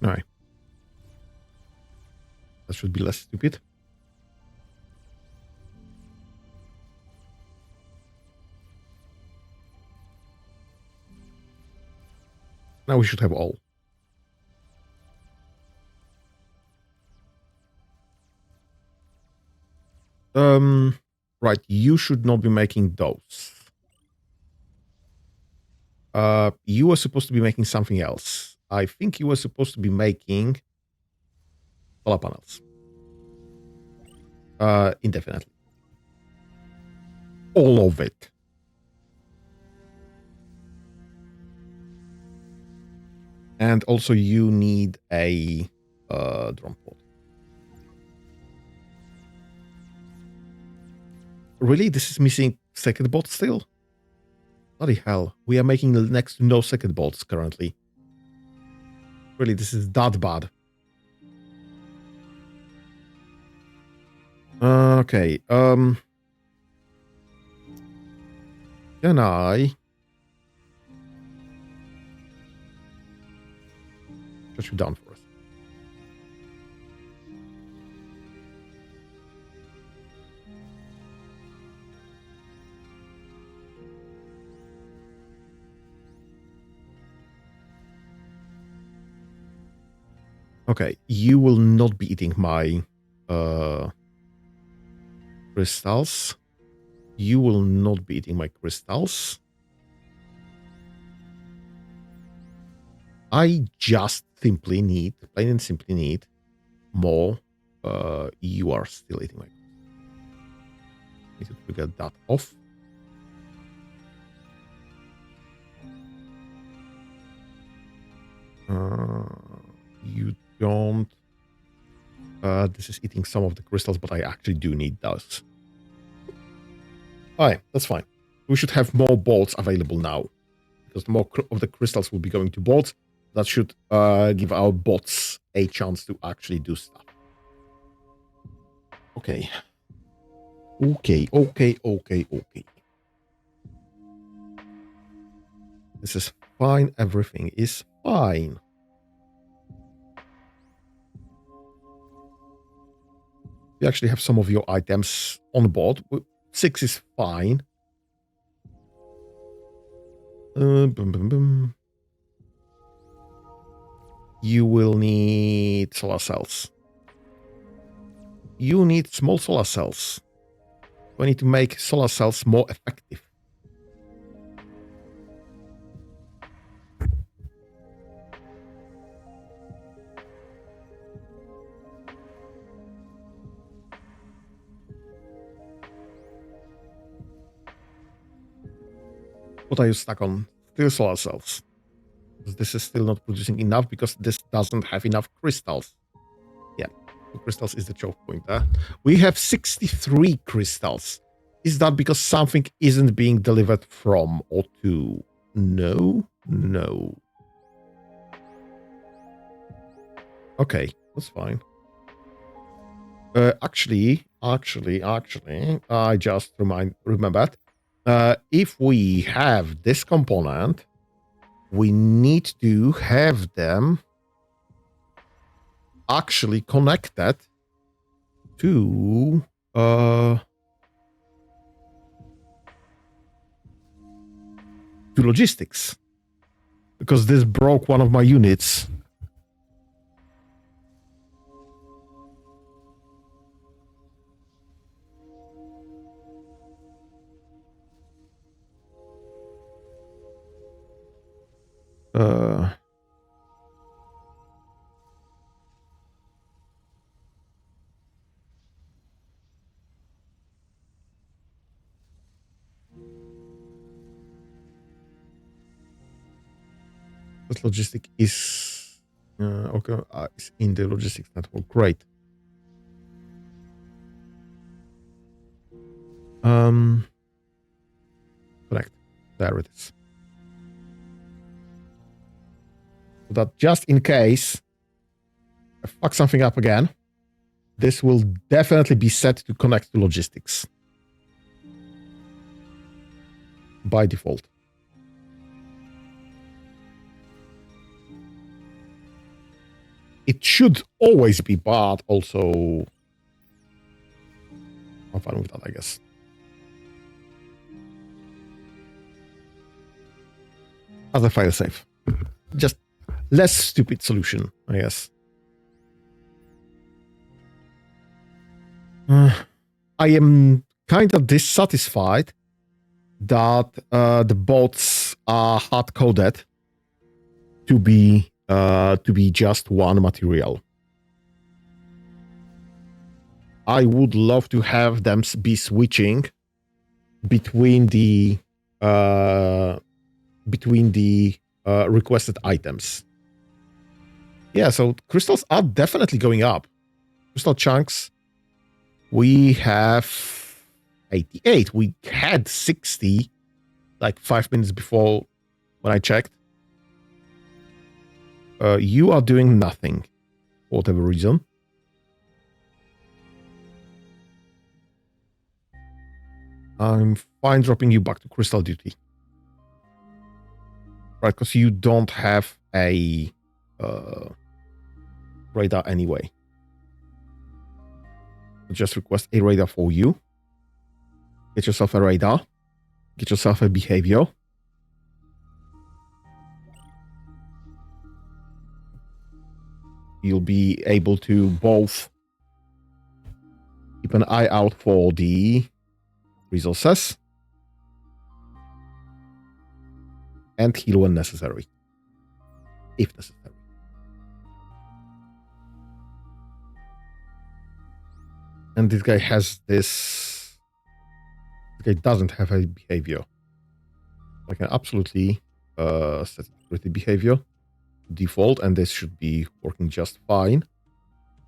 All right. That should be less stupid. Now we should have all. Right, you should not be making those. You were supposed to be making something else. I think you were supposed to be making solar panels. Indefinitely. All of it. And also you need a drone pod. Really? This is missing second bot still? Bloody hell. We are making next to no second bots currently. Really, this is that bad. Okay. Can I shut you down for us? Okay, you will not be eating my crystals. You will not be eating my crystals. I just simply need, plain and simply need, more. You are still eating my crystals. Need to trigger that off. You don't. This is eating some of the crystals, but I actually do need those. Alright, that's fine. We should have more bolts available now. Because more of the crystals will be going to bolts. That should give our bots a chance to actually do stuff. Okay. Okay. This is fine. Everything is fine. You actually have some of your items on board. 6 is fine. You will need solar cells. You need small solar cells. We need to make solar cells more effective. What are you stuck on? Still solar cells. This is still not producing enough because this doesn't have enough crystals. Yeah, 2 crystals is the choke point there. We have 63 crystals. Is that because something isn't being delivered from or to? No, no. Okay, that's fine. Actually, I just remembered. If we have this component, we need to have them actually connected to logistics, because this broke one of my units. This logistic is okay. Is in the logistics network. Great. Correct. There it is. So that just in case I fuck something up again, this will definitely be set to connect to logistics by default. It should always be, but also I'm fine with that, I guess. As a failsafe. Just less stupid solution, I guess. I am kind of dissatisfied that the bots are hard-coded to be just one material. I would love to have them be switching between the requested items. Yeah, so crystals are definitely going up. Crystal chunks, we have 88. We had 60 like 5 minutes before when I checked. You are doing nothing for whatever reason. I'm fine dropping you back to crystal duty. Right, because you don't have a radar anyway. I'll just request a radar for you. Get yourself a radar. Get yourself a behavior. You'll be able to both keep an eye out for the resources and heal when necessary. If necessary. And this guy has this. This guy doesn't have a behavior. I can absolutely set security behavior default, and this should be working just fine.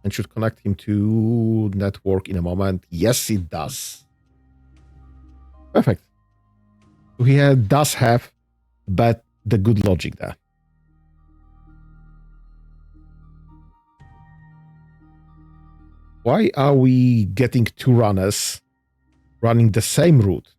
And should connect him to network in a moment. Yes, it does. Perfect. So he does have the good logic there. Why are we getting 2 runners running the same route?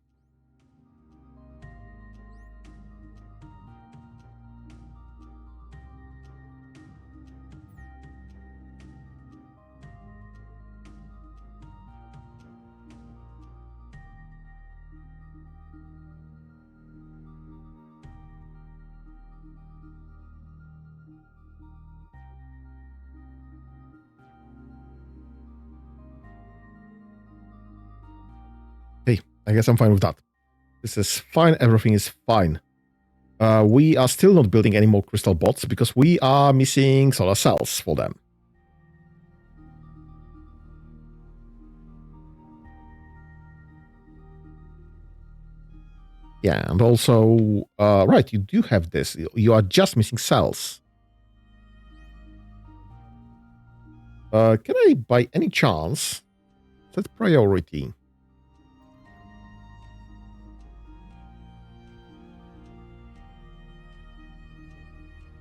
I guess I'm fine with that. This is fine. Everything is fine. We are still not building any more crystal bots because we are missing solar cells for them. Yeah, and also, right, you do have this. You are just missing cells. Can I, by any chance, set priority?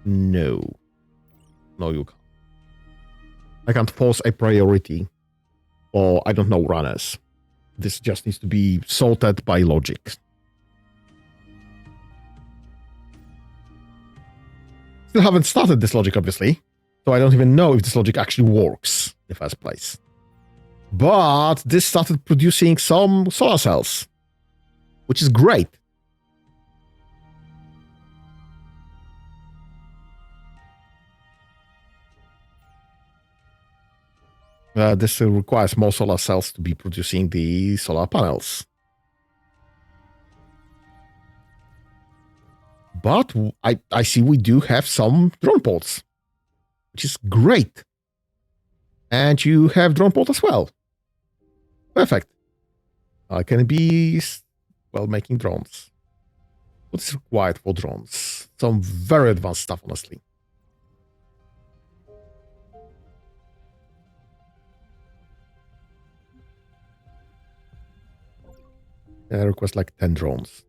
No. No, you can't. I can't force a priority, or I don't know, runners. This just needs to be sorted by logic. Still haven't started this logic, obviously, so I don't even know if this logic actually works in the first place. But this started producing some solar cells, which is great. This requires more solar cells to be producing the solar panels. But I see we do have some drone ports, which is great. And you have drone port as well. Perfect. Can it be, well, making drones? What is required for drones? Some very advanced stuff, honestly. Request like 10 drones.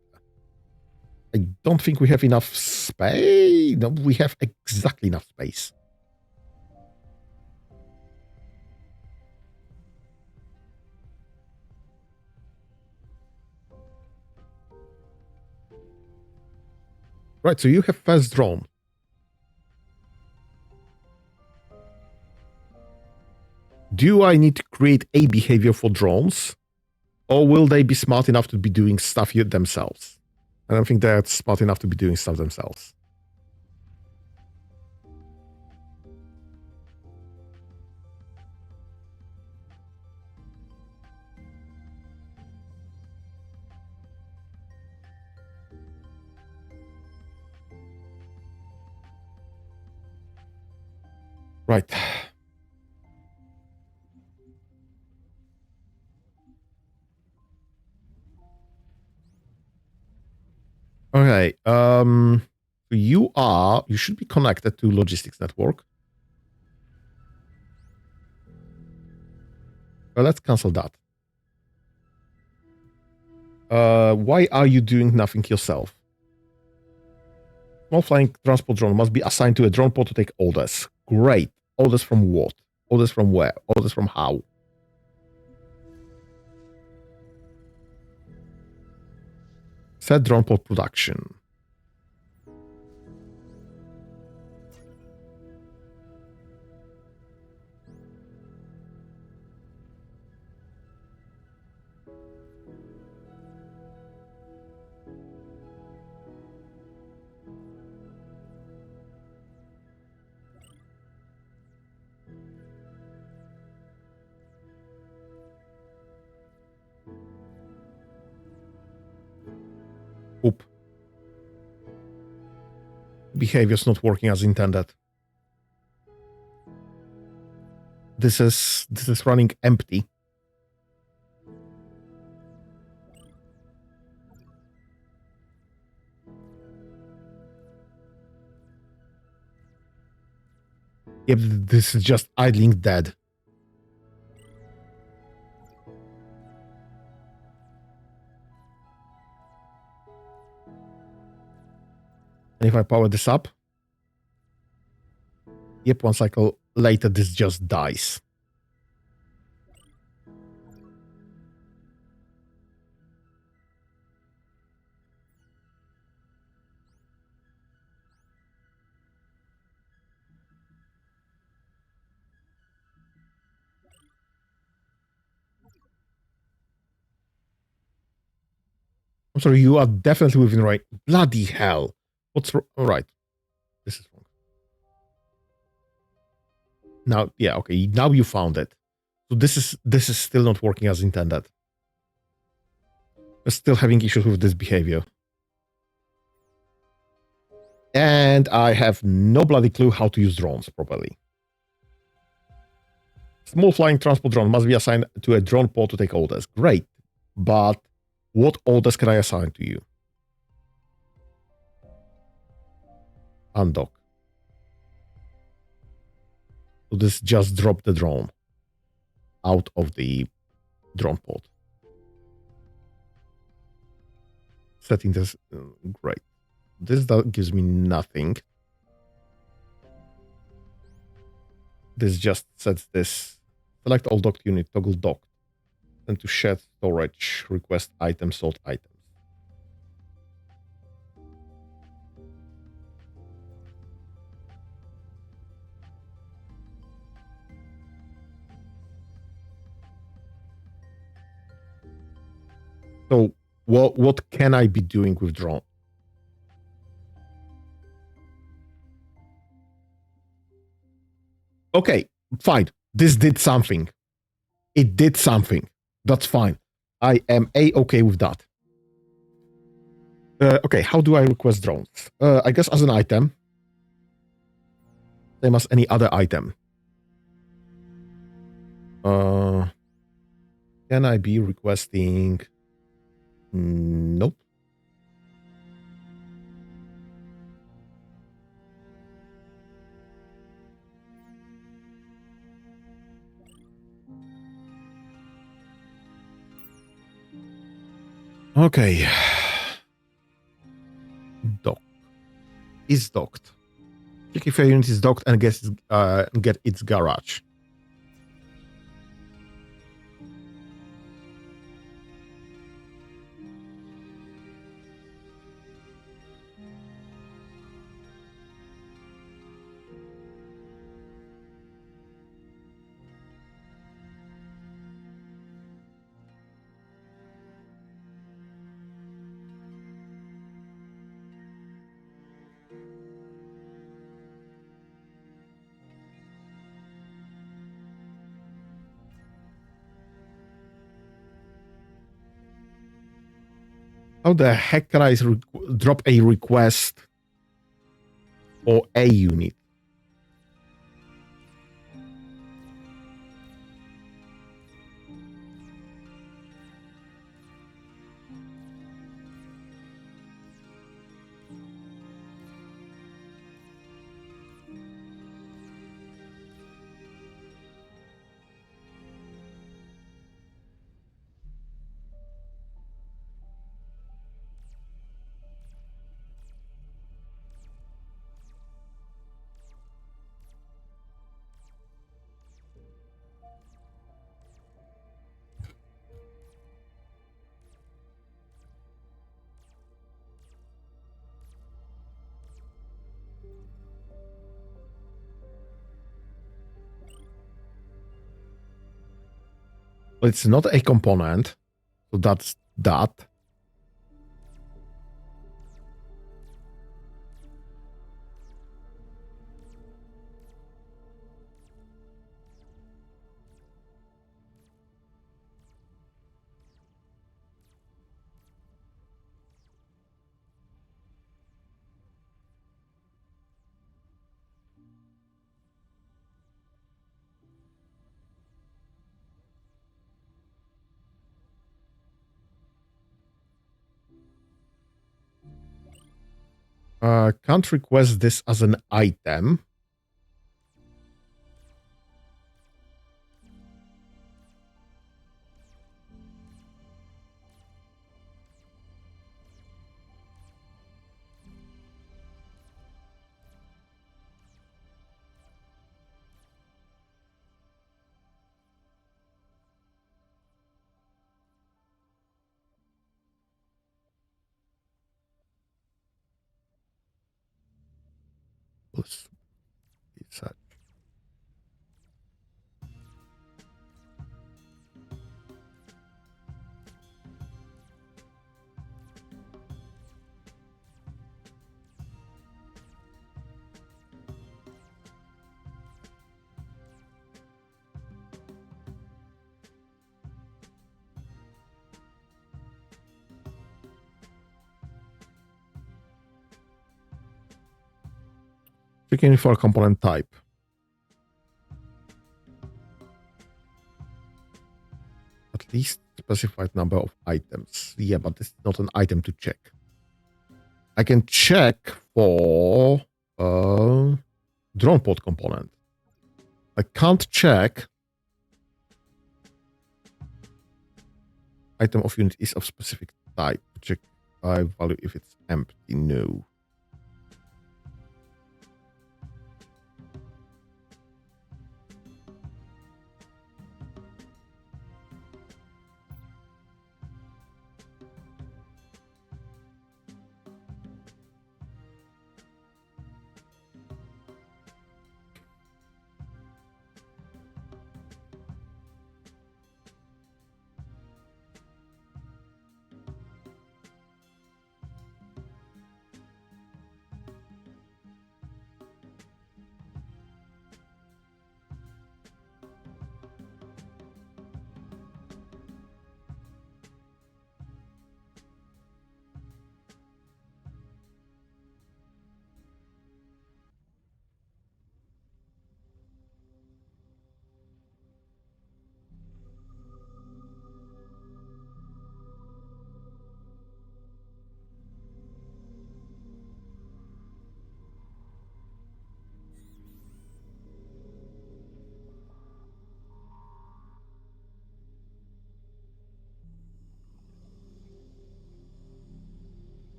I don't think we have enough space. No, we have exactly enough space. Right, so you have first drone. Do I need to create a behavior for drones? Or will they be smart enough to be doing stuff themselves? I don't think they're smart enough to be doing stuff themselves. Right. Okay. You should be connected to logistics network. Well, let's cancel that. Why are you doing nothing yourself? Small flying transport drone must be assigned to a drone pod to take orders. Great. Orders from what? Orders from where? Orders from how? Set drone pod production. Oop. Behavior's not working as intended. This is running empty. Yep, this is just idling dead. And if I power this up, yep, one cycle later, this just dies. I'm sorry, you are definitely within right. Bloody hell. What's wrong? All right. This is wrong. Now, yeah, okay. Now you found it. So this is still not working as intended. We're still having issues with this behavior. And I have no bloody clue how to use drones properly. Small flying transport drone must be assigned to a drone pod to take orders. Great. But what orders can I assign to you? Undock. So this just drop the drone out of the drone pod. Setting this, great. This gives me nothing. This just sets this, select all docked unit, toggle docked, and to shed storage, request item, sort items. So what can I be doing with drone? Okay, fine. This did something. It did something. That's fine. I am A-okay with that. Okay, how do I request drones? I guess as an item. Same as any other item. Can I be requesting? Nope. Okay. Dock. Is docked. Check if your unit is docked and get its garage. How the heck can I drop a request for a unit? It's not a component, so that's that. Can't request this as an item. Let's set. Checking for component type. At least specified number of items. Yeah, but this is not an item to check. I can check for drone pod component. I can't check. Item of unit is of specific type. Check value if it's empty. No.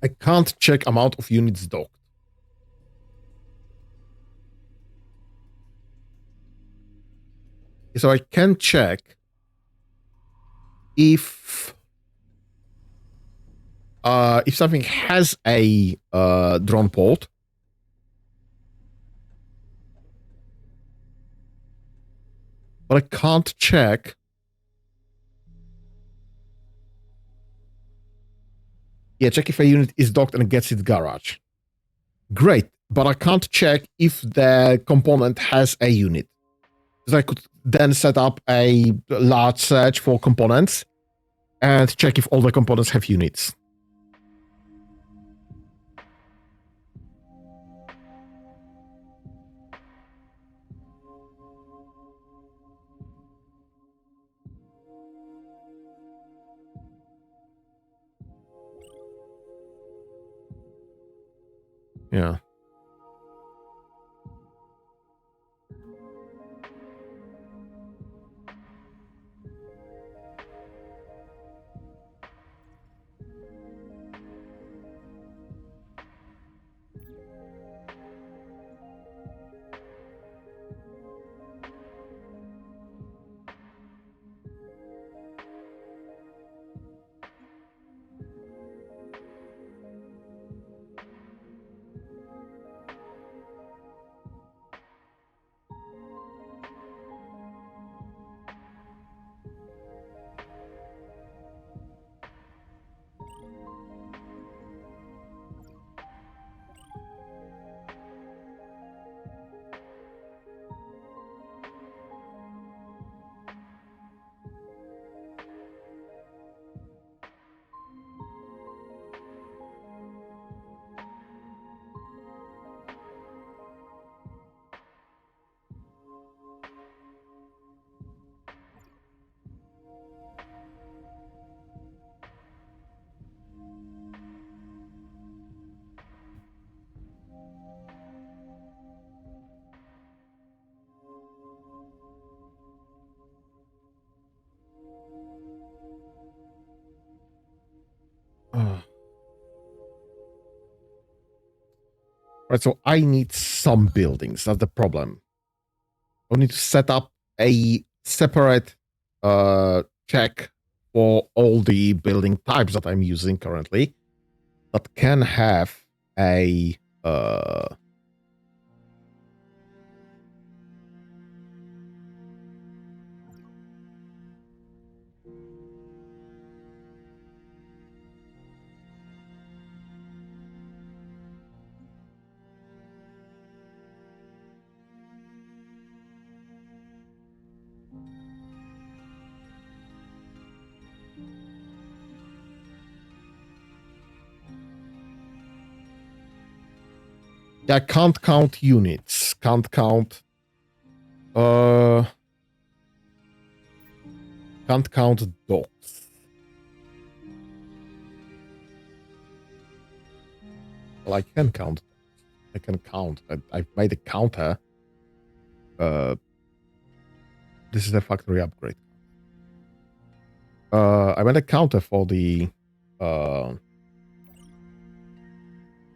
I can't check amount of units docked. So I can check if something has a drone pod, but I can't check. Yeah, check if a unit is docked and gets its garage. Great, but I can't check if the component has a unit. Because I could then set up a large search for components and check if all the components have units. Yeah. Right, so I need some buildings. That's the problem. I need to set up a separate check for all the building types that I'm using currently that can have a I can't count units. Can't count. Can't count dogs. Well, I can count. I can count. I've made a counter. This is a factory upgrade. I made a counter for the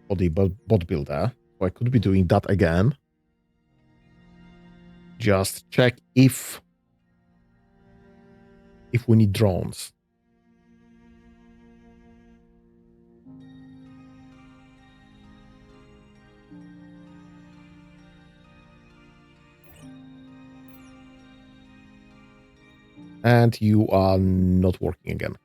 bot builder. So I could be doing that again. Just check if we need drones. And you are not working again.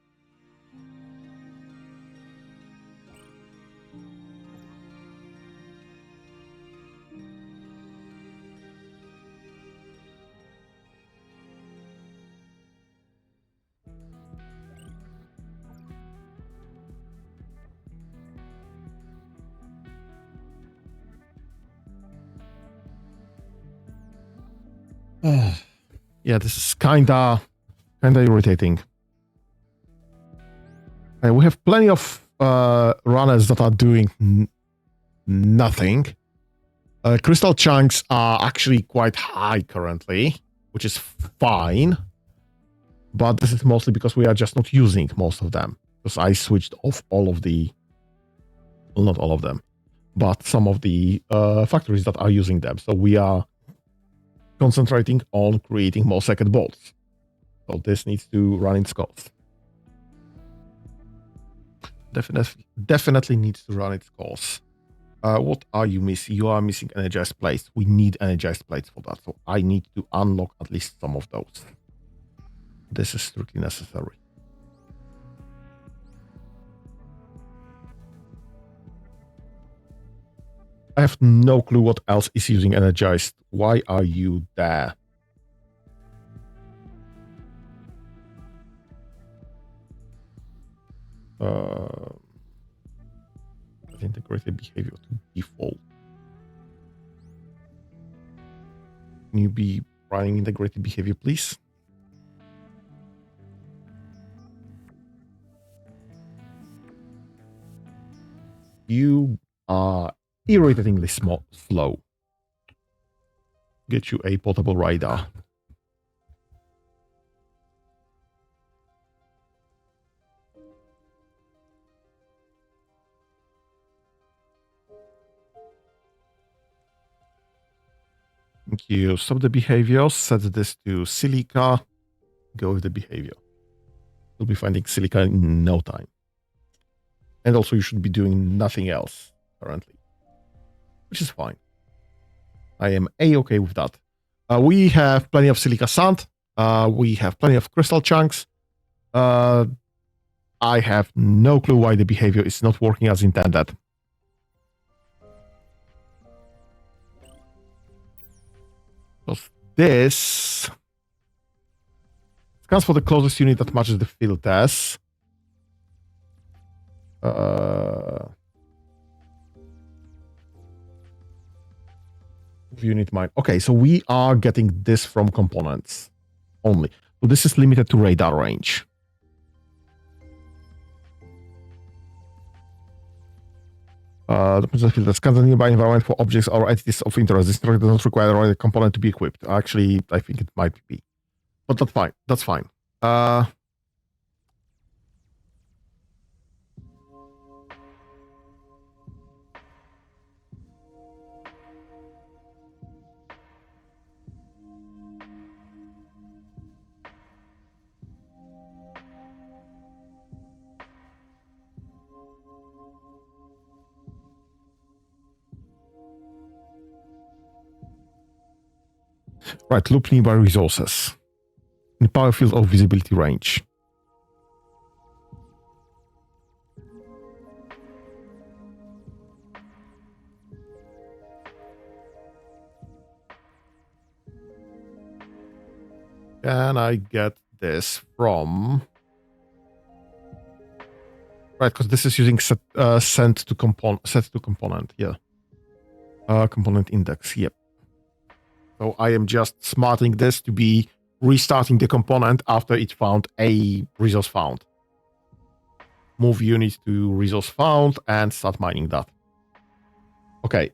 Yeah, this is kinda irritating. We have plenty of runners that are doing nothing. Crystal chunks are actually quite high currently, which is fine. But this is mostly because we are just not using most of them. Because I switched off all of the, well, not all of them, but some of the factories that are using them. So we are concentrating on creating more second bolts. So this needs to run its course. Definitely needs to run its course. What are you missing? You are missing energized plates. We need energized plates for that. So I need to unlock at least some of those. This is strictly necessary. I have no clue what else is using energized. Why are you there? Integrated behavior to default. Can you be running integrated behavior, please? You are irritatingly slow. Get you a portable radar. Thank you. Stop the behaviors. Set this to silica. Go with the behavior. You'll be finding silica in no time. And also you should be doing nothing else currently, which is fine. I am A-okay with that. We have plenty of silica sand. We have plenty of crystal chunks. I have no clue why the behavior is not working as intended. Because this scans for the closest unit that matches the field test. Unit mine. Okay, so we are getting this from components only. So this is limited to radar range. The field that scans the nearby environment for objects or entities of interest. This does not require a component to be equipped. Actually, I think it might be. But that's fine. That's fine. Right, loop nearby resources. In power field or visibility range. Can I get this from Right, because this is using set to component, yeah. Component index, yep. So I am just smarting this to be restarting the component after it found a resource found. Move unit to resource found and start mining that. Okay.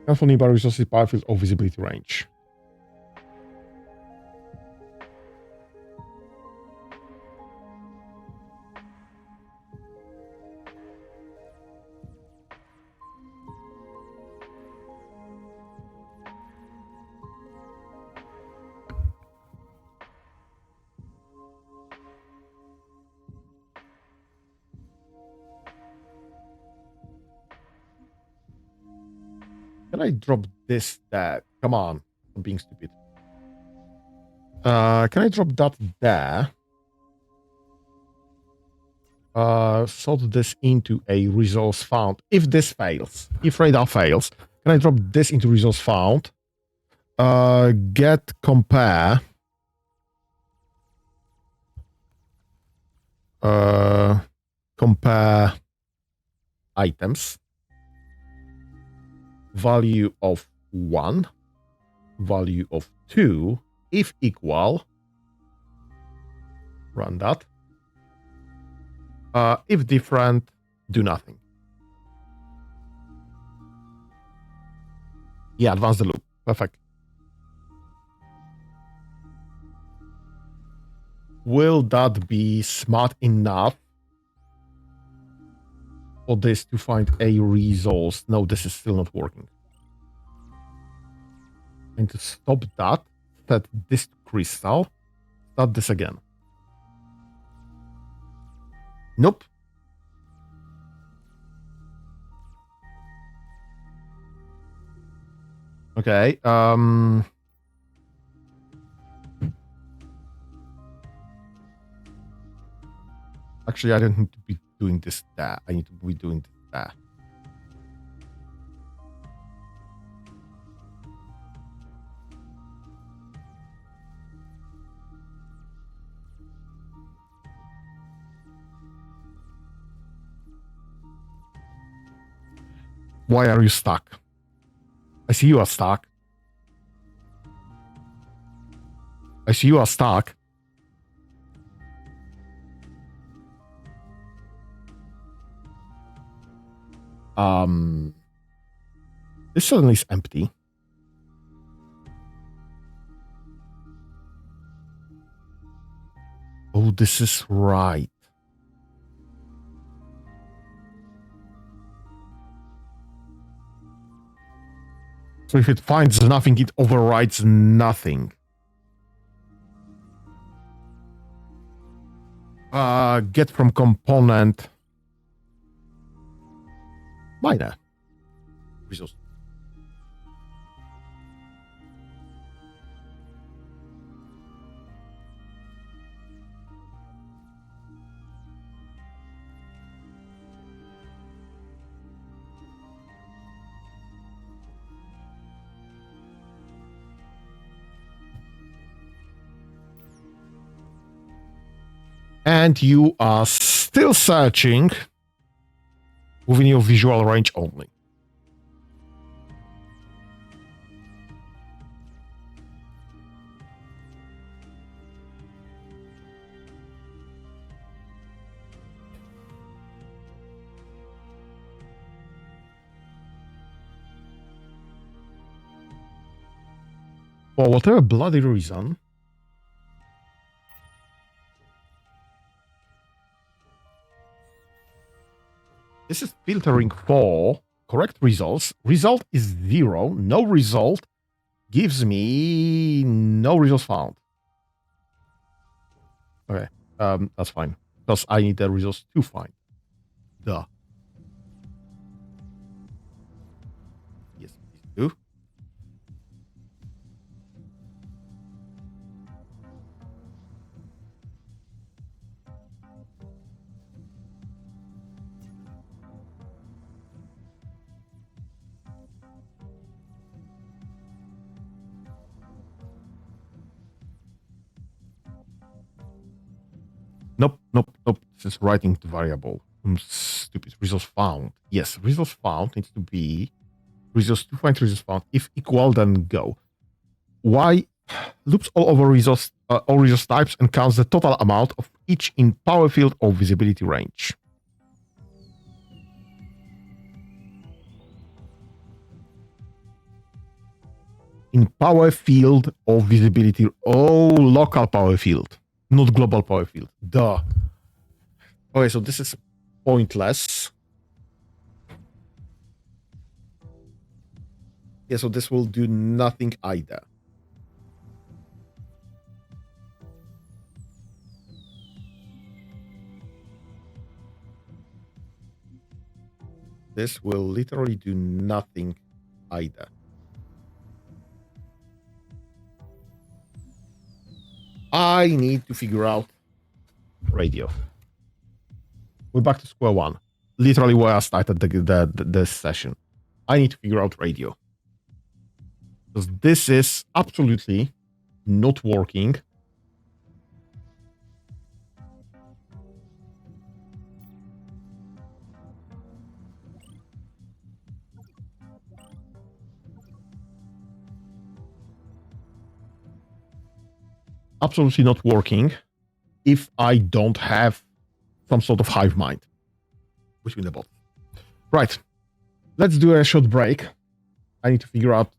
Careful nearby resources, biofield or visibility range. Can I drop this there? Come on. I'm being stupid. Can I drop that there? Sort this into a resource found. If this fails, if radar fails, can I drop this into resource found? Get compare. Compare items. Value of 1, value of 2, if equal, run that. If different, do nothing. Yeah, advance the loop. Perfect. Will that be smart enough for this to find a resource? No, this is still not working. And to stop that, set this to crystal, start this again. Nope. Okay. Actually, I don't need to be doing this there. I need to be doing this there. Why are you stuck? I see you are stuck. I see you are stuck. This suddenly is empty. Oh, this is right. So if it finds nothing, it overrides nothing. Get from component miner resource. And you are still searching within your visual range only. For whatever bloody reason, this is filtering for correct results. Result is 0. No result gives me no results found. Okay, that's fine. Because I need the results to find. Duh. Yes, please do. Nope, nope. This is writing the variable. I'm stupid. Resource found. Yes, resource found needs to be resource to find resource found. If equal, then go. Why loops all over all resource types and counts the total amount of each in power field or visibility range. In power field or visibility, local power field, not global power field. Duh. Okay, so this is pointless. Yeah, so this will do nothing either. This will literally do nothing either. I need to figure out radio. We're back to square one. Literally where I started the session. I need to figure out radio. Because this is absolutely not working. Absolutely not working if I don't have some sort of hive mind between the bots. Right. Let's do a short break. I need to figure out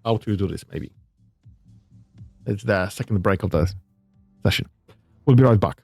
how to do this, maybe. It's the second break of the session. We'll be right back.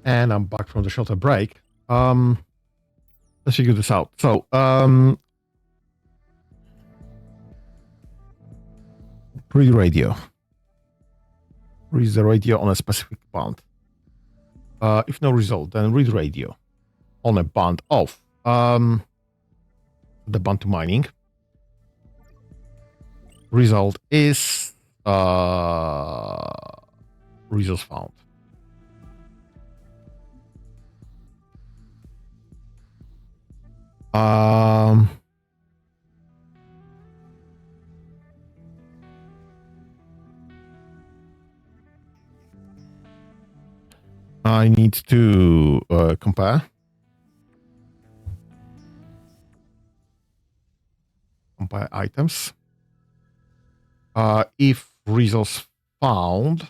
And I'm back from the shorter break. Let's figure this out. So, read radio. Read the radio on a specific band. If no result, then read radio on a band of the band to mining. Result is resource found. I need to compare. compare items. If resource found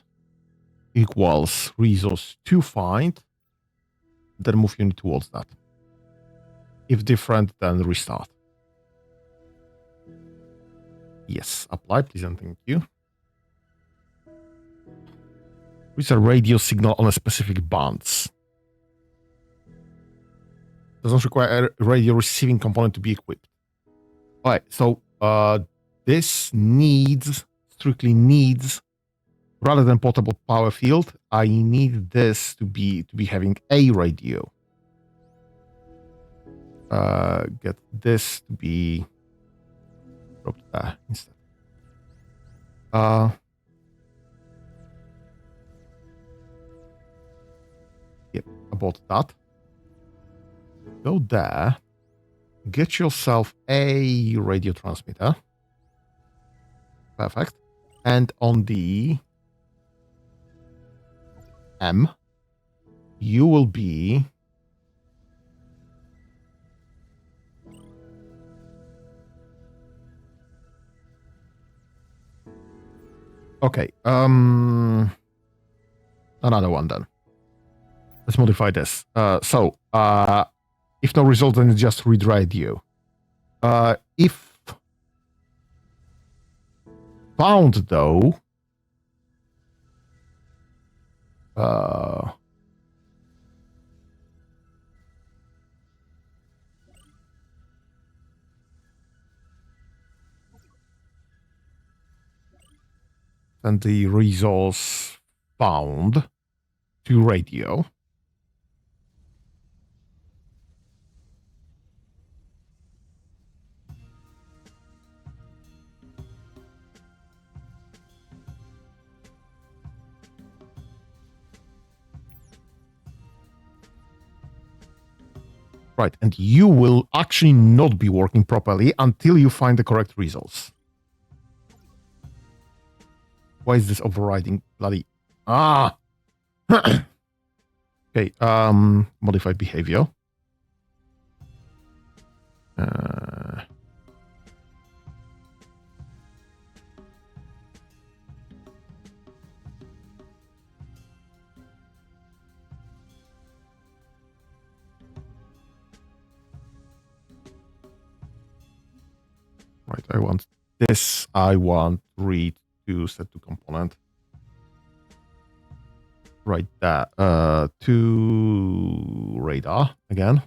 equals resource to find, then move unit towards that. If different, then restart. Yes, apply, please and thank you. With a radio signal on a specific bands. Does not require a radio receiving component to be equipped. Alright, so this strictly needs, rather than portable power field, I need this to be having a radio. Get this to be dropped there instead. Yep, about that. Go there. Get yourself a radio transmitter. Perfect. And on the M, you will be okay. Another one then. Let's modify this. If no result, then just read radio. If found, though, then the resource found to radio. Right, and you will actually not be working properly until you find the correct results. Why is this overriding bloody... Ah! Okay, modified behavior. Right, I want this. I want read to set to component. Right there. To radar again.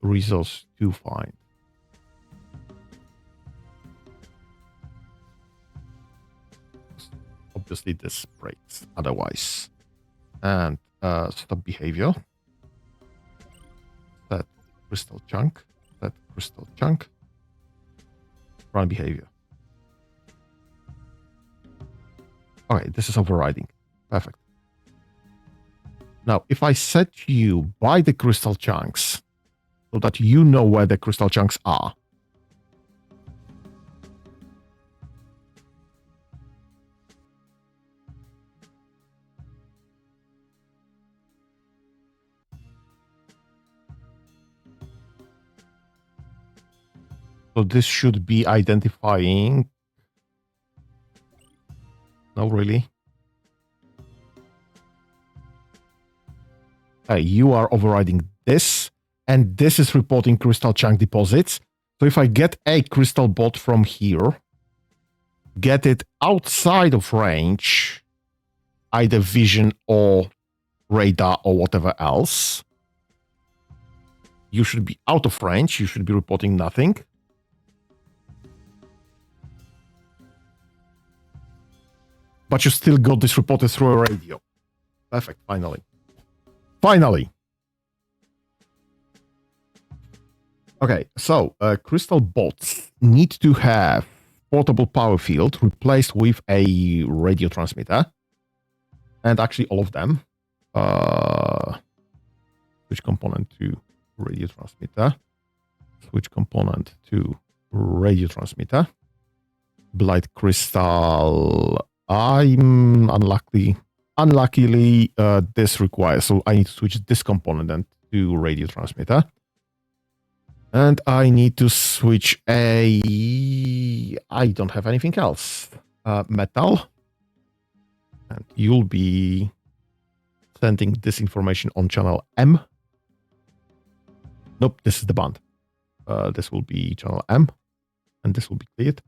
Resource to find. Obviously this breaks otherwise. And stop behavior. Set crystal chunk. Set crystal chunk. Run behavior. Okay, this is overriding. Perfect. Now, if I set you by the crystal chunks, so that you know where the crystal chunks are. So this should be identifying. No, really? You are overriding this, and this is reporting crystal chunk deposits. So if I get a crystal bot from here, get it outside of range, either vision or radar or whatever else, you should be out of range. You should be reporting nothing. But you still got this reported through a radio. Perfect, finally. Finally! Okay, so crystal bots need to have portable power field replaced with a radio transmitter. And actually all of them. Switch component to radio transmitter. Switch component to radio transmitter. Blight crystal... I'm unluckily, this requires, so I need to switch this component then to radio transmitter. And I need to switch I don't have anything else. Metal. And you'll be sending this information on channel M. Nope, this is the band. This will be channel M. And this will be cleared.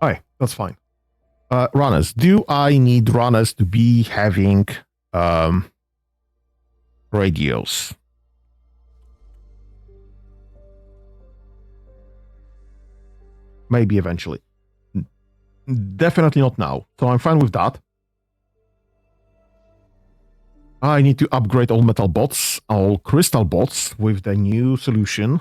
Alright, that's fine. Runners. Do I need runners to be having radios? Maybe eventually. Definitely not now. So I'm fine with that. I need to upgrade all metal bots, all crystal bots with the new solution.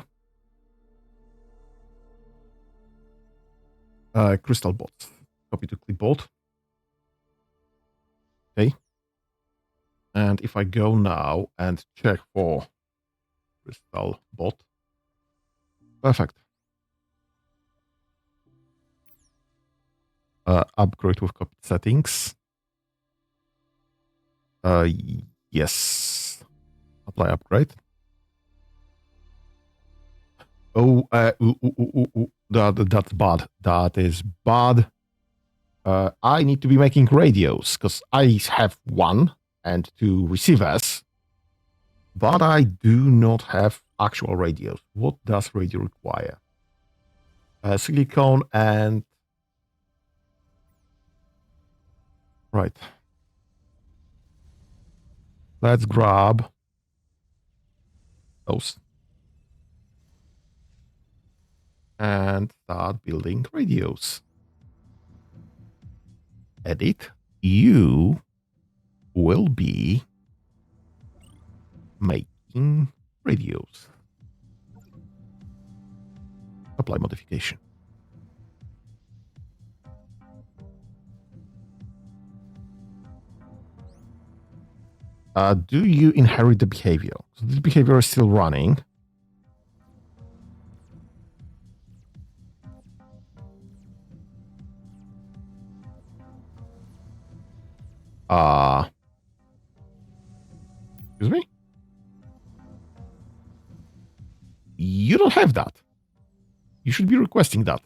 Crystal bots. Copy to clipboard. Okay. And if I go now and check for crystal bot. Perfect. Upgrade with copied settings. Yes. Apply upgrade. Oh, that's bad. That is bad. I need to be making radios because I have 1 and 2 receivers, but I do not have actual radios. What does radio require? Silicone and... Right. Let's grab those. And start building radios. Edit. You will be making radios. Apply modification. Do you inherit the behavior? So this behavior is still running. Excuse me? You don't have that. You should be requesting that.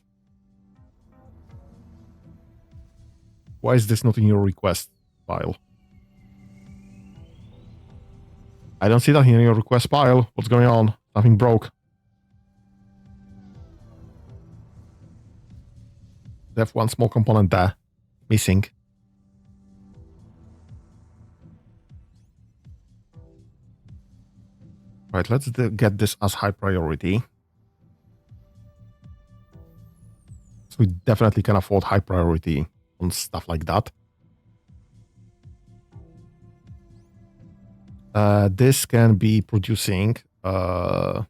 Why is this not in your request file? I don't see that in your request file. What's going on? Something broke. They have one small component there. Missing. Right, let's get this as high priority. So we definitely can afford high priority on stuff like that. This can be producing crystal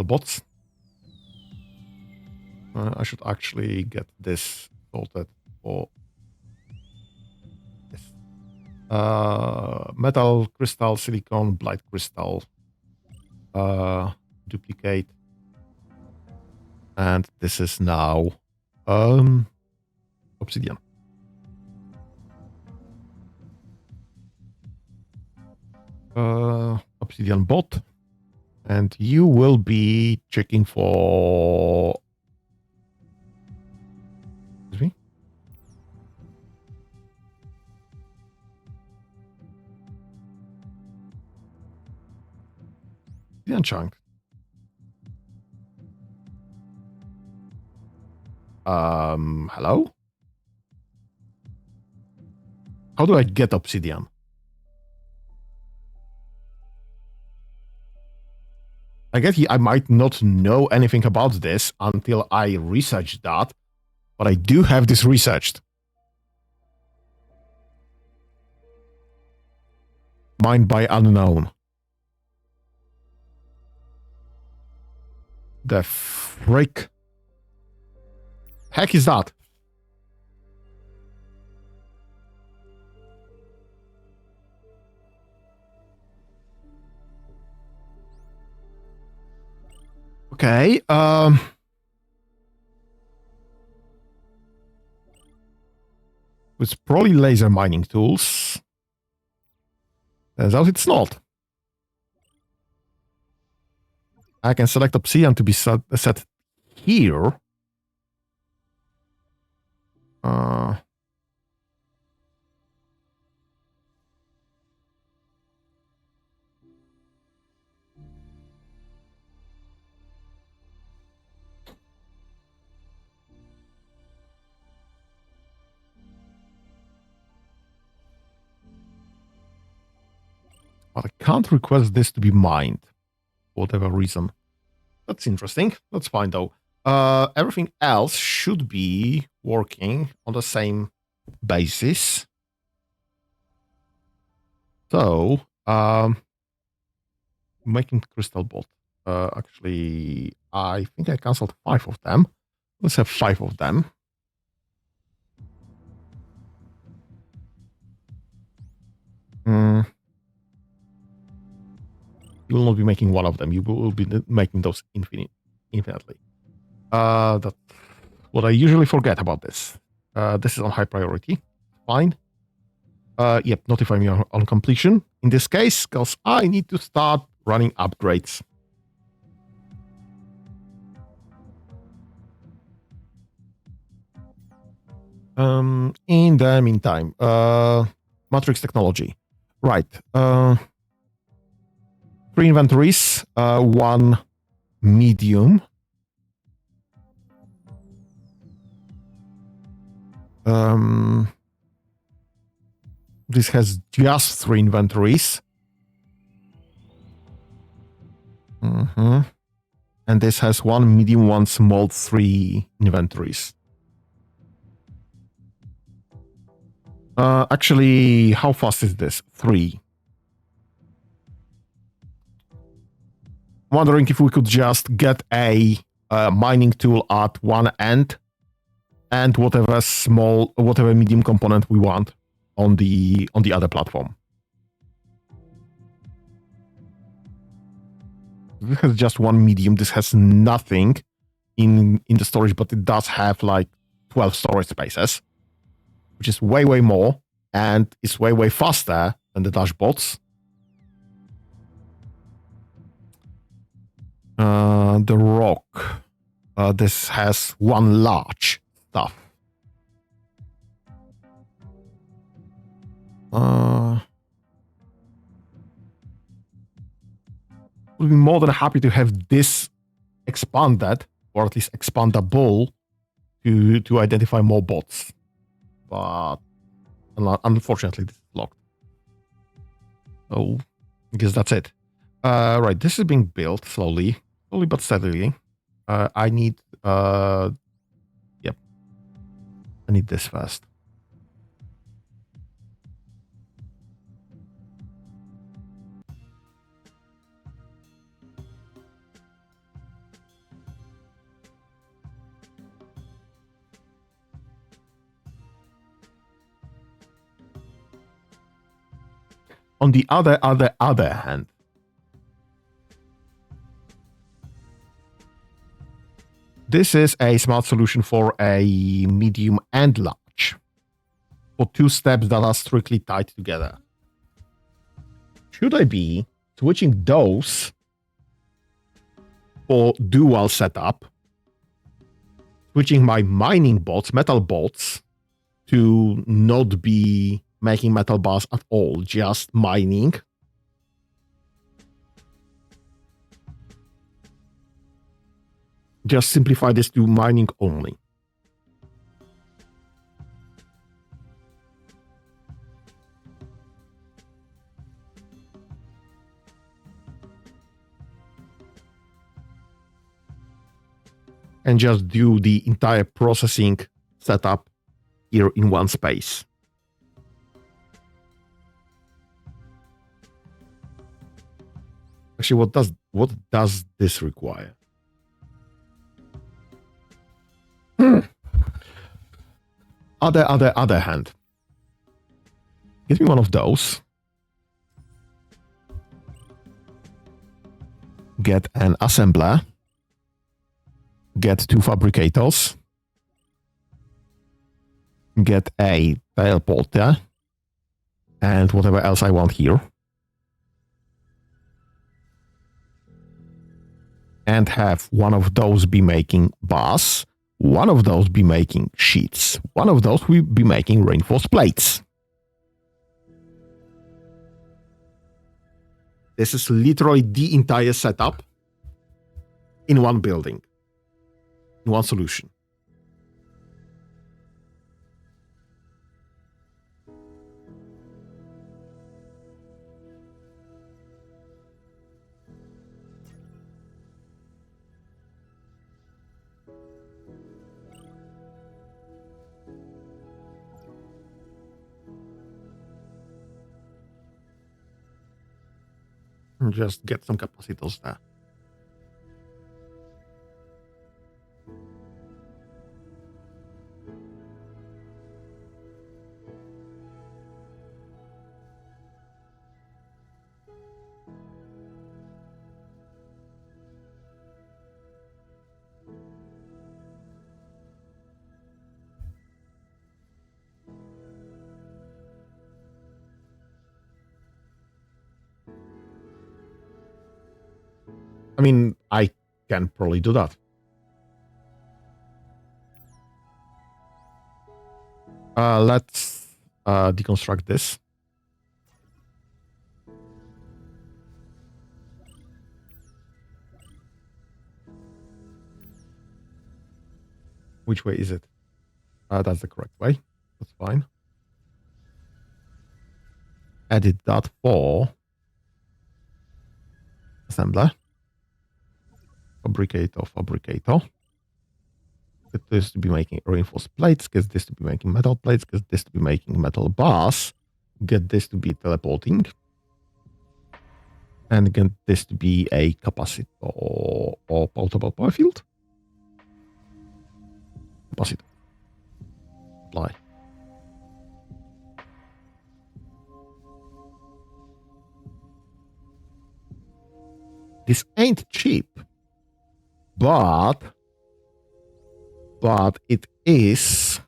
bots. I should actually get this sorted for this. Metal, crystal, silicon, blight crystal. Duplicate. And this is now obsidian. Obsidian bot. And you will be checking for... Excuse me? Obsidian chunk. Hello? How do I get obsidian? I guess I might not know anything about this until I research that, but I do have this researched. Mined by unknown. The frick? Heck is that? Okay. It's probably laser mining tools. Turns out it's not. I can select obsidian to be set here. But I can't request this to be mined, for whatever reason. That's interesting. That's fine, though. Everything else should be working on the same basis. So, making crystal bolt. Actually, I think I cancelled 5 of them. Let's have 5 of them. You will not be making one of them. You will be making those infinitely. That's what I usually forget about this. This is on high priority. Fine. Yep, notify me on completion. In this case, because I need to start running upgrades. In the meantime, Matrix technology. Right. 3 inventories, 1 medium. This has just 3 inventories. And this has 1 medium, 1 small, 3 inventories. Actually, how fast is this? 3. Wondering if we could just get a mining tool at one end and whatever medium component we want on the other platform. This has just 1 medium. This has nothing in the storage, but it does have like 12 storage spaces, which is way more, and it's way faster than the dashboards. The rock. This has 1 large stuff. Would be more than happy to have this expanded, or at least expandable, to identify more bots. But unfortunately, this is locked. So I guess that's it. Right, this is being built slowly but steadily. I need, yep, I need this first. On the other hand, this is a smart solution for a medium and large, for 2 steps that are strictly tied together. Should I be switching those for dual setup, switching my mining bots, metal bots, to not be making metal bars at all, just mining? Just simplify this to mining only. And just do the entire processing setup here in one space. Actually, what does this require? Other hand. Give me one of those. Get an assembler. get 2 fabricators, get a teleporter, and whatever else I want here. And have one of those be making bars, one of those be making sheets, one of those will be making reinforced plates. This is literally the entire setup in one building, in one solution. Just get some capacitors there. I mean, I can probably do that. Let's deconstruct this. Which way is it? That's the correct way. That's fine. Edit that for assembler. Fabricator. Get this to be making reinforced plates, get this to be making metal plates, get this to be making metal bars, get this to be teleporting, and get this to be a capacitor or portable power field. Capacitor. Apply. This ain't cheap, but it is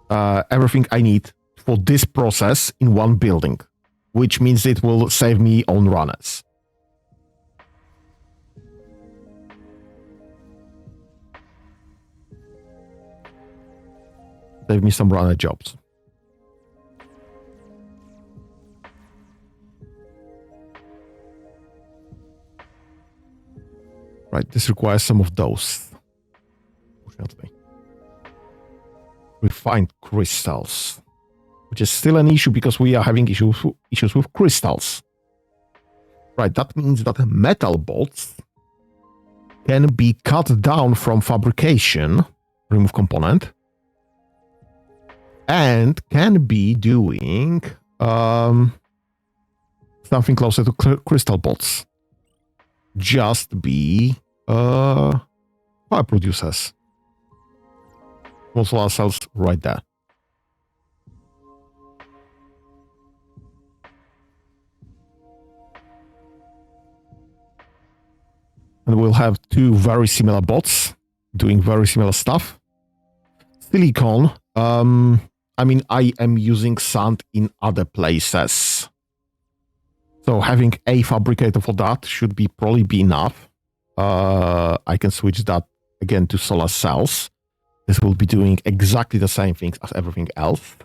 everything I need for this process in one building, which means it will save me on runners. Save me some runner jobs. Right, this requires some of those. Unfortunately. Refined crystals. Which is still an issue because we are having issues with crystals. Right, that means that metal bolts can be cut down from fabrication, remove component, and can be doing something closer to crystal bolts. Just be power producers. Small solar cells right there. And we'll have 2 very similar bots doing very similar stuff. Silicon, I mean, I am using sand in other places. So having a fabricator for that should probably be enough. I can switch that again to solar cells. This will be doing exactly the same things as everything else.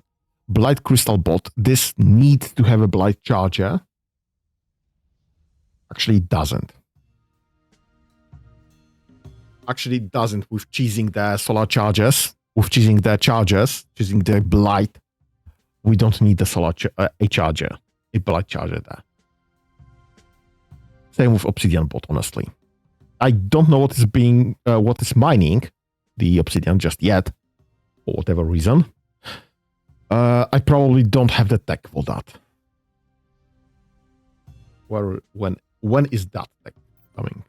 Blight crystal bot. This needs to have a blight charger. Actually, it doesn't. With choosing the solar chargers. With choosing the chargers, choosing the blight, we don't need the solar a charger, a blight charger there. Same with obsidian bot, honestly. I don't know what is mining the obsidian just yet, for whatever reason. I probably don't have the tech for that. When is that tech coming?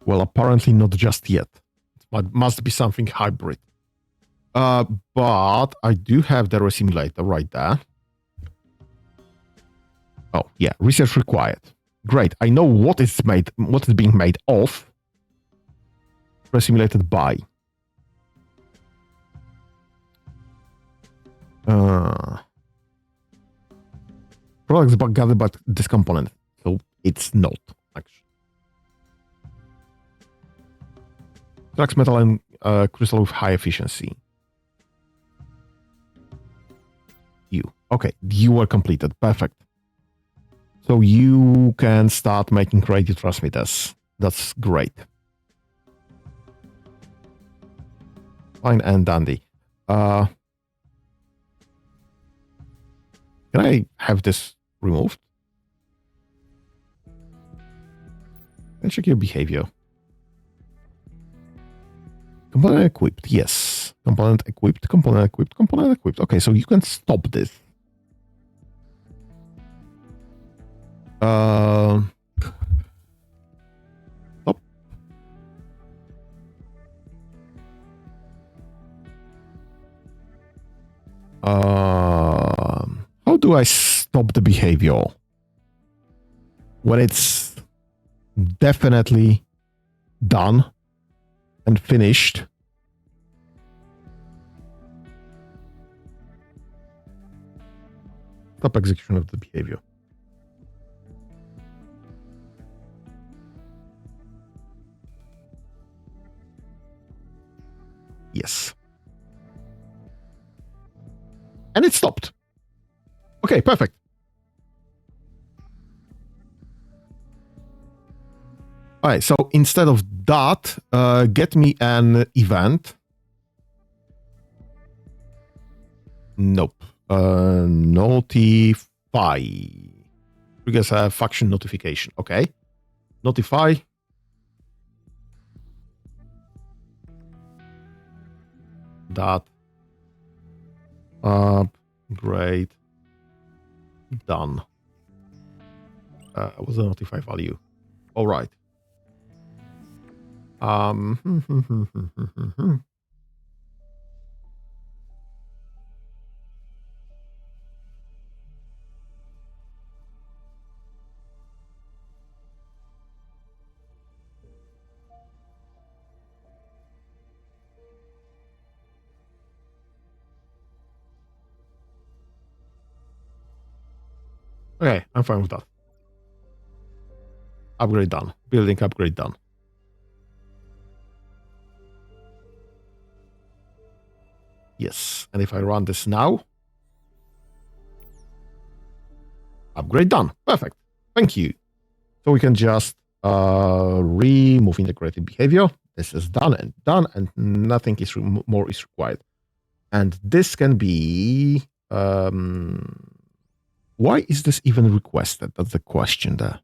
Well, apparently not just yet. It's Must be something hybrid. But I do have the simulator right there. Oh, yeah, research required. Great. I know what is being made of. Simulated by. Products gathered by this component. So it's not, actually. Tracks metal and crystal with high efficiency. Okay, you were completed. Perfect. So you can start making radio transmitters. That's great. Fine and dandy. Can I have this removed? Let's check your behavior. Component equipped, yes. Component equipped, component equipped, component equipped. Okay, so you can stop this. Stop. How do I stop the behavior? When it's definitely done and finished. Stop execution of the behavior. Yes. And it stopped. Okay, perfect. All right, so instead of that, get me an event. Nope. Notify. Triggers a faction notification. Okay. Notify. That. Great. Done. What's the notify value? All right. Okay, I'm fine with that. Upgrade done. Building upgrade done. Yes, and if I run this now, upgrade done. Perfect. Thank you. So we can just remove integrated behavior. This is done, and nothing is more is required. And this can be. Why is this even requested? That's the question there.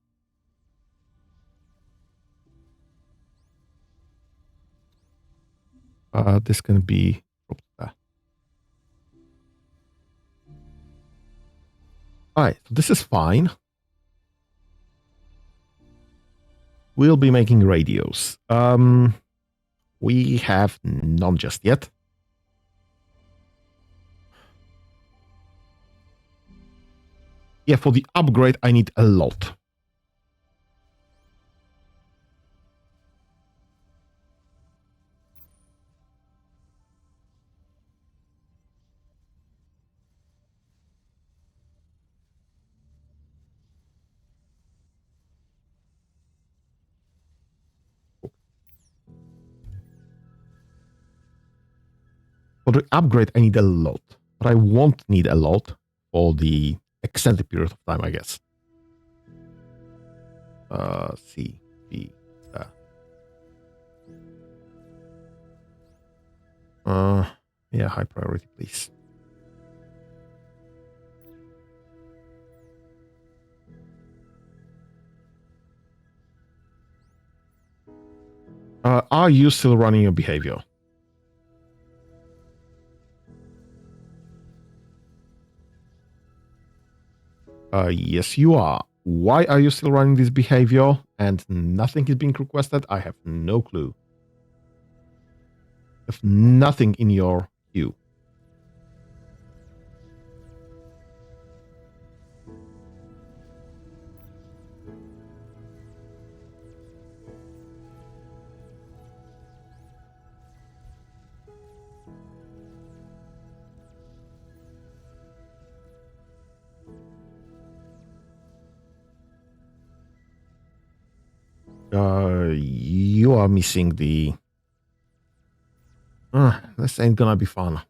This can be dropped there. All right, so this is fine. We'll be making radios. We have none just yet. Yeah, for the upgrade, I need a lot. For the upgrade, I need a lot. But I won't need a lot for the extended period of time, I guess. C, B, yeah, high priority, please. Are you still running your behavior? Yes, you are. Why are you still running this behavior and nothing is being requested? I have no clue. have nothing in your queue. You are missing the... this ain't gonna be fun.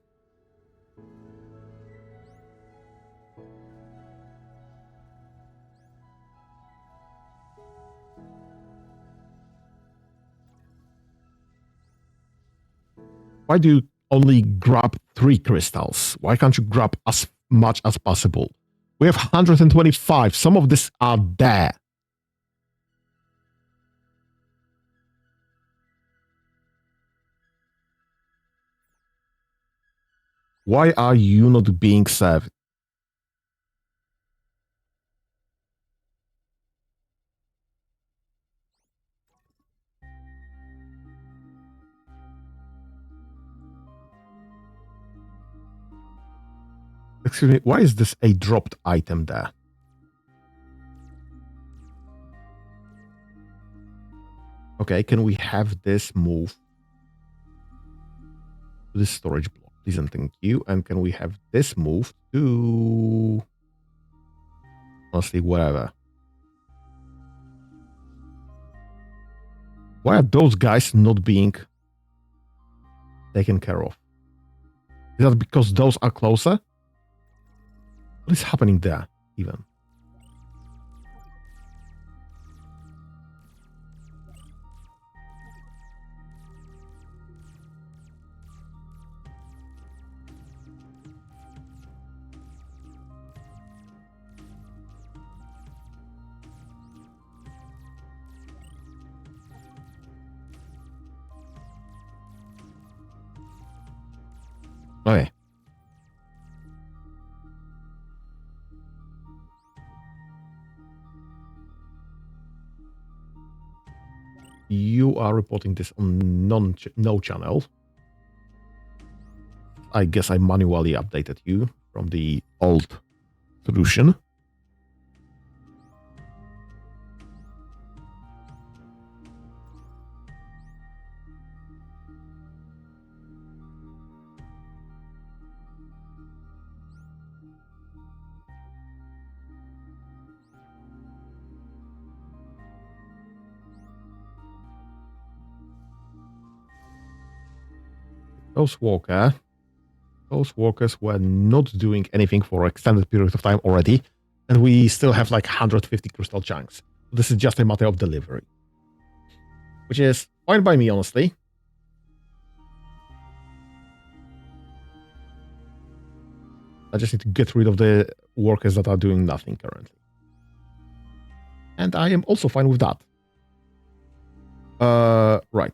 Why do you only grab 3 crystals? Why can't you grab as much as possible? We have 125. Some of these are there. Why are you not being served? Excuse me, why is this a dropped item there? Okay, can we have this move to the storage block? Please and thank you. And can we have this move to... honestly, whatever. Why are those guys not being taken care of? Is that because those are closer? What is happening there, even? Okay. You are reporting this on no channel. I guess I manually updated you from the old solution. Those workers were not doing anything for an extended period of time already, and we still have like 150 crystal chunks. This is just a matter of delivery, which is fine by me, honestly. I just need to get rid of the workers that are doing nothing currently. And I am also fine with that. Right.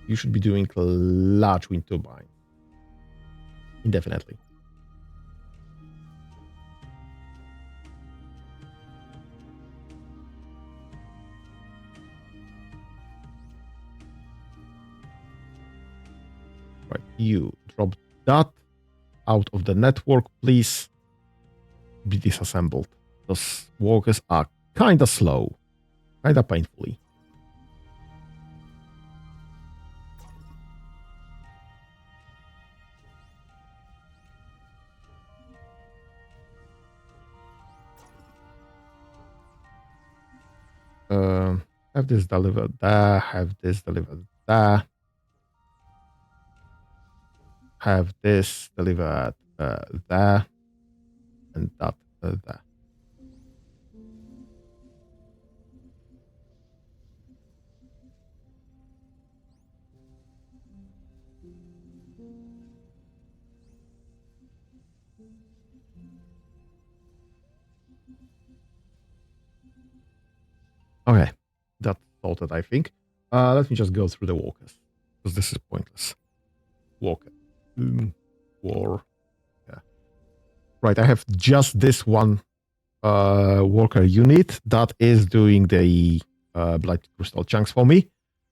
You should be doing large wind turbine. Indefinitely. Right, you drop that out of the network, please. Be disassembled. Those workers are kinda slow. Kinda painfully. Have this delivered there, have this delivered there. Have this delivered there. And that there. Okay, that's sorted, I think. Let me just go through the walkers, because this is pointless. Walker. War. Yeah. Right, I have just this one worker unit that is doing the blood crystal chunks for me,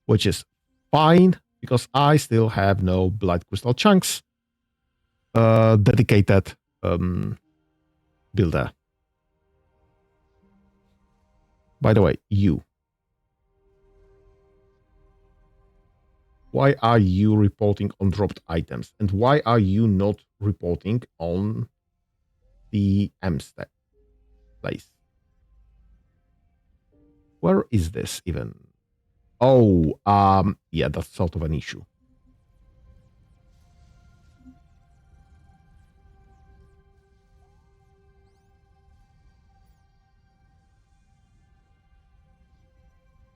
which is fine because I still have no blood crystal chunks dedicated builder. By the way, you. Why are you reporting on dropped items? And why are you not reporting on the M-step place? Where is this even? Oh, yeah, that's sort of an issue.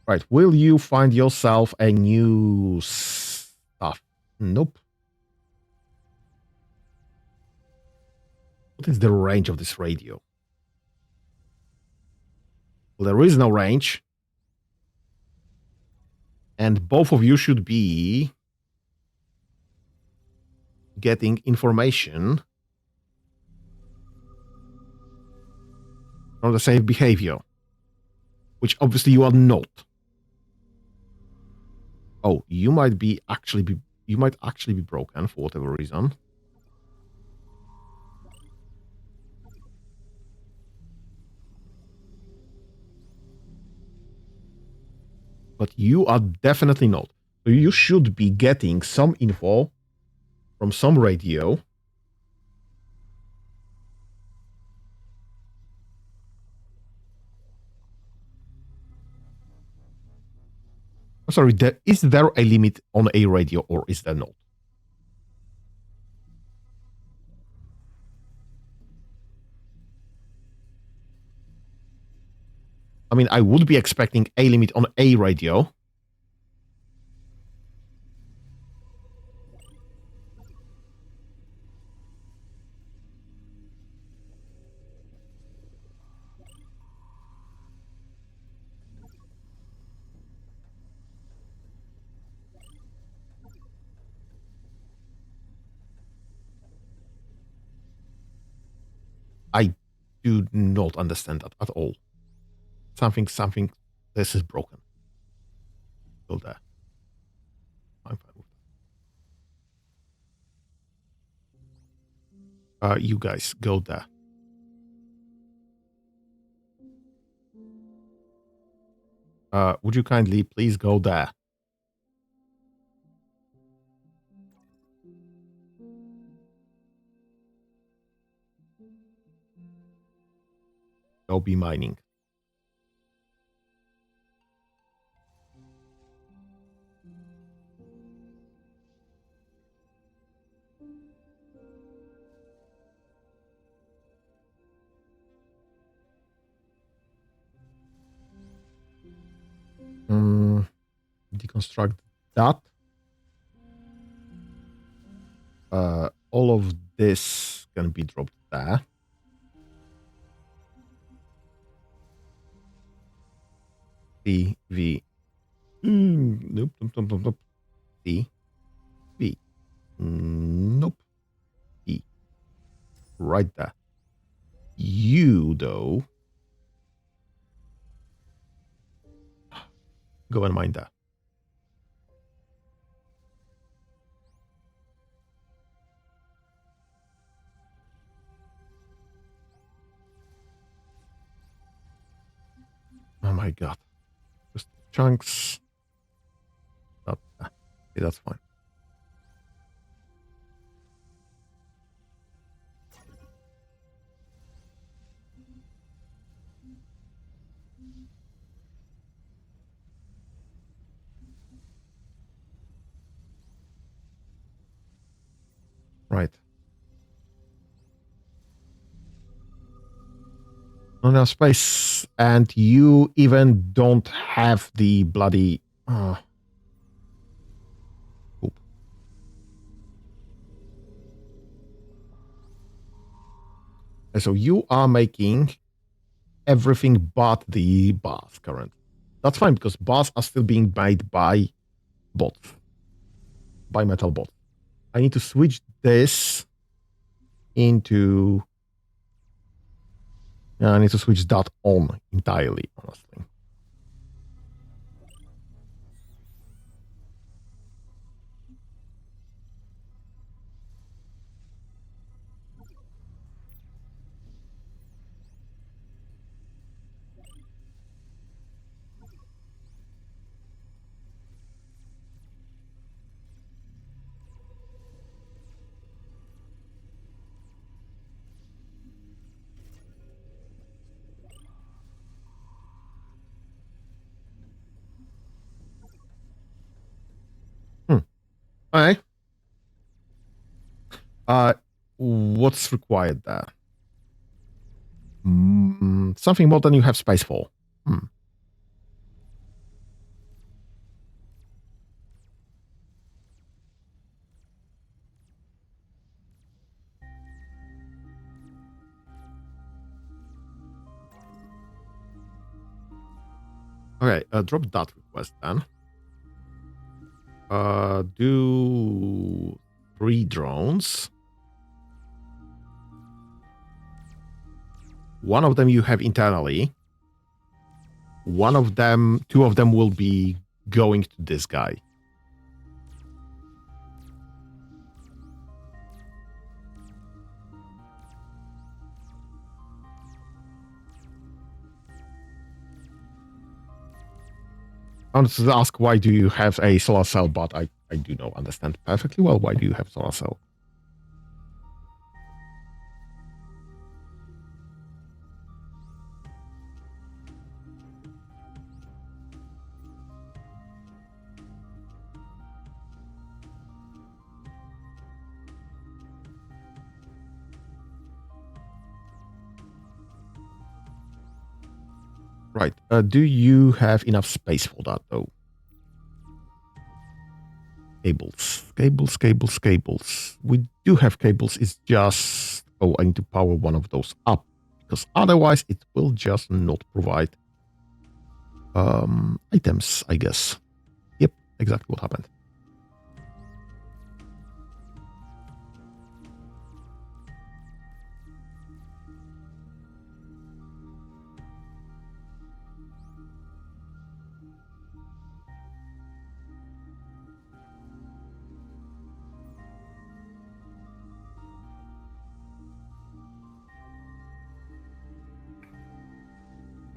Right, will you find yourself a new stuff? Nope. What is the range of this radio? Well, there is no range. And both of you should be getting information from the same behavior, which obviously you are not. Oh, you might actually be broken for whatever reason. But you are definitely not. So you should be getting some info from some radio. Sorry, is there a limit on a radio or is there not? I mean, I would be expecting a limit on a radio. I do not understand that at all. Something, this is broken. Go there. I'm fine with that. You guys, go there. Would you kindly please go there? Go be mining. Deconstruct that. All of this can be dropped there. V. Nope. C. V. Nope. E. Right there. You, though. Go and mine that. Oh my god. Just chunks. Okay, that's fine. Right. Not enough space, and you even don't have the bloody. Poop. And so you are making everything but the bars current. That's fine because bars are still being made by bots, by metal bots. I need to switch this into. I need to switch that on entirely, honestly. Okay. What's required there? Something more than you have space for. Okay, drop that request then. Do 3 drones. One of them you have internally. One of them, 2 of them will be going to this guy. I wanted to ask, why do you have a solar cell? But I do not understand perfectly well why do you have solar cell. Right. Do you have enough space for that, though? Cables. We do have cables. It's just... Oh, I need to power one of those up. Because otherwise it will just not provide items, I guess. Yep, exactly what happened.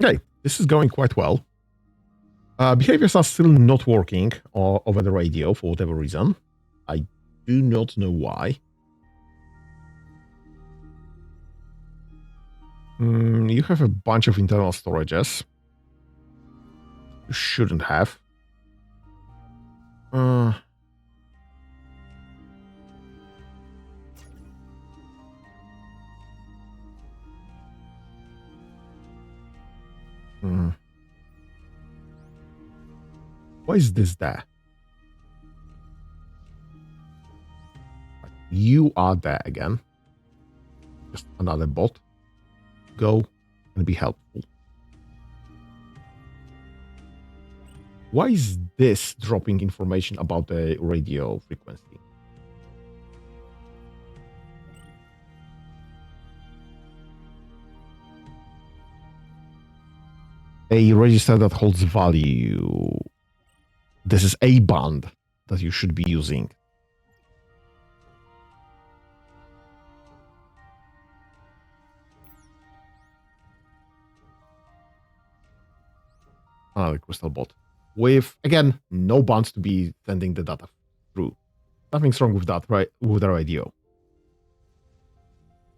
Okay, this is going quite well. Behaviors are still not working over the radio for whatever reason. I do not know why. You have a bunch of internal storages. You shouldn't have. Why is this there? You are there again. Just another bot. Go and be helpful. Why is this dropping information about the radio frequency? A register that holds value. This is a band that you should be using. Another crystal bot. With, again, no bands to be sending the data through. Nothing's wrong with that, right? With the radio.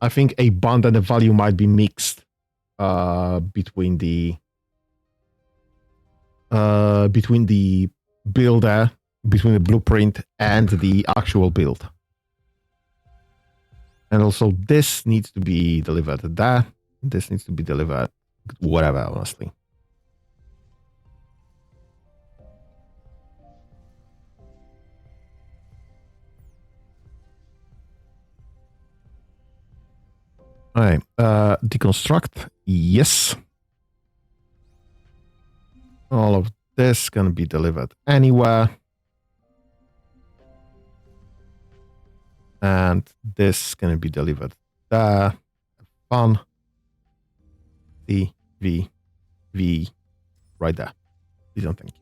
I think a band and a value might be mixed between the builder, between the blueprint and the actual build. And also this needs to be delivered there. This needs to be delivered whatever, honestly. All right. Deconstruct. Yes. All of this can be delivered anywhere. And this can be delivered there. Fun. C, V, V, right there. Please don't thank you.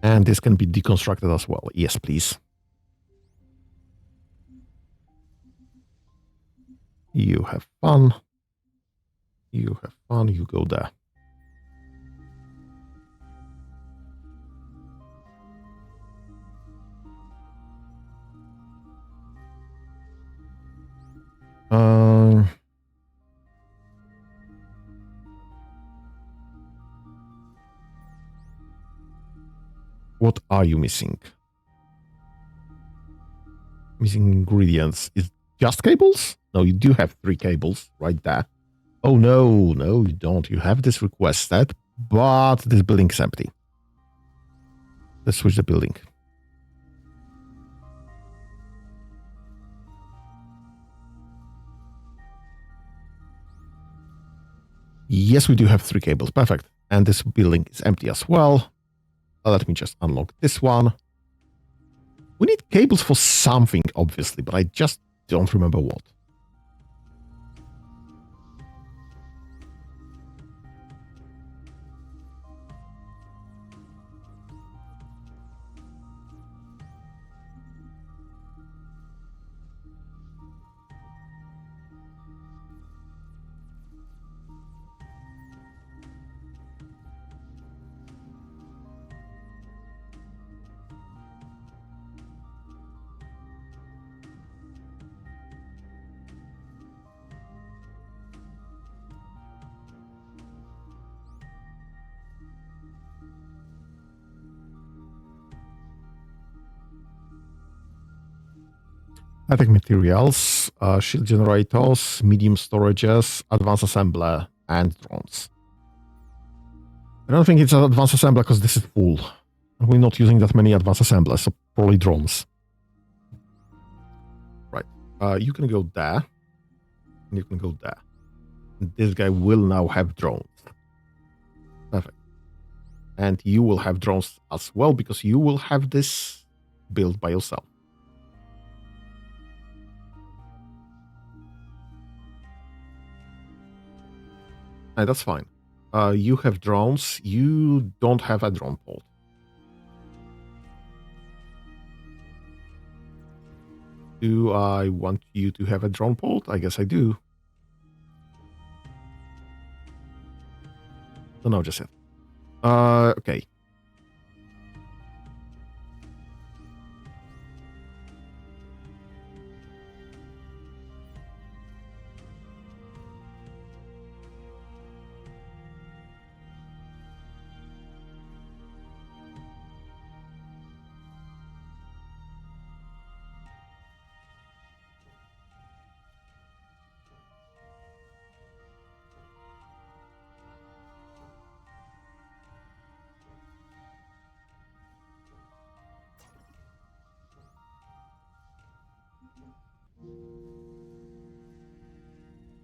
And this can be deconstructed as well. Yes, please. You have fun. You have fun. You go there. What are you missing? Missing ingredients. Is just cables? No, you do have 3 cables right there. Oh, no, no, you don't. You have this requested, but this building is empty. Let's switch the building. Yes, we do have 3 cables. Perfect. And this building is empty as well. Let me just unlock this one. We need cables for something, obviously, but I just don't remember what. Static materials, shield generators, medium storages, advanced assembler, and drones. I don't think it's an advanced assembler because this is full. We're not using that many advanced assemblers, so probably drones. Right. You can go there. And you can go there. And this guy will now have drones. Perfect. And you will have drones as well because you will have this built by yourself. That's fine. You have drones. You don't have a drone port. Do I want you to have a drone port? I guess I do. Don't know just yet. Okay.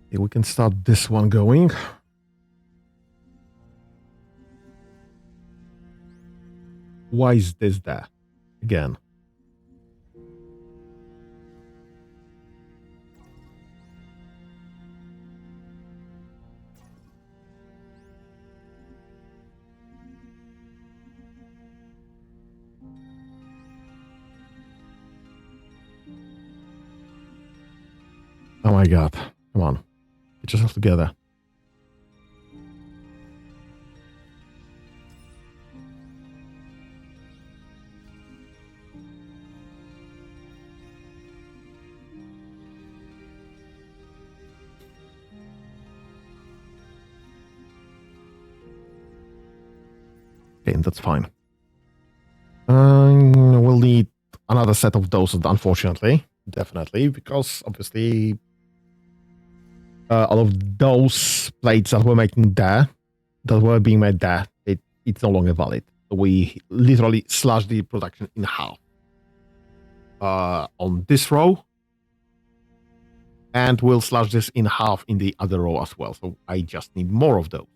Okay, we can start this one going. Why is this there? Again. Oh my god. Come on. Get yourself together. Okay, that's fine. We'll need another set of those, unfortunately. Definitely, because obviously all of those plates that we're making there, that were being made there, it's no longer valid. We literally slashed the production in half on this row, and we'll slash this in half in the other row as well. So I just need more of those.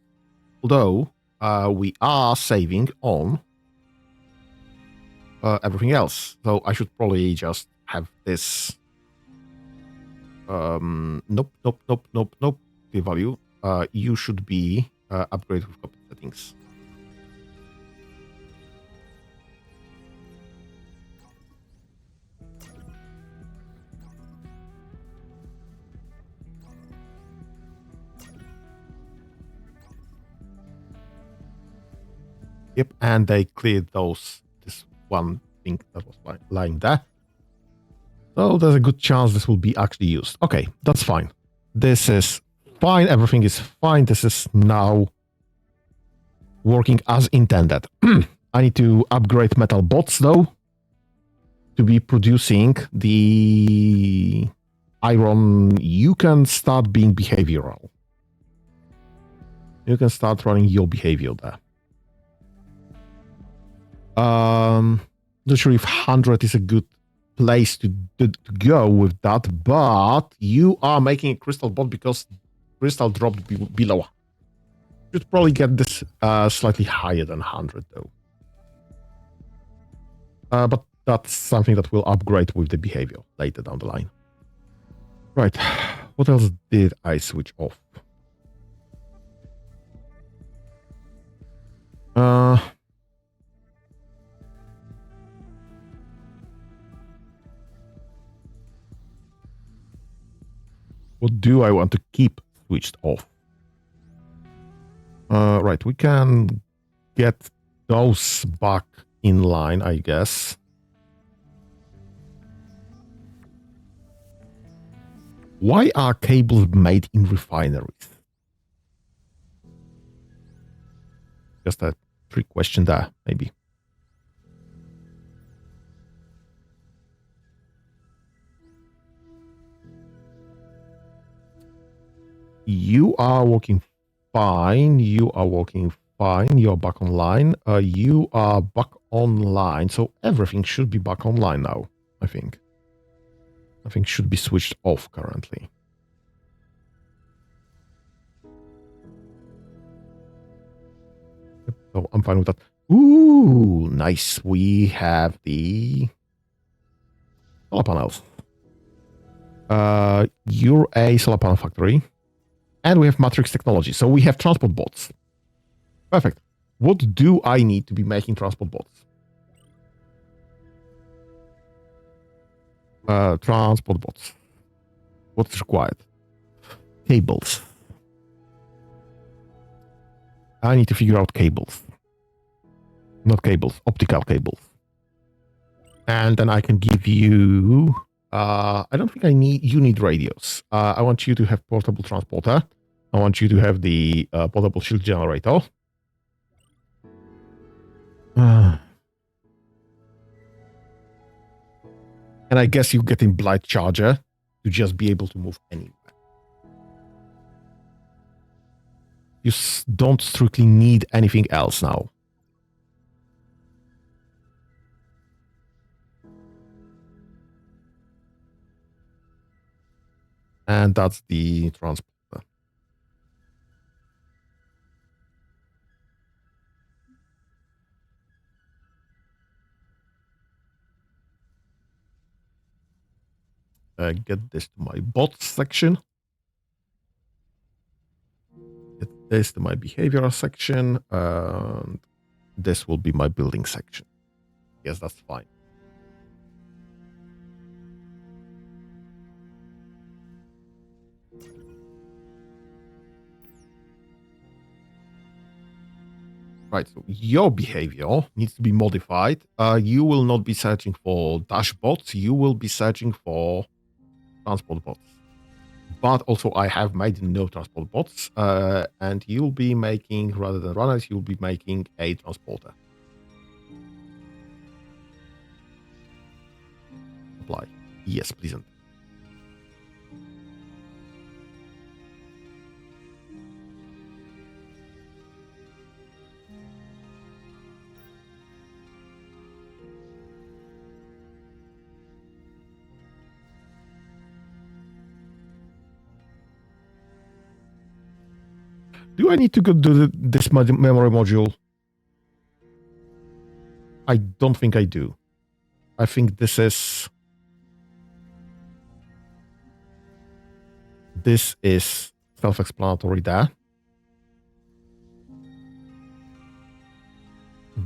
Although we are saving on everything else. So I should probably just have this. Nope. The value. You should be upgraded with copy settings. Yep, and they cleared this one thing that was lying there. So there's a good chance this will be actually used. Okay, that's fine. This is fine. Everything is fine. This is now working as intended. I need to upgrade metal bots though to be producing the iron. You can start being behavioral. You can start running your behavior there. Not sure if 100 is a good place to go with that, but you are making a crystal bot because crystal dropped below. Should probably get this slightly higher than 100 though. But that's something that will upgrade with the behavior later down the line. Right. What else did I switch off? What do I want to keep switched off? Right, we can get those back in line, I guess. Why are cables made in refineries? Just a trick question there, maybe. You are working fine. You are working fine. You're back online. You are back online. So everything should be back online now, I think. Nothing should be switched off currently. So I'm fine with that. Ooh, nice. We have the solar panels. You're a solar panel factory. And we have matrix technology. So we have transport bots. Perfect. What do I need to be making transport bots? Transport bots. What's required? Cables. I need to figure out cables. Not cables, optical cables. And then I can give you... I don't think you need radios. I want you to have portable transporter. I want you to have the portable shield generator. And I guess you're getting blight charger to just be able to move anywhere. You don't strictly need anything else now. And that's the transporter. Get this to my bots section. Get this to my behavioral section. And this will be my building section. Yes, that's fine. Right, so your behavior needs to be modified. You will not be searching for dashbots. You will be searching for transport bots. But also I have made no transport bots. And you'll be making, rather than runners, you'll be making a transporter. Apply. Yes, please. Do I need to go do this memory module? I don't think I do. I think this is self-explanatory there.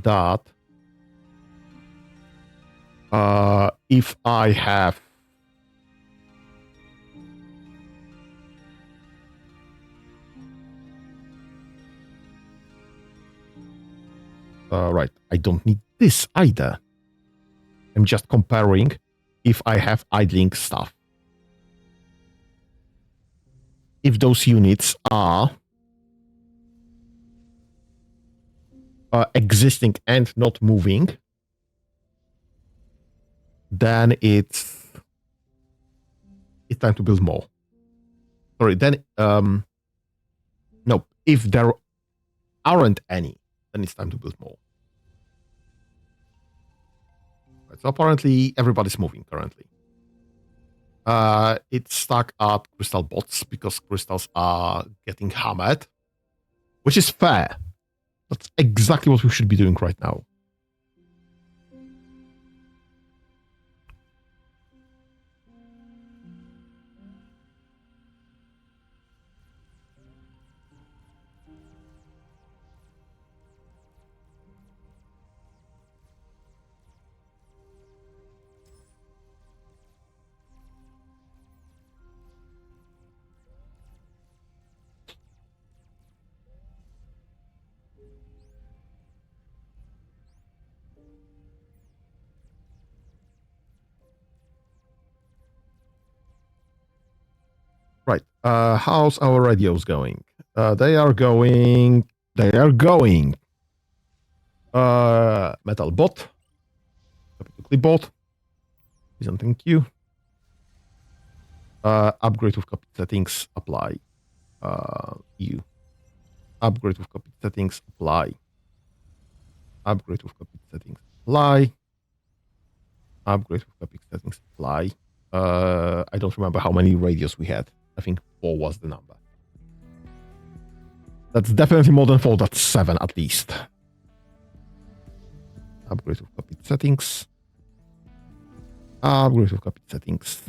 That if I have right, I don't need this either. I'm just comparing if I have idling stuff. If those units are existing and not moving, then it's time to build more. Sorry, then no, if there aren't any, then it's time to build more. Right, so apparently everybody's moving currently. It's stuck at crystal bots because crystals are getting hammered, which is fair. That's exactly what we should be doing right now. Right. How's our radios going? They are going. Metal bot. Copy to clipboard. Please and thank you. Upgrade with copy settings. Apply. You. Upgrade with copy settings. Apply. Upgrade with copy settings. Apply. Upgrade with copy settings. Apply. I don't remember how many radios we had. I think 4 was the number. That's definitely more than 4. That's 7 at least. Upgrade with copied settings. Upgrade with copied settings.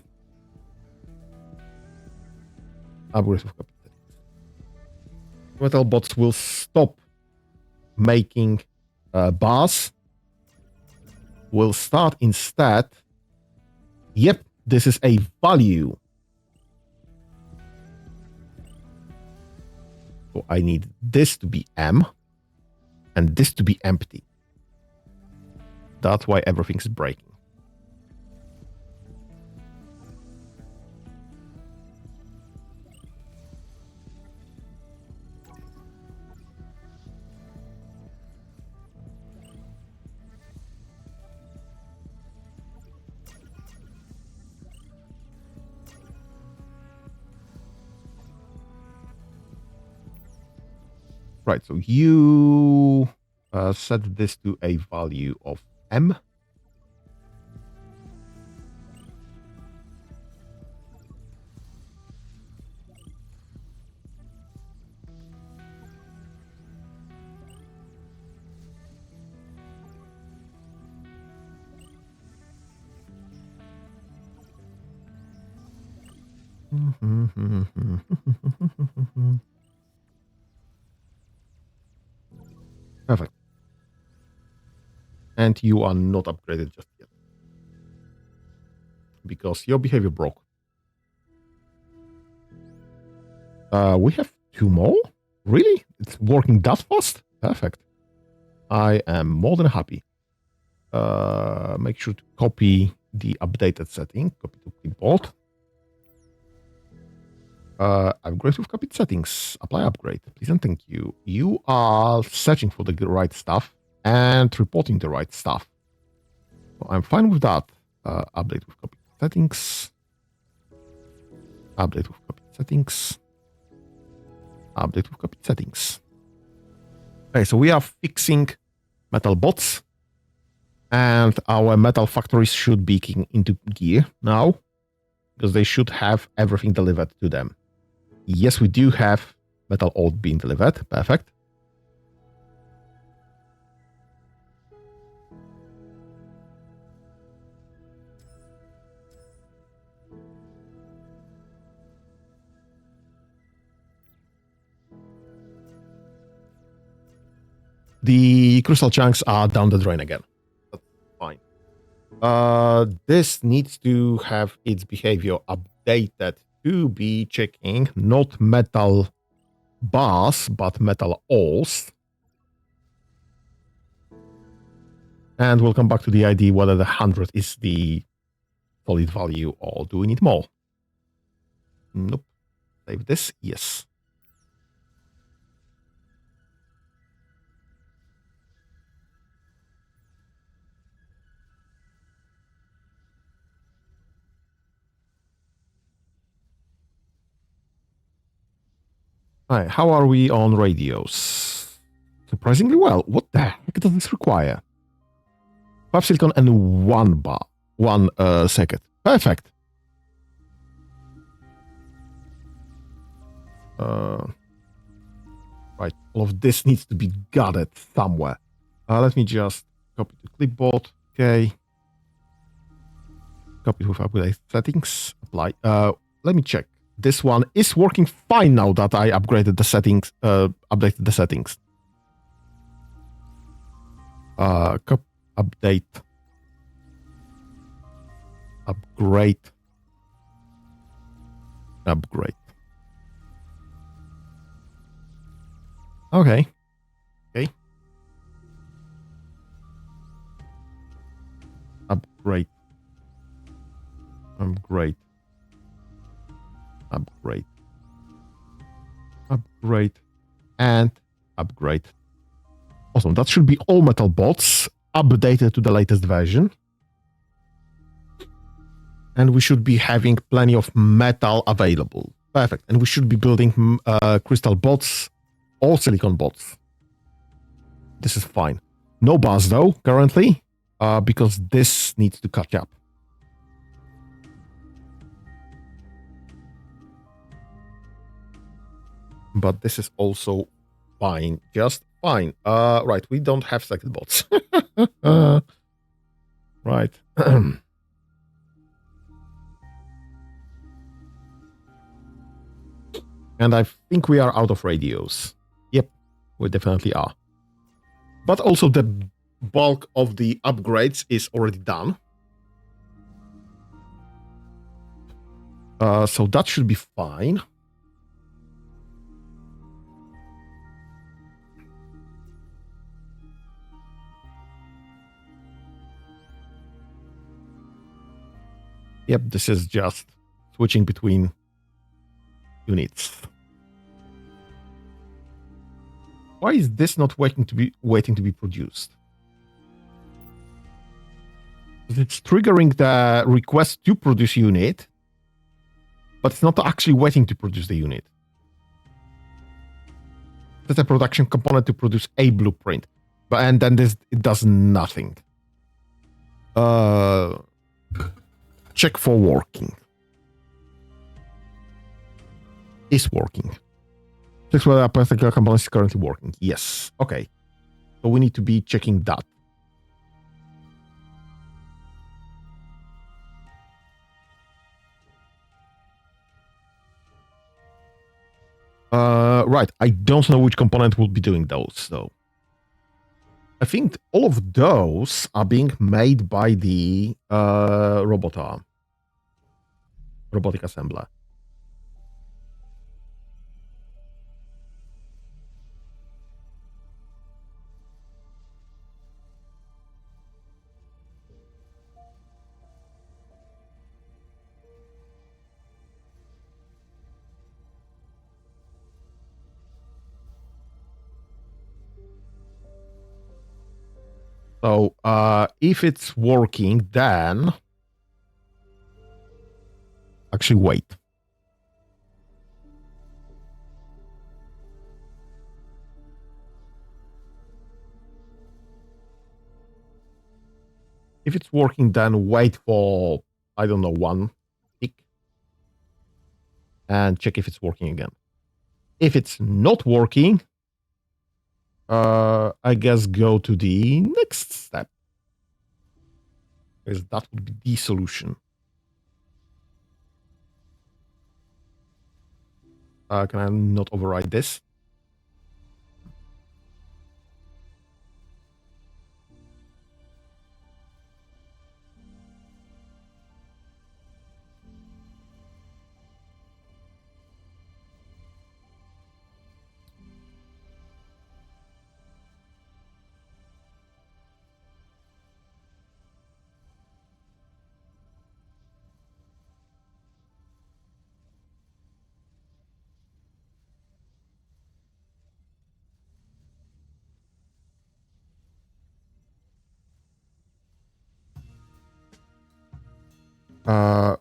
Upgrade with copied settings. Metal bots will stop making bars. Will start instead. Yep, this is a value. So I need this to be M and this to be empty. That's why everything's breaking. Right, so you set this to a value of M. Perfect. And you are not upgraded just yet. Because your behavior broke. We have 2 more? Really? It's working that fast? Perfect. I am more than happy. Make sure to copy the updated setting. Copy to clipboard. Upgrade with copied settings. Apply upgrade. Please and thank you. You are searching for the right stuff and reporting the right stuff. So I'm fine with that. Update with copied settings. Update with copied settings. Update with copied settings. Okay, so we are fixing metal bots. And our metal factories should be kicking into gear now. Because they should have everything delivered to them. Yes, we do have metal ore being delivered. Perfect. The crystal chunks are down the drain again. That's fine. This needs to have its behavior updated to be checking not metal bars, but metal ores. And we'll come back to the idea whether the 100 is the solid value or do we need more? Nope. Save this. Yes. Hi, how are we on radios? Surprisingly well. What the heck does this require? 5 silicon and 1 second. Perfect. Right, all of this needs to be gathered somewhere. Let me just copy the clipboard. Okay. Copy with upgrade settings. Apply. Let me check. This one is working fine now that I upgraded the settings, updated the settings. Update. Upgrade. Upgrade. Okay. Okay. Upgrade. Upgrade. Upgrade. Upgrade. And upgrade. Awesome. That should be all metal bots updated to the latest version. And we should be having plenty of metal available. Perfect. And we should be building crystal bots or silicon bots. This is fine. No bars though, currently, because this needs to catch up. But this is also fine, just fine. Right, we don't have second bots. Right. And I think we are out of radios. Yep, we definitely are. But also the bulk of the upgrades is already done. So that should be fine. Yep, this is just switching between units. Why is this not waiting to be produced? It's triggering the request to produce unit, but it's not actually waiting to produce the unit. It's a production component to produce a blueprint, and then it does nothing. Check for working. Is working. Check whether a particular component is currently working. Yes. Okay. So we need to be checking that. Right. I don't know which component will be doing those, though. I think all of those are being made by the robotic assembler. So if it's working, then actually wait. If it's working, then wait for, I don't know, 1 tick and check if it's working again. If it's not working, I guess go to the next step. Because that would be the solution. Can I not override this?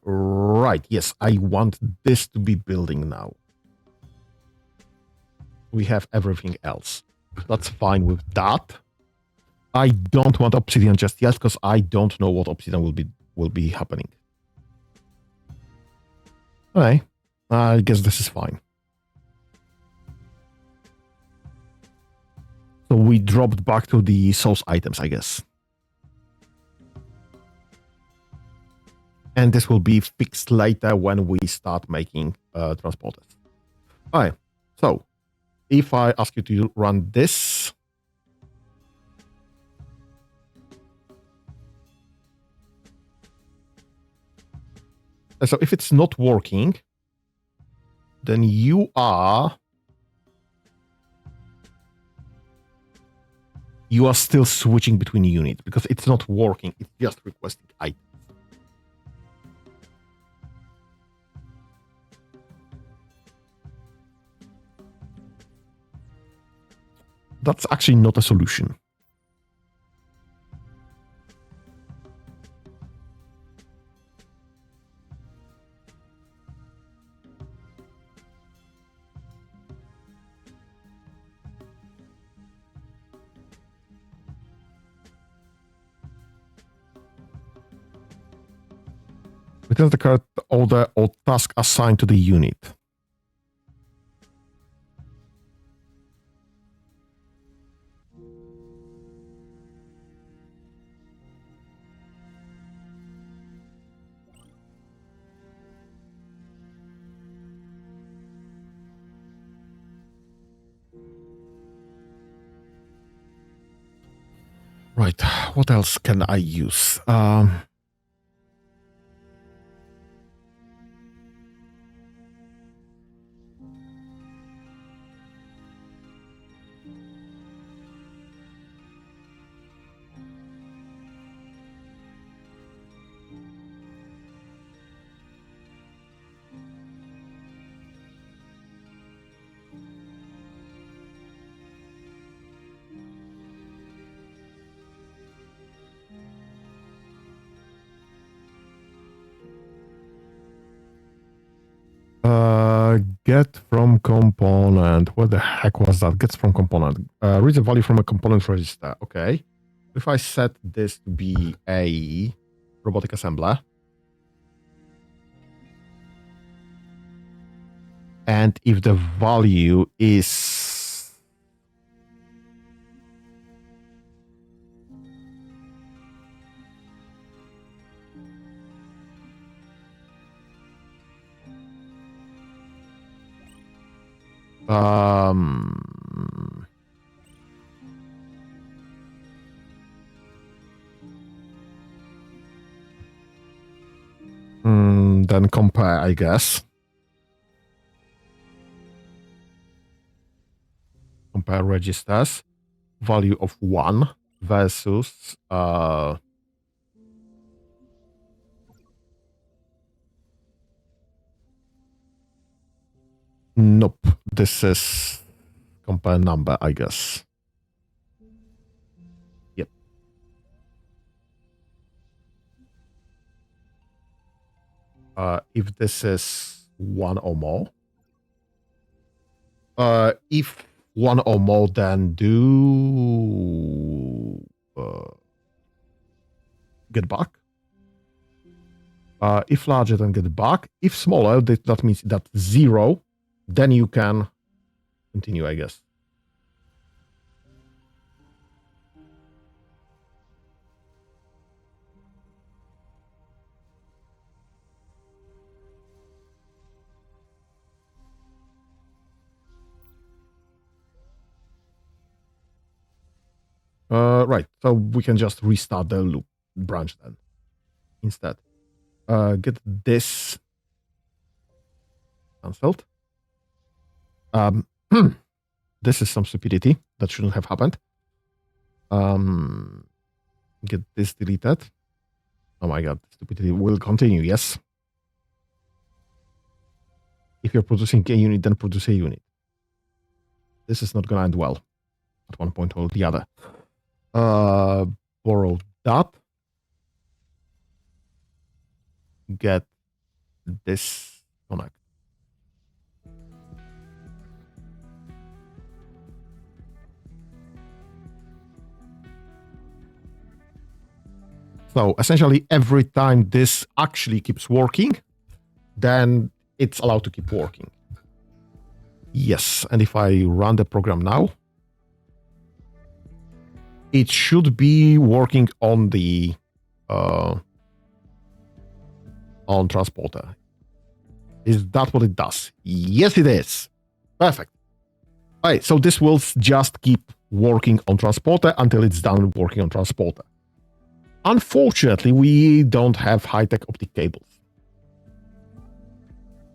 Right. Yes, I want this to be building now. We have everything else. That's fine with that. I don't want obsidian just yet because I don't know what obsidian will be happening. Okay, I guess this is fine. So we dropped back to the source items, I guess. And this will be fixed later when we start making transporters. All right, so if I ask you to run this, so if it's not working, then you are still switching between units because it's not working. It's just requesting items. That's actually not a solution. Return the current order or task assigned to the unit. Right, what else can I use? Get from component. What the heck was that? Gets from component. Read the value from a component register. Okay. If I set this to be a robotic assembler, and if the value is then compare, I guess. Compare registers. Value of 1 versus nope. This is compare number, I guess. Yep. If this is 1 or more. If 1 or more, then do get back. If larger, then get back. If smaller, that means that 0, then you can continue, I guess. Right, so we can just restart the loop branch then instead. Get this cancelled. This is some stupidity that shouldn't have happened. Get this deleted. Oh my god, stupidity will continue, yes. If you're producing a unit, then produce a unit. This is not gonna end well at one point or the other. Borrow that. Get this connect. So essentially, every time this actually keeps working, then it's allowed to keep working. Yes, and if I run the program now, it should be working on the on transporter. Is that what it does? Yes, it is. Perfect. All right, so this will just keep working on transporter until it's done working on transporter. Unfortunately, we don't have high-tech optic cables.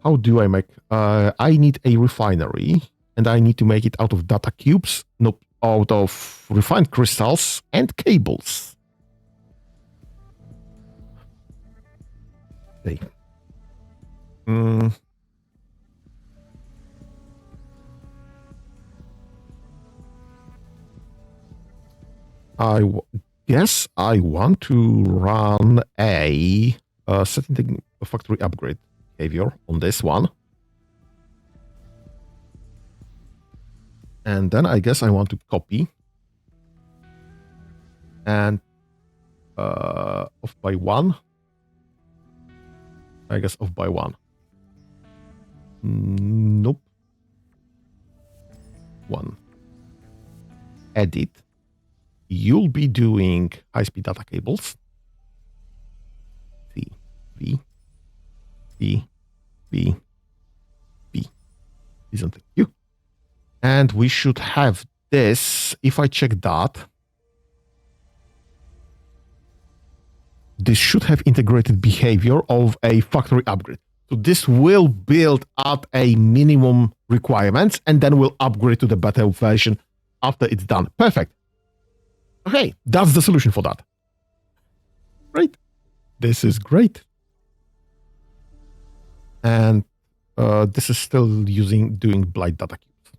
How do I make... I need a refinery, and I need to make it out of data cubes, nope, out of refined crystals and cables. Okay. Guess I want to run a setting the factory upgrade behavior on this one. And then I guess I want to copy and off by 1. I guess off by 1. Nope. 1. Edit. You'll be doing high-speed data cables. C, V, B, B, B. Isn't it you? And we should have this. If I check that, this should have integrated behavior of a factory upgrade. So this will build at a minimum requirements and then we'll upgrade to the better version after it's done. Perfect. Okay, that's the solution for that. Great. This is great. And this is still doing blind data cubes.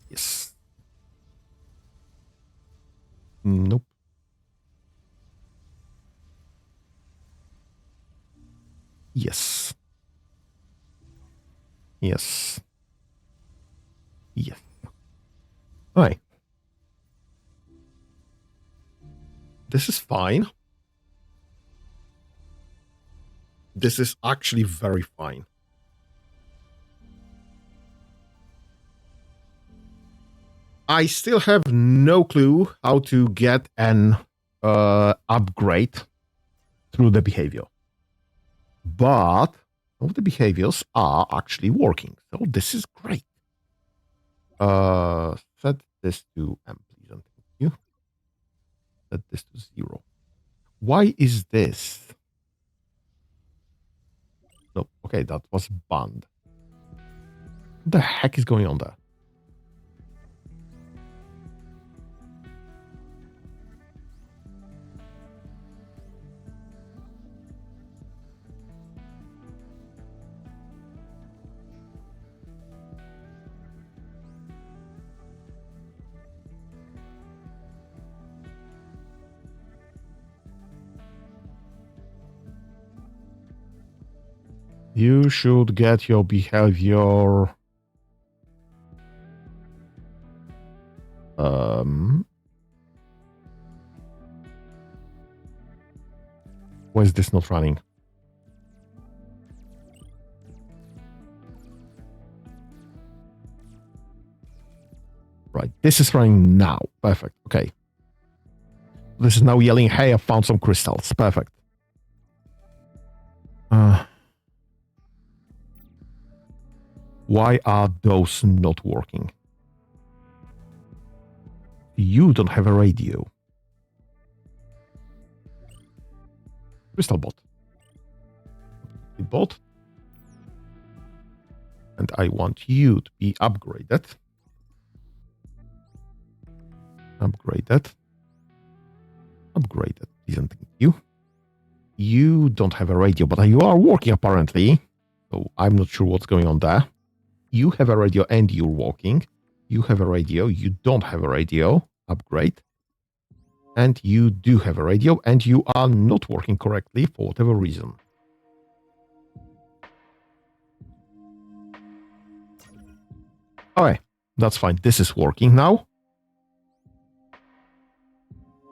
Yes. Nope. Yes. Yes. Yes. All right. This is fine. This is actually very fine. I still have no clue how to get an upgrade through the behavior. But all the behaviors are actually working. So this is great. Set this to M, please, and thank you. Set this to 0. Why is this? No, okay, that was banned. What the heck is going on there? You should get your behavior. Why is this not running? Right, this is running now. Perfect. Okay. This is now yelling, hey, I found some crystals. Perfect. Why are those not working? You don't have a radio. Crystal bot. Bot. And I want you to be upgraded. Upgraded. Upgraded. Isn't you? You don't have a radio, but you are working apparently. So I'm not sure what's going on there. You have a radio and you're walking. You have a radio. You don't have a radio. Upgrade. And you do have a radio and you are not working correctly for whatever reason. Okay, that's fine. This is working now.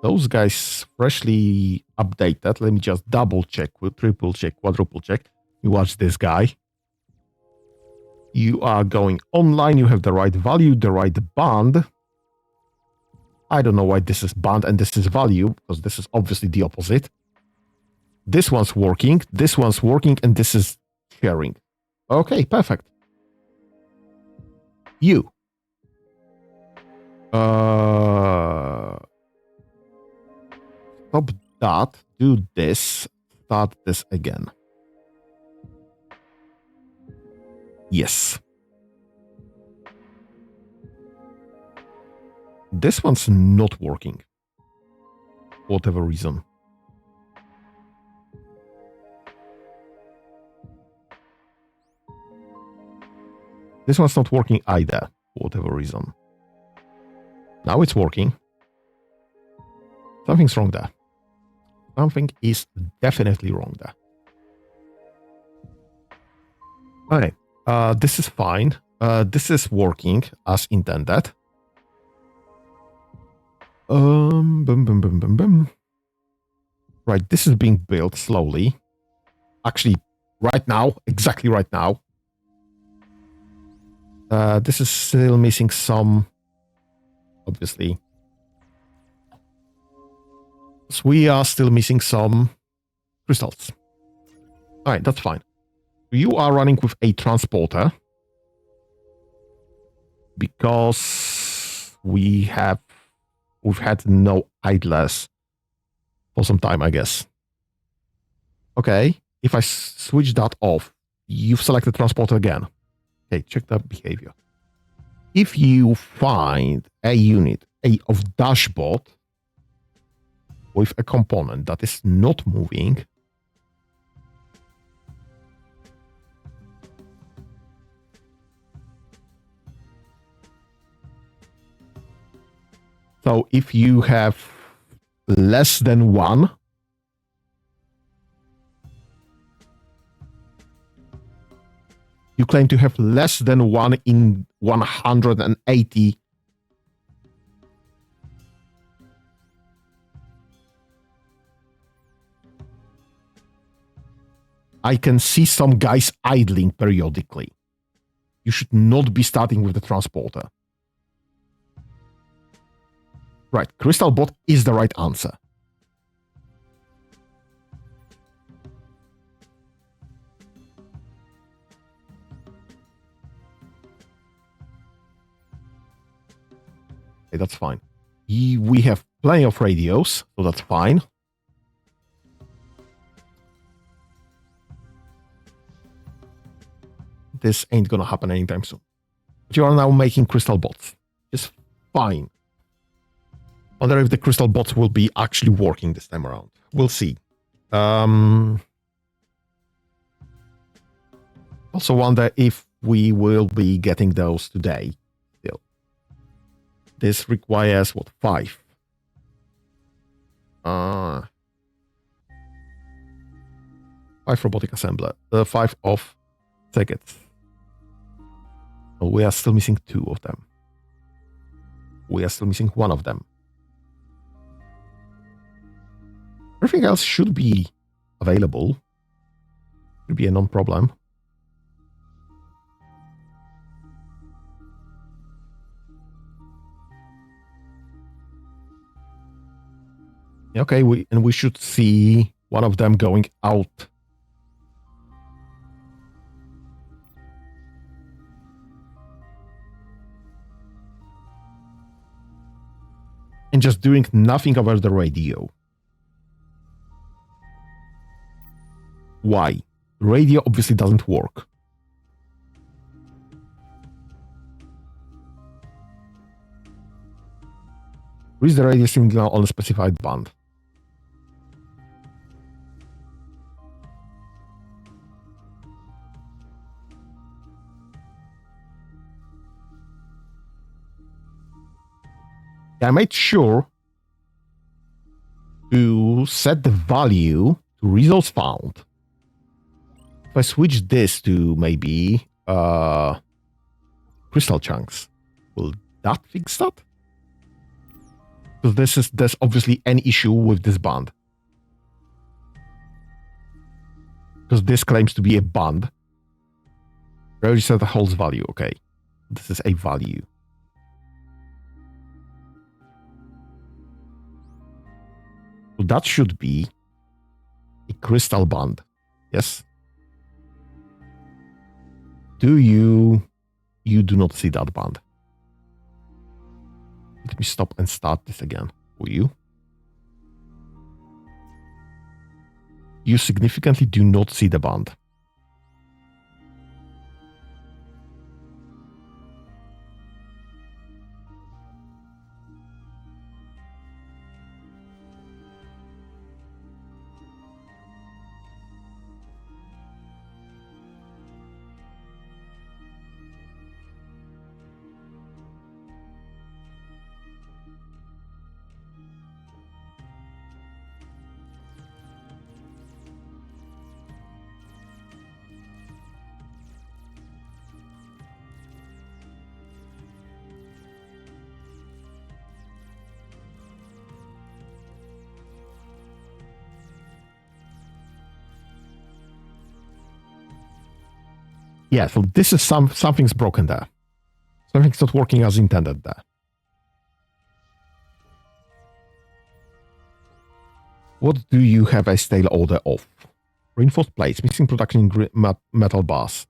those guys freshly updated. Let me just double check, triple check, quadruple check. You watch this guy. You are going online. You have the right value, the right band. I don't know why this is band and this is value, because this is obviously the opposite. This one's working, and this is sharing. Okay, perfect. You. Stop that. Do this. Start this again. Yes. This one's not working. For whatever reason. This one's not working either, for whatever reason. Now it's working. Something's wrong there. Something is definitely wrong there. Okay, this is fine. This is working as intended. Boom, boom, boom, boom, boom. Right, this is being built slowly. Actually, right now, exactly right now. This is still missing some, obviously. So we are still missing some crystals. All right, that's fine. You are running with a transporter because we've had no idlers for some time, I guess. Okay, if I switch that off, you've selected transporter again. Okay, check that behavior. If you find a unit of dashboard with a component that is not moving, so if you have less than one, you claim to have less than one in 180. I can see some guys idling periodically. You should not be starting with the transporter. Right, Crystal Bot is the right answer. Okay, that's fine. We have plenty of radios, so that's fine. This ain't gonna happen anytime soon. But you are now making crystal bots. It's fine. Wonder if the crystal bots will be actually working this time around. We'll see. Also wonder if we will be getting those today still. This requires, what, 5? 5 robotic assembler. 5 of tickets. Oh, we are still missing 2 of them. We are still missing 1 of them. Everything else should be available. Should be a non-problem. Okay, we should see one of them going out. And just doing nothing over the radio. Why? Radio obviously doesn't work. Reach the radio signal on a specified band. I made sure to set the value to results found. If I switch this to maybe crystal chunks, will that fix that? Because there's obviously an issue with this band. Because this claims to be a band. Register the holds value. Okay. This is a value. So that should be a crystal band. Yes. You do not see that band. Let me stop and start this again. Will you? You significantly do not see the band. Yeah, so this is something's broken there. Something's not working as intended there. What do you have a stale order of? Reinforced plates, mixing production in metal bars.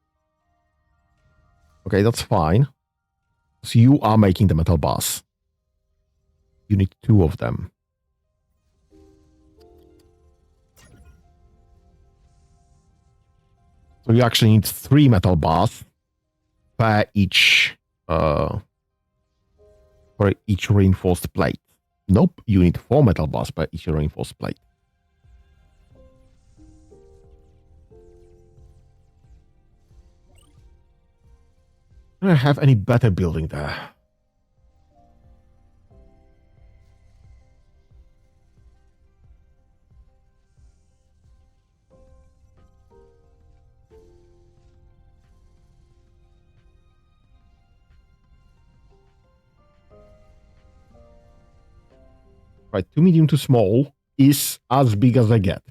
Okay, that's fine. So you are making the metal bars. You need 2 of them. So you actually need 3 metal bars per each reinforced plate. Nope, you need 4 metal bars per each reinforced plate. I don't have any better building there. Right, 2 medium to small is as big as I get.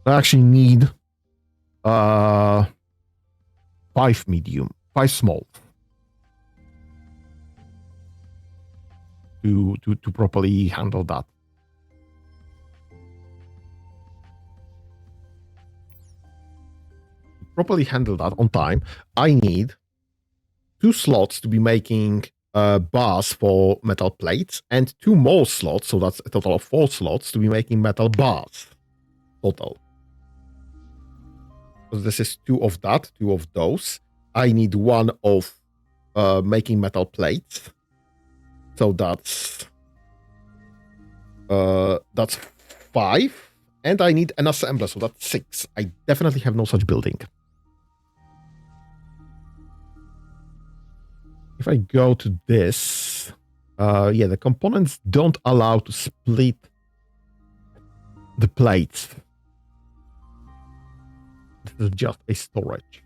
I actually need 5 medium, 5 small to properly handle that. To properly handle that on time, I need 2 slots to be making bars for metal plates and 2 more slots, so that's a total of 4 slots to be making metal bars total. So this is 2 of that, 2 of those. I need 1 of making metal plates. So that's 5. And I need an assembler, so that's 6. I definitely have no such building. If I go to this, yeah, the components don't allow to split the plates. This is just a storage.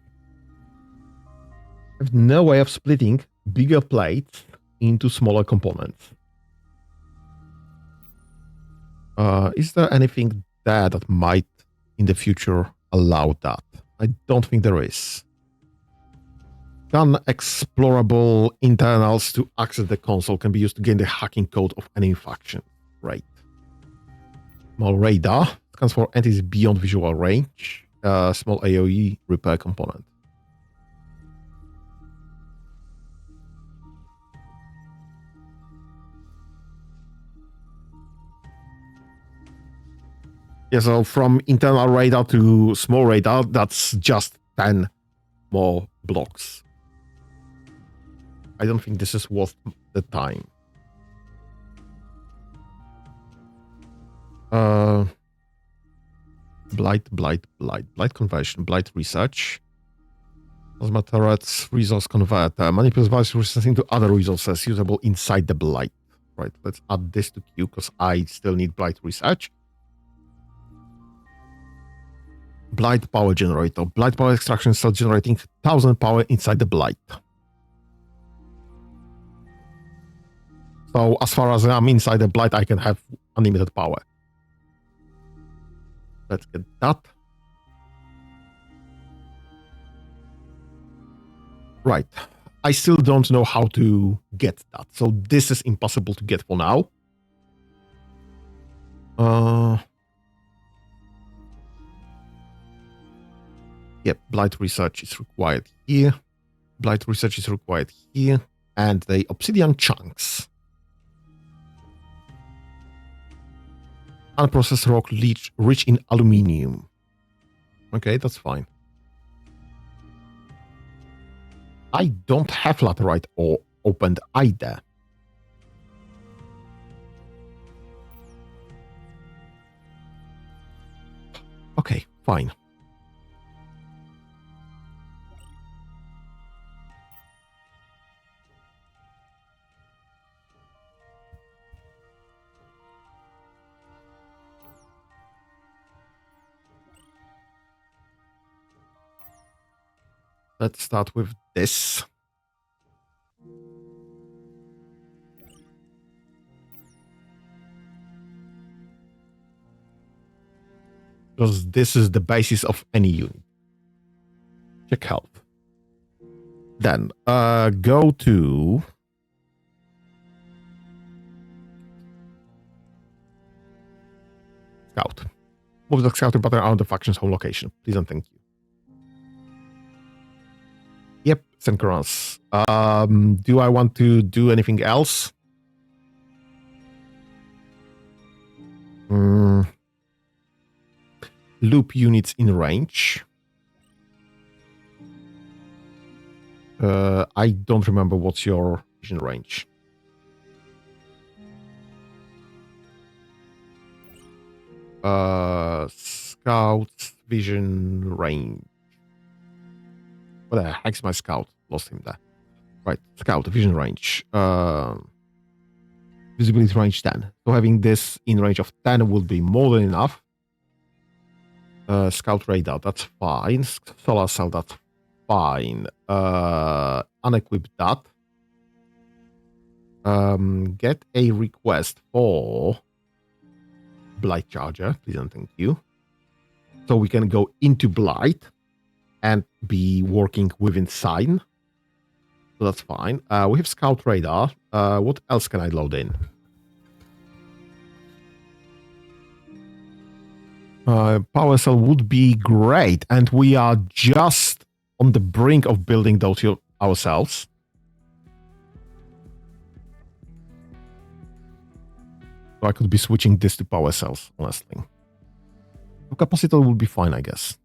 I have no way of splitting bigger plates into smaller components. Is there anything there that might in the future allow that? I don't think there is. Non-explorable internals to access the console can be used to gain the hacking code of any faction. Right. Small radar scans for entities beyond visual range. Small AoE repair component. Yeah, so from internal radar to small radar, that's just 10 more blocks. I don't think this is worth the time. Blight conversion, blight research. Plasma turrets, resource converter, manipulates value resources into other resources usable inside the blight. Right, let's add this to queue because I still need blight research. Blight power generator. Blight power extraction starts generating 1000 power inside the Blight. So as far as I'm inside the Blight, I can have unlimited power. Let's get that. Right. I still don't know how to get that. So this is impossible to get for now. Yep, Blight research is required here. Blight research is required here. And the obsidian chunks. Unprocessed rock rich in aluminium. Okay, that's fine. I don't have laterite ore opened either. Okay, fine. Let's start with this. Because this is the basis of any unit. Check health. Then go to Scout. Move the scouting pattern around the faction's home location. Please and thank you. Yep, synchronous. Do I want to do anything else? Loop units in range. I don't remember what's your vision range. Scout's vision range. What the heck's my scout? Lost him there. Right, scout, vision range. Visibility range 10. So having this in range of 10 will be more than enough. Scout radar, that's fine. Solar cell, that's fine. Unequip that. Get a request for Blight Charger, please and thank you. So we can go into Blight and be working within Sign. So that's fine. We have Scout Radar. What else can I load in? Power Cell would be great, and we are just on the brink of building those ourselves. So I could be switching this to Power Cells, honestly. Capacitor would be fine, I guess.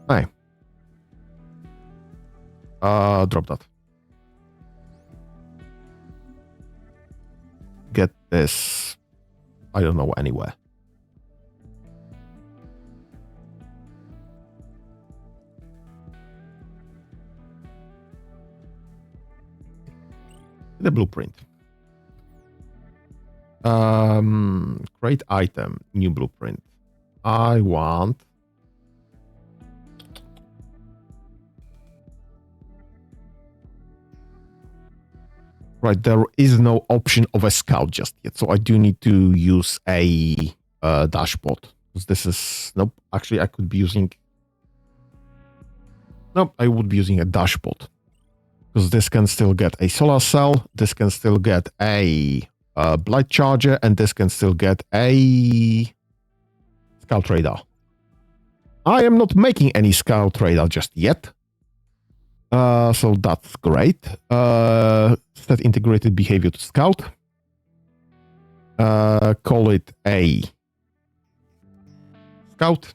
Hey. Drop that. Get this, I don't know, anywhere. The blueprint. Create item, new blueprint. I want right, there is no option of a scout just yet, so I do need to use a dashboard. This is nope. Actually, I could be using. Nope, I would be using a dashboard because this can still get a solar cell. This can still get a Blight Charger, and this can still get a Scout Radar. I am not making any Scout Radar just yet. So that's great. Set integrated behavior to Scout. Call it a Scout.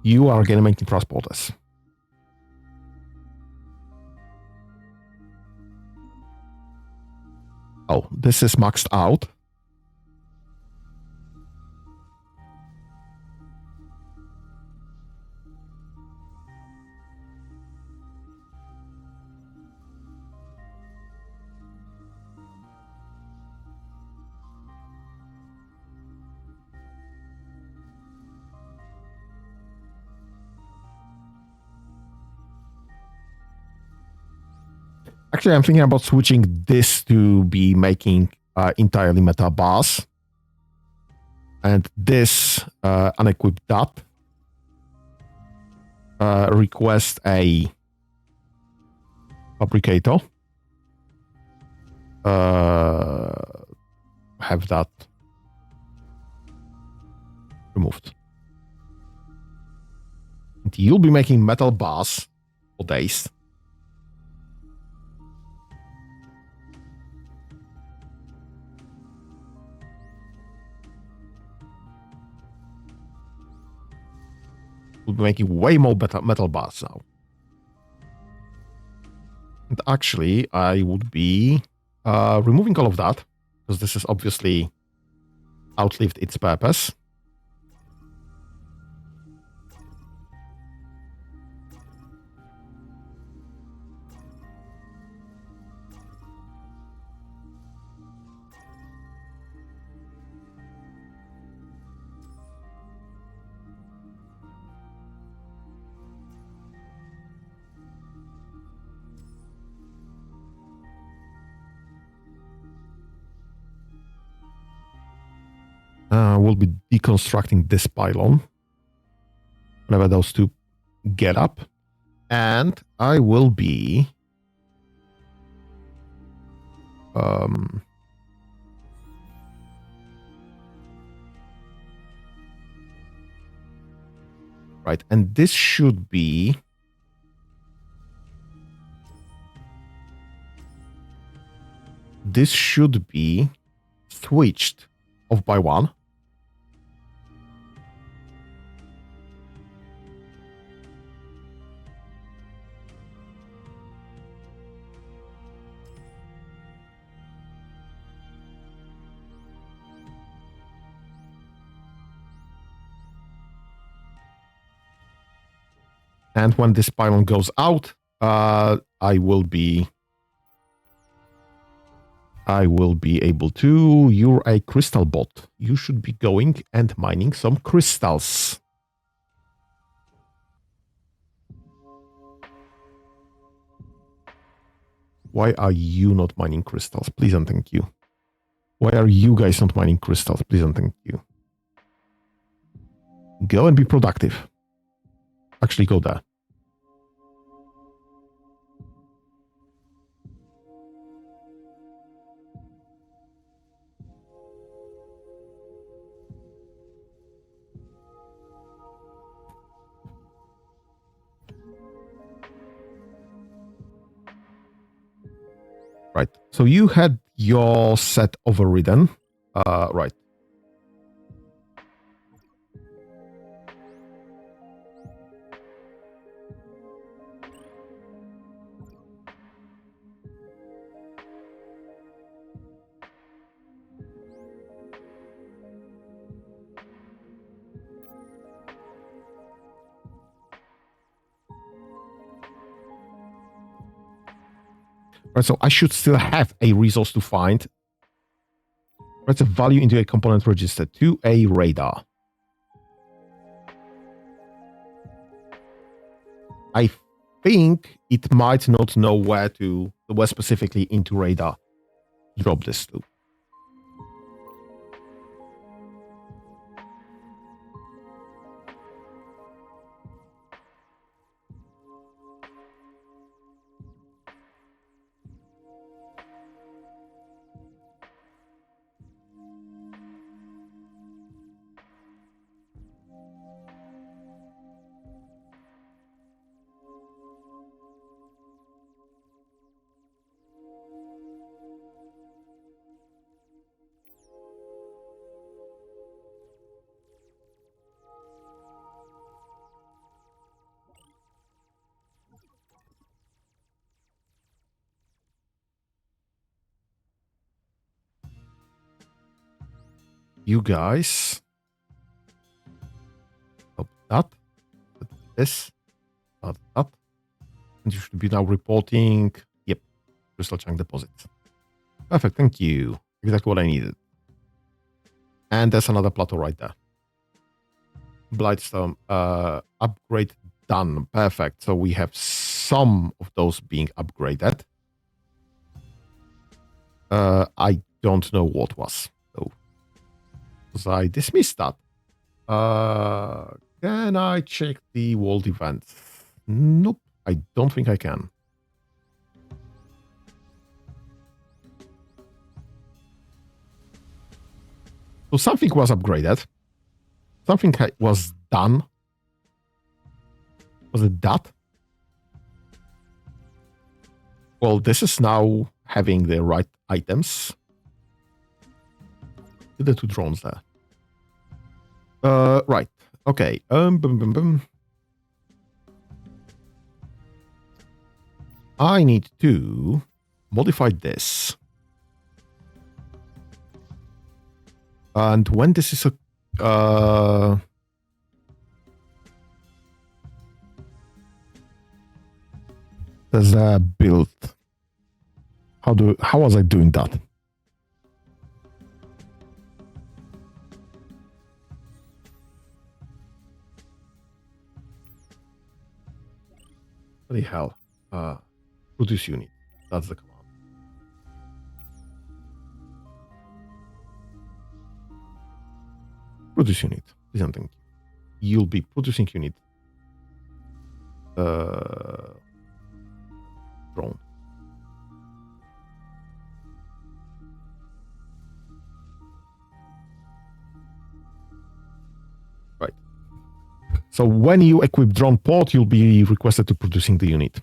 You are getting making transporters. Oh, this is maxed out. Actually, I'm thinking about switching this to be making entirely metal bars. And this unequip that. Request a fabricator. Have that removed. And you'll be making metal bars for days. We'll be making way more metal bars now. And actually, I would be removing all of that, because this is obviously outlived its purpose. We'll be deconstructing this pylon whenever those two get up. And I will be right, and this should be switched off by one. And when this pylon goes out, I will be able to. You're a crystal bot. You should be going and mining some crystals. Why are you not mining crystals? Please and thank you. Why are you guys not mining crystals? Please and thank you. Go and be productive. Actually, go there. Right. So you had your set overridden. Right. Right, so I should still have a resource to find. Write a value into a component register to a radar. I think it might not know where specifically into radar drop this to. You guys, stop that, this, that, and you should be now reporting. Yep, crystal chunk deposits. Perfect, thank you. Exactly what I needed. And there's another plateau right there. Blightstone upgrade done. Perfect. So we have some of those being upgraded. I don't know what was, though. Because I dismissed that. Can I check the world events? Nope, I don't think I can. So something was upgraded. Something was done. Was it that? Well, this is now having the right items. The two drones there. Right. Okay. Boom, boom, boom. I need to modify this. And when this is a there's a build. How was I doing that? What the hell? Produce unit. That's the command. Produce unit. Something. You'll be producing unit. Drone. Right. So when you equip drone pod, you'll be requested to producing the unit.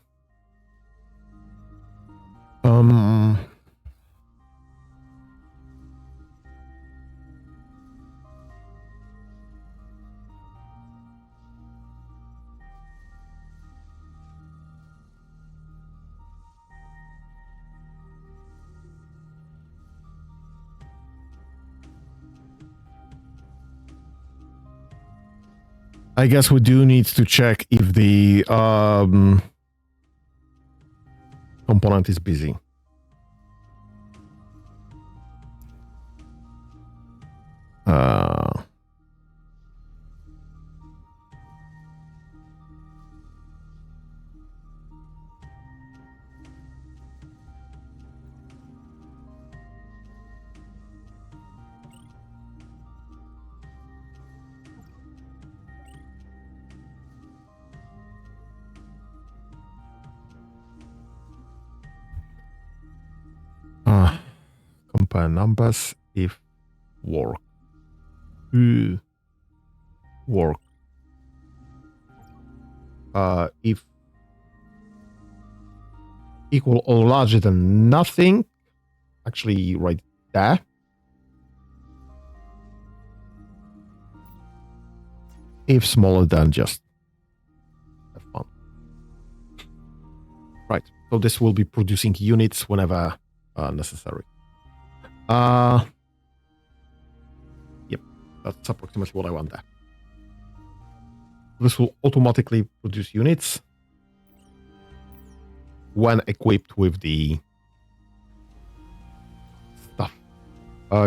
I guess we do need to check if the component is busy. Compare numbers if work. Work. If equal or larger than nothing, actually right there. If smaller than just have fun. Right. So this will be producing units whenever necessary. Yep. That's approximately what I want there. This will automatically produce units when equipped with the stuff.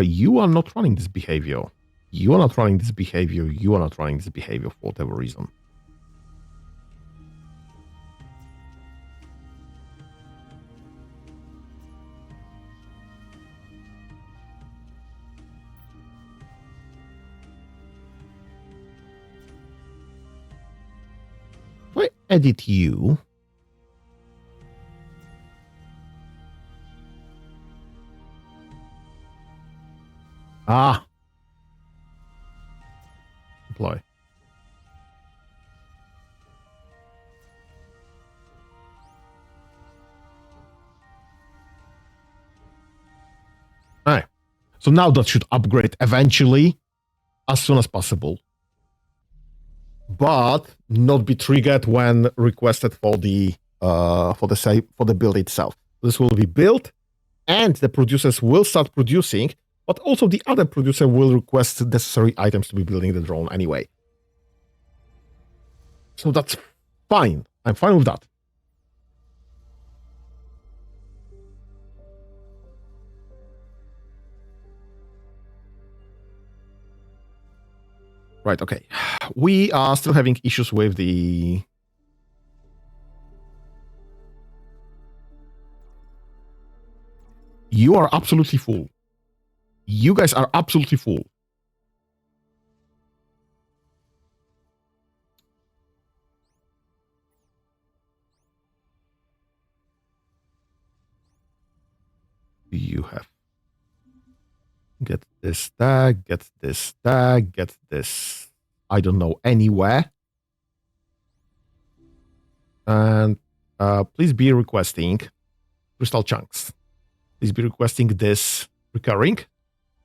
You are not running this behavior. You are not running this behavior. You are not running this behavior for whatever reason. If I edit you, apply. All right. So now that should upgrade eventually, as soon as possible, but not be triggered when requested for the build itself. This will be built, and the producers will start producing, but also the other producer will request necessary items to be building the drone anyway. So that's fine. I'm fine with that. Right, okay. We are still having issues with the... You are absolutely full. You guys are absolutely full. You have get this tag, get this tag, get this, I don't know, anywhere. And please be requesting crystal chunks. Please be requesting this recurring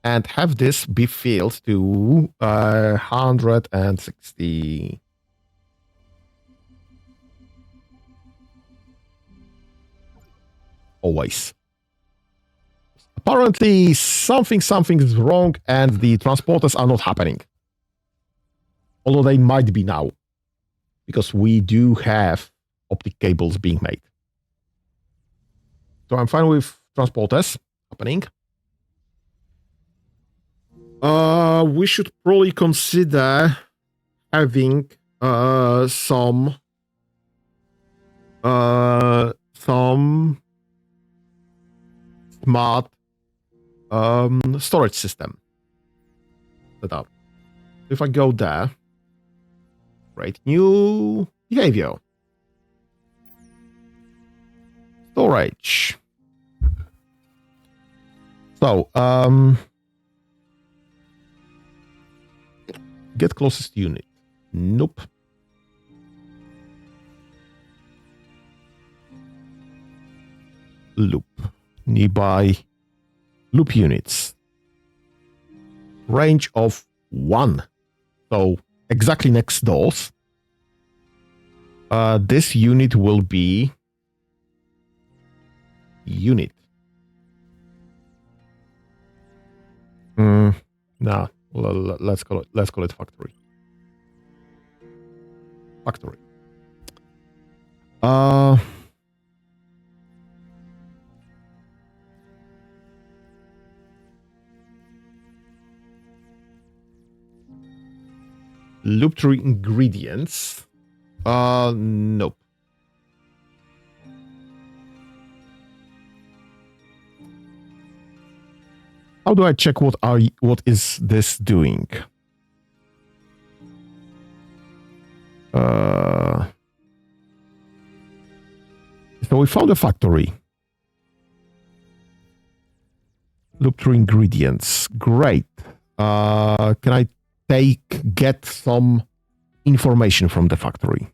and have this be filled to 160. Always. Apparently, something is wrong and the transporters are not happening. Although they might be now. Because we do have optic cables being made. So I'm fine with transporters happening. We should probably consider having some smart storage system set up. If I go there, create new behavior. Storage. So, get closest unit. Nope. Loop. Nearby loop units. Range of 1. So, exactly next doors. This unit will be unit. Nah, let's call it factory. Factory. Loop through ingredients. Nope. How do I check what is this doing? So we found a factory. Loop through ingredients. Great. Can I get some information from the factory?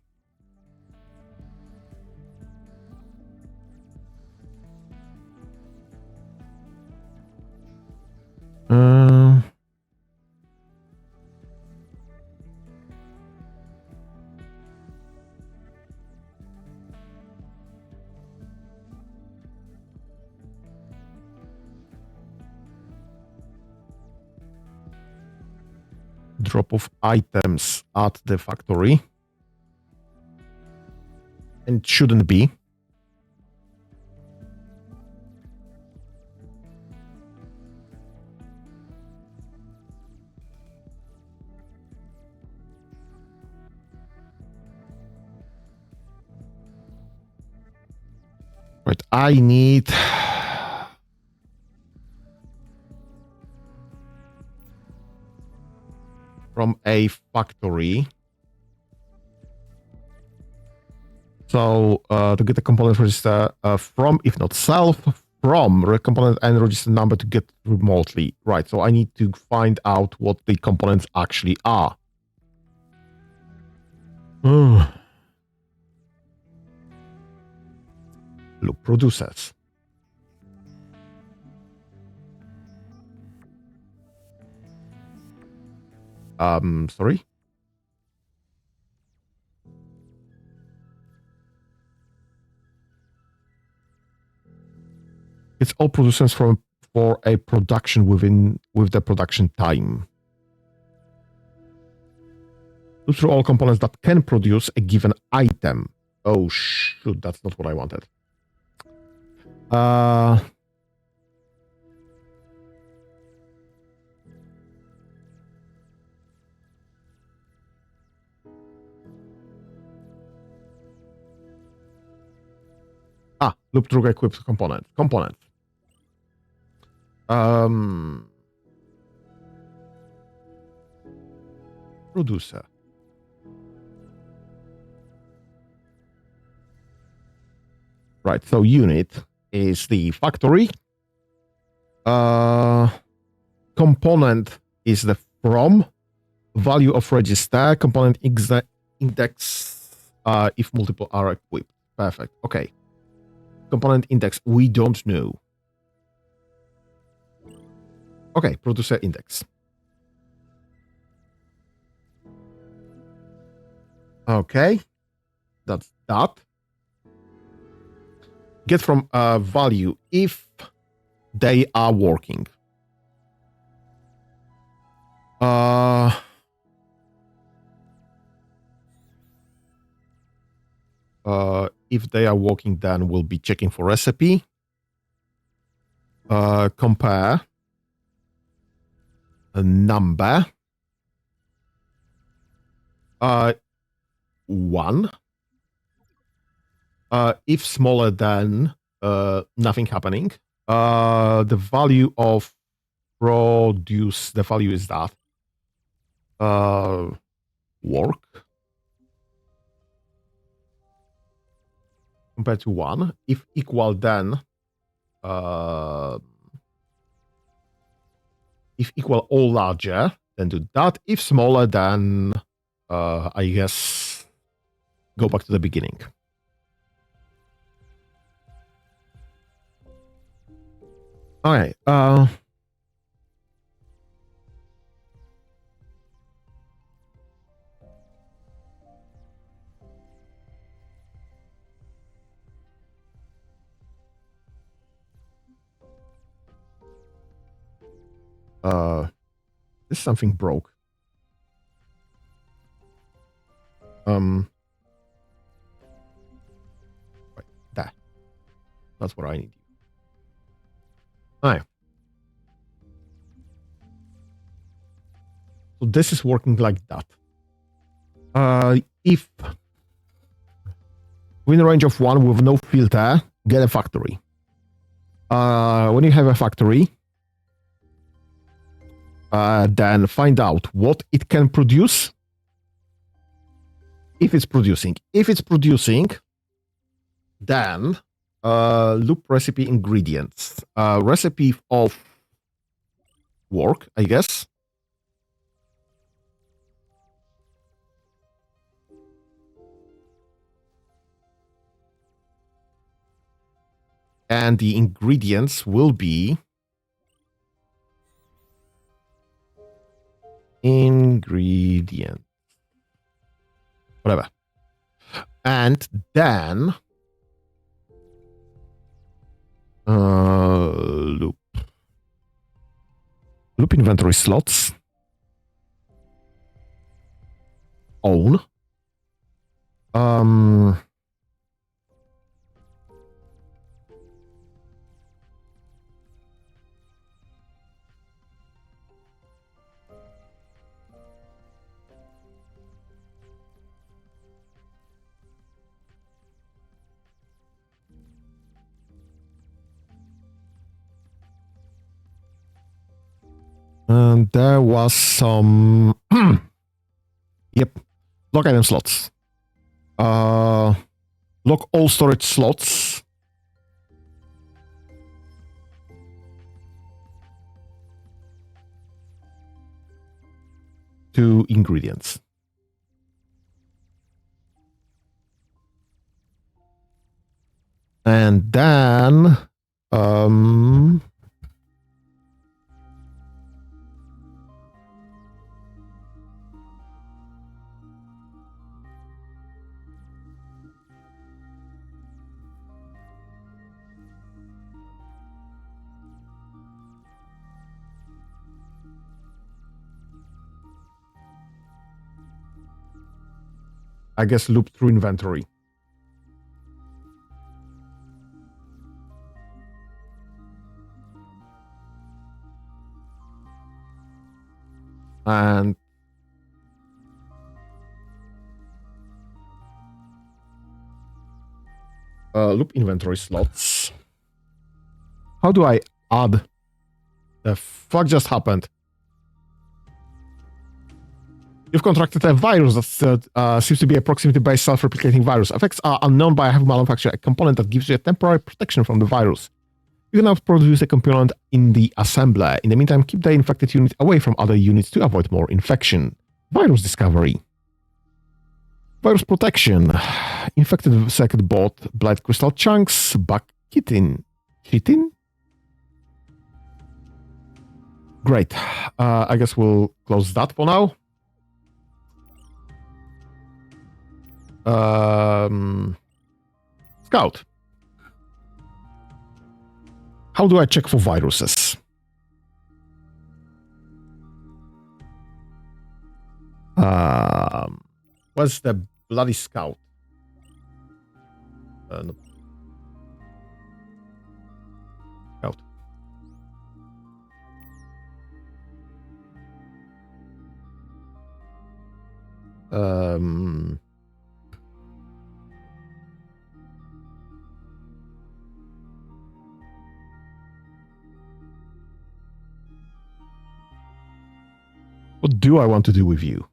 Drop of items at the factory. And shouldn't be. Right, I need from a factory. So to get the component register from, if not self, from component and register number to get remotely. Right, so I need to find out what the components actually are. Look, producers. Sorry? It's all producers for a production with the production time. Look through all components that can produce a given item. Oh shoot, that's not what I wanted. Loop through equipped components. Producer. Right, so unit is the factory. Component is the from. Value of register. Component index if multiple are equipped. Perfect. Okay. Component index, we don't know. Okay, producer index. Okay. That's that. Get from value if they are working. If they are working, then we'll be checking for recipe. Compare a number. 1. If smaller than nothing happening. The value of produce, the value is that. Work. Compared to 1. If equal, then if equal or larger, then do that. If smaller, then I guess go back to the beginning. Okay. This something broke. Right there. That's what I need. Alright. So this is working like that. If within range of 1 with no filter, get a factory. When you have a factory, then find out what it can produce. If it's producing. If it's producing, then loop recipe ingredients. Recipe of work, I guess. And the ingredients will be ingredient. Whatever. And then loop inventory slots. Own. And there was some yep, lock item slots. Lock all storage slots. To ingredients. And then I guess loop through inventory. And loop inventory slots. How do I add The fuck just happened? You've contracted a virus that seems to be a proximity-based self-replicating virus. Effects are unknown, but I have manufactured a component that gives you a temporary protection from the virus. You can now produce a component in the assembler. In the meantime, keep the infected unit away from other units to avoid more infection. Virus discovery. Virus protection. Infected circuit board, blood crystal chunks, bug kitten. Kitten? Great. I guess we'll close that for now. Scout. How do I check for viruses? What's the bloody scout? No. Scout. What do I want to do with you?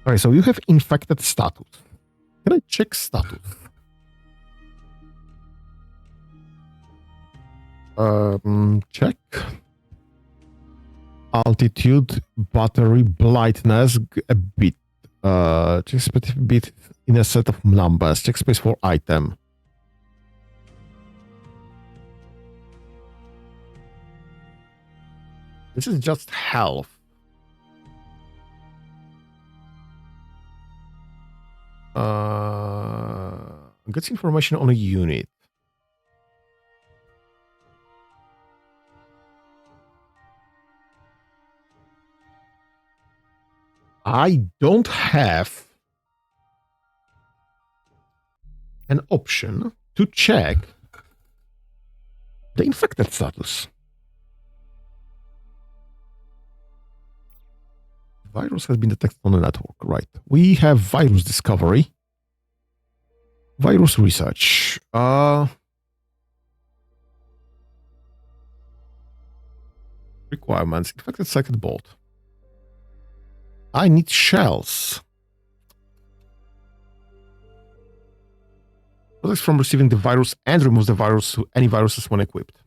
Okay, so you have infected status. Can I check status? Check. Altitude, battery, blindness, a bit. Check specific bit in a set of numbers. Check space for item. This is just health. Gets information on a unit. I don't have an option to check the infected status. Virus has been detected on the network, right? We have virus discovery. Virus research. Requirements. Infected circuit board. I need shells. Protects from receiving the virus and removes the virus to any viruses when equipped.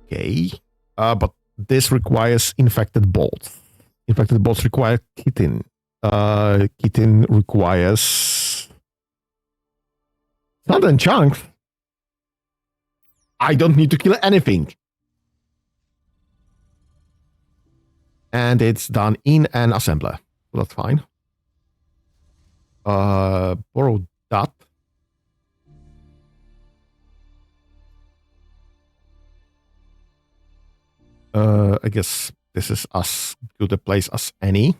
Okay. But this requires infected bolts. Infected bolts require kitten. Kitten requires sand and chunks. I don't need to kill anything. And it's done in an assembler. So that's fine. Borrow that. I guess this is as good a place as any.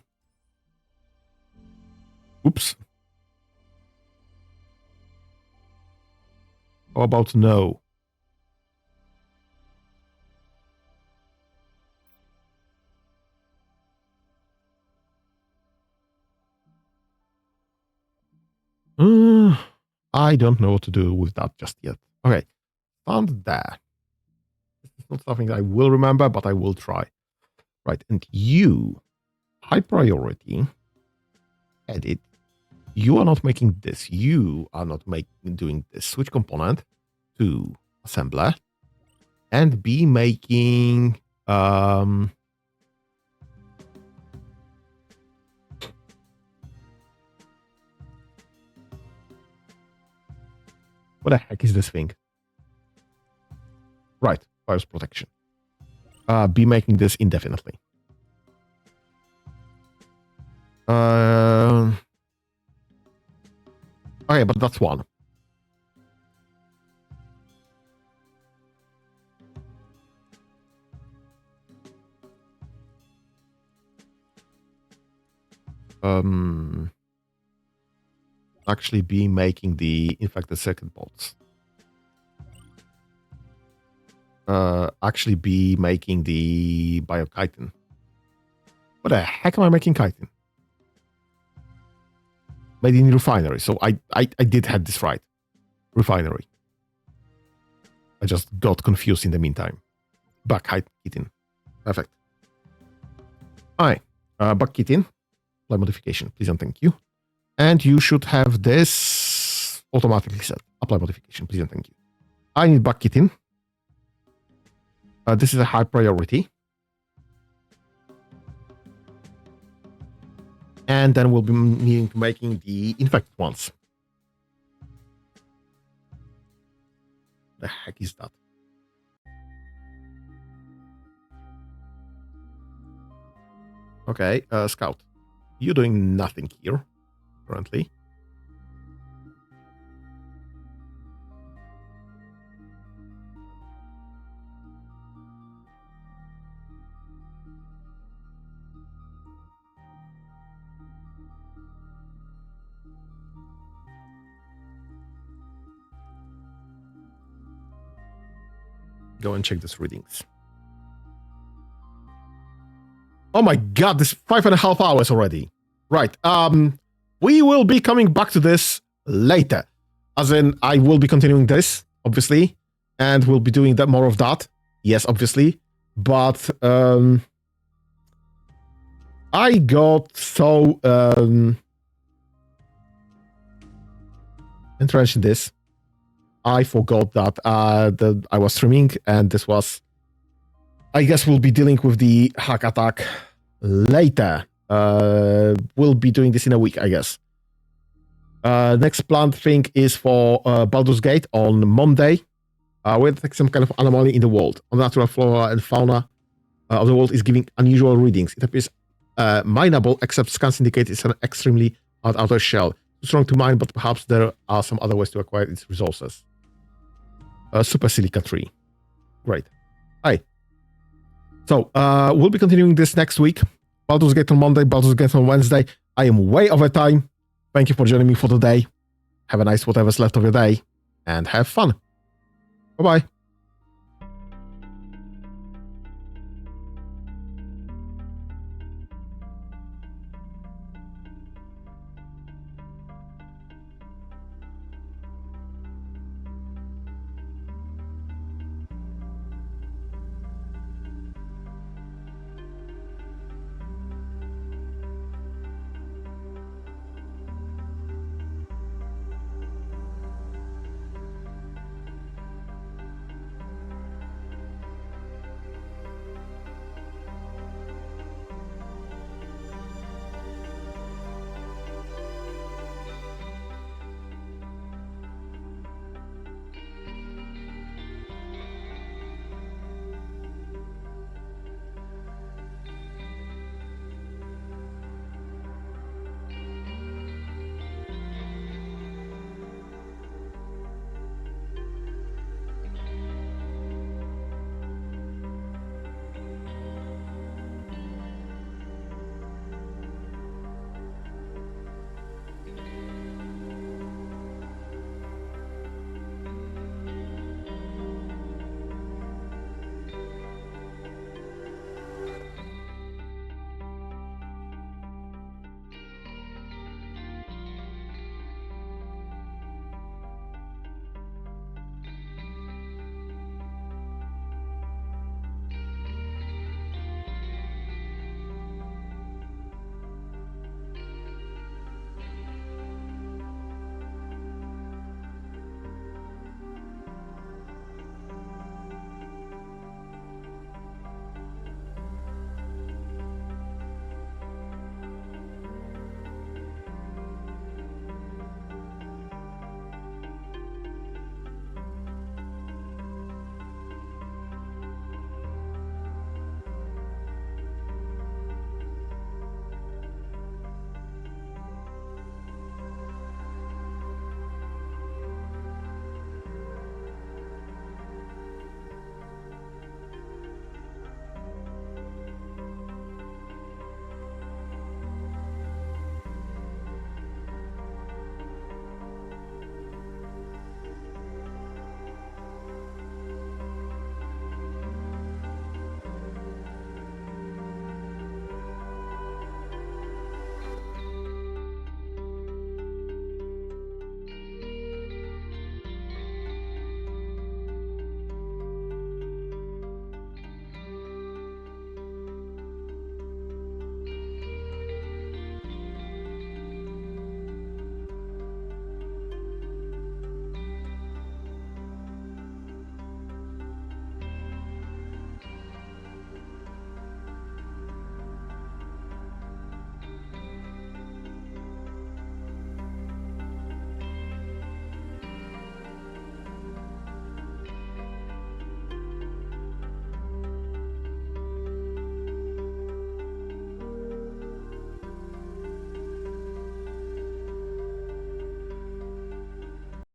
Oops. How about no? I don't know what to do with that just yet. Okay, found there. This is not something I will remember, but I will try. Right, and you, high priority, edit. You are not making this. You are not doing this. Switch component to assembler, and be making what the heck is this thing? Right, virus protection. Be making this indefinitely. Okay, but that's one. Actually be making the infected circuit boards. actually be making the biochitin. What the heck am I making chitin? Made in refinery. So I did have this right. Refinery. I just got confused in the meantime. Bauxite. Perfect. Alright. Bauxite. Apply modification. Please and thank you. And you should have this automatically set. Apply modification. Please and thank you. I need bauxite. This is a high priority. And then we'll be needing to making the infected ones. The heck is that? Okay, Scout. You're doing nothing here, currently. Go and check these readings. Oh my god, this 5.5 hours already. Right. We will be coming back to this later. As in, I will be continuing this, obviously, and we'll be doing that more of that. Yes, obviously. But I got so entrenched in this. I forgot that I was streaming, and this was. I guess we'll be dealing with the hack attack later. We'll be doing this in a week, I guess. Next planned thing is for Baldur's Gate on Monday. We're detecting some kind of anomaly in the world. On the natural flora and fauna of the world is giving unusual readings. It appears mineable, except scans indicate it's an extremely outer shell. Too strong to mine, but perhaps there are some other ways to acquire its resources. Super silica tree. Great. Hi. So, we'll be continuing this next week. Baldur's Gate on Monday, Baldur's Gate on Wednesday. I am way over time. Thank you for joining me for today. Have a nice whatever's left of your day, and have fun. Bye-bye.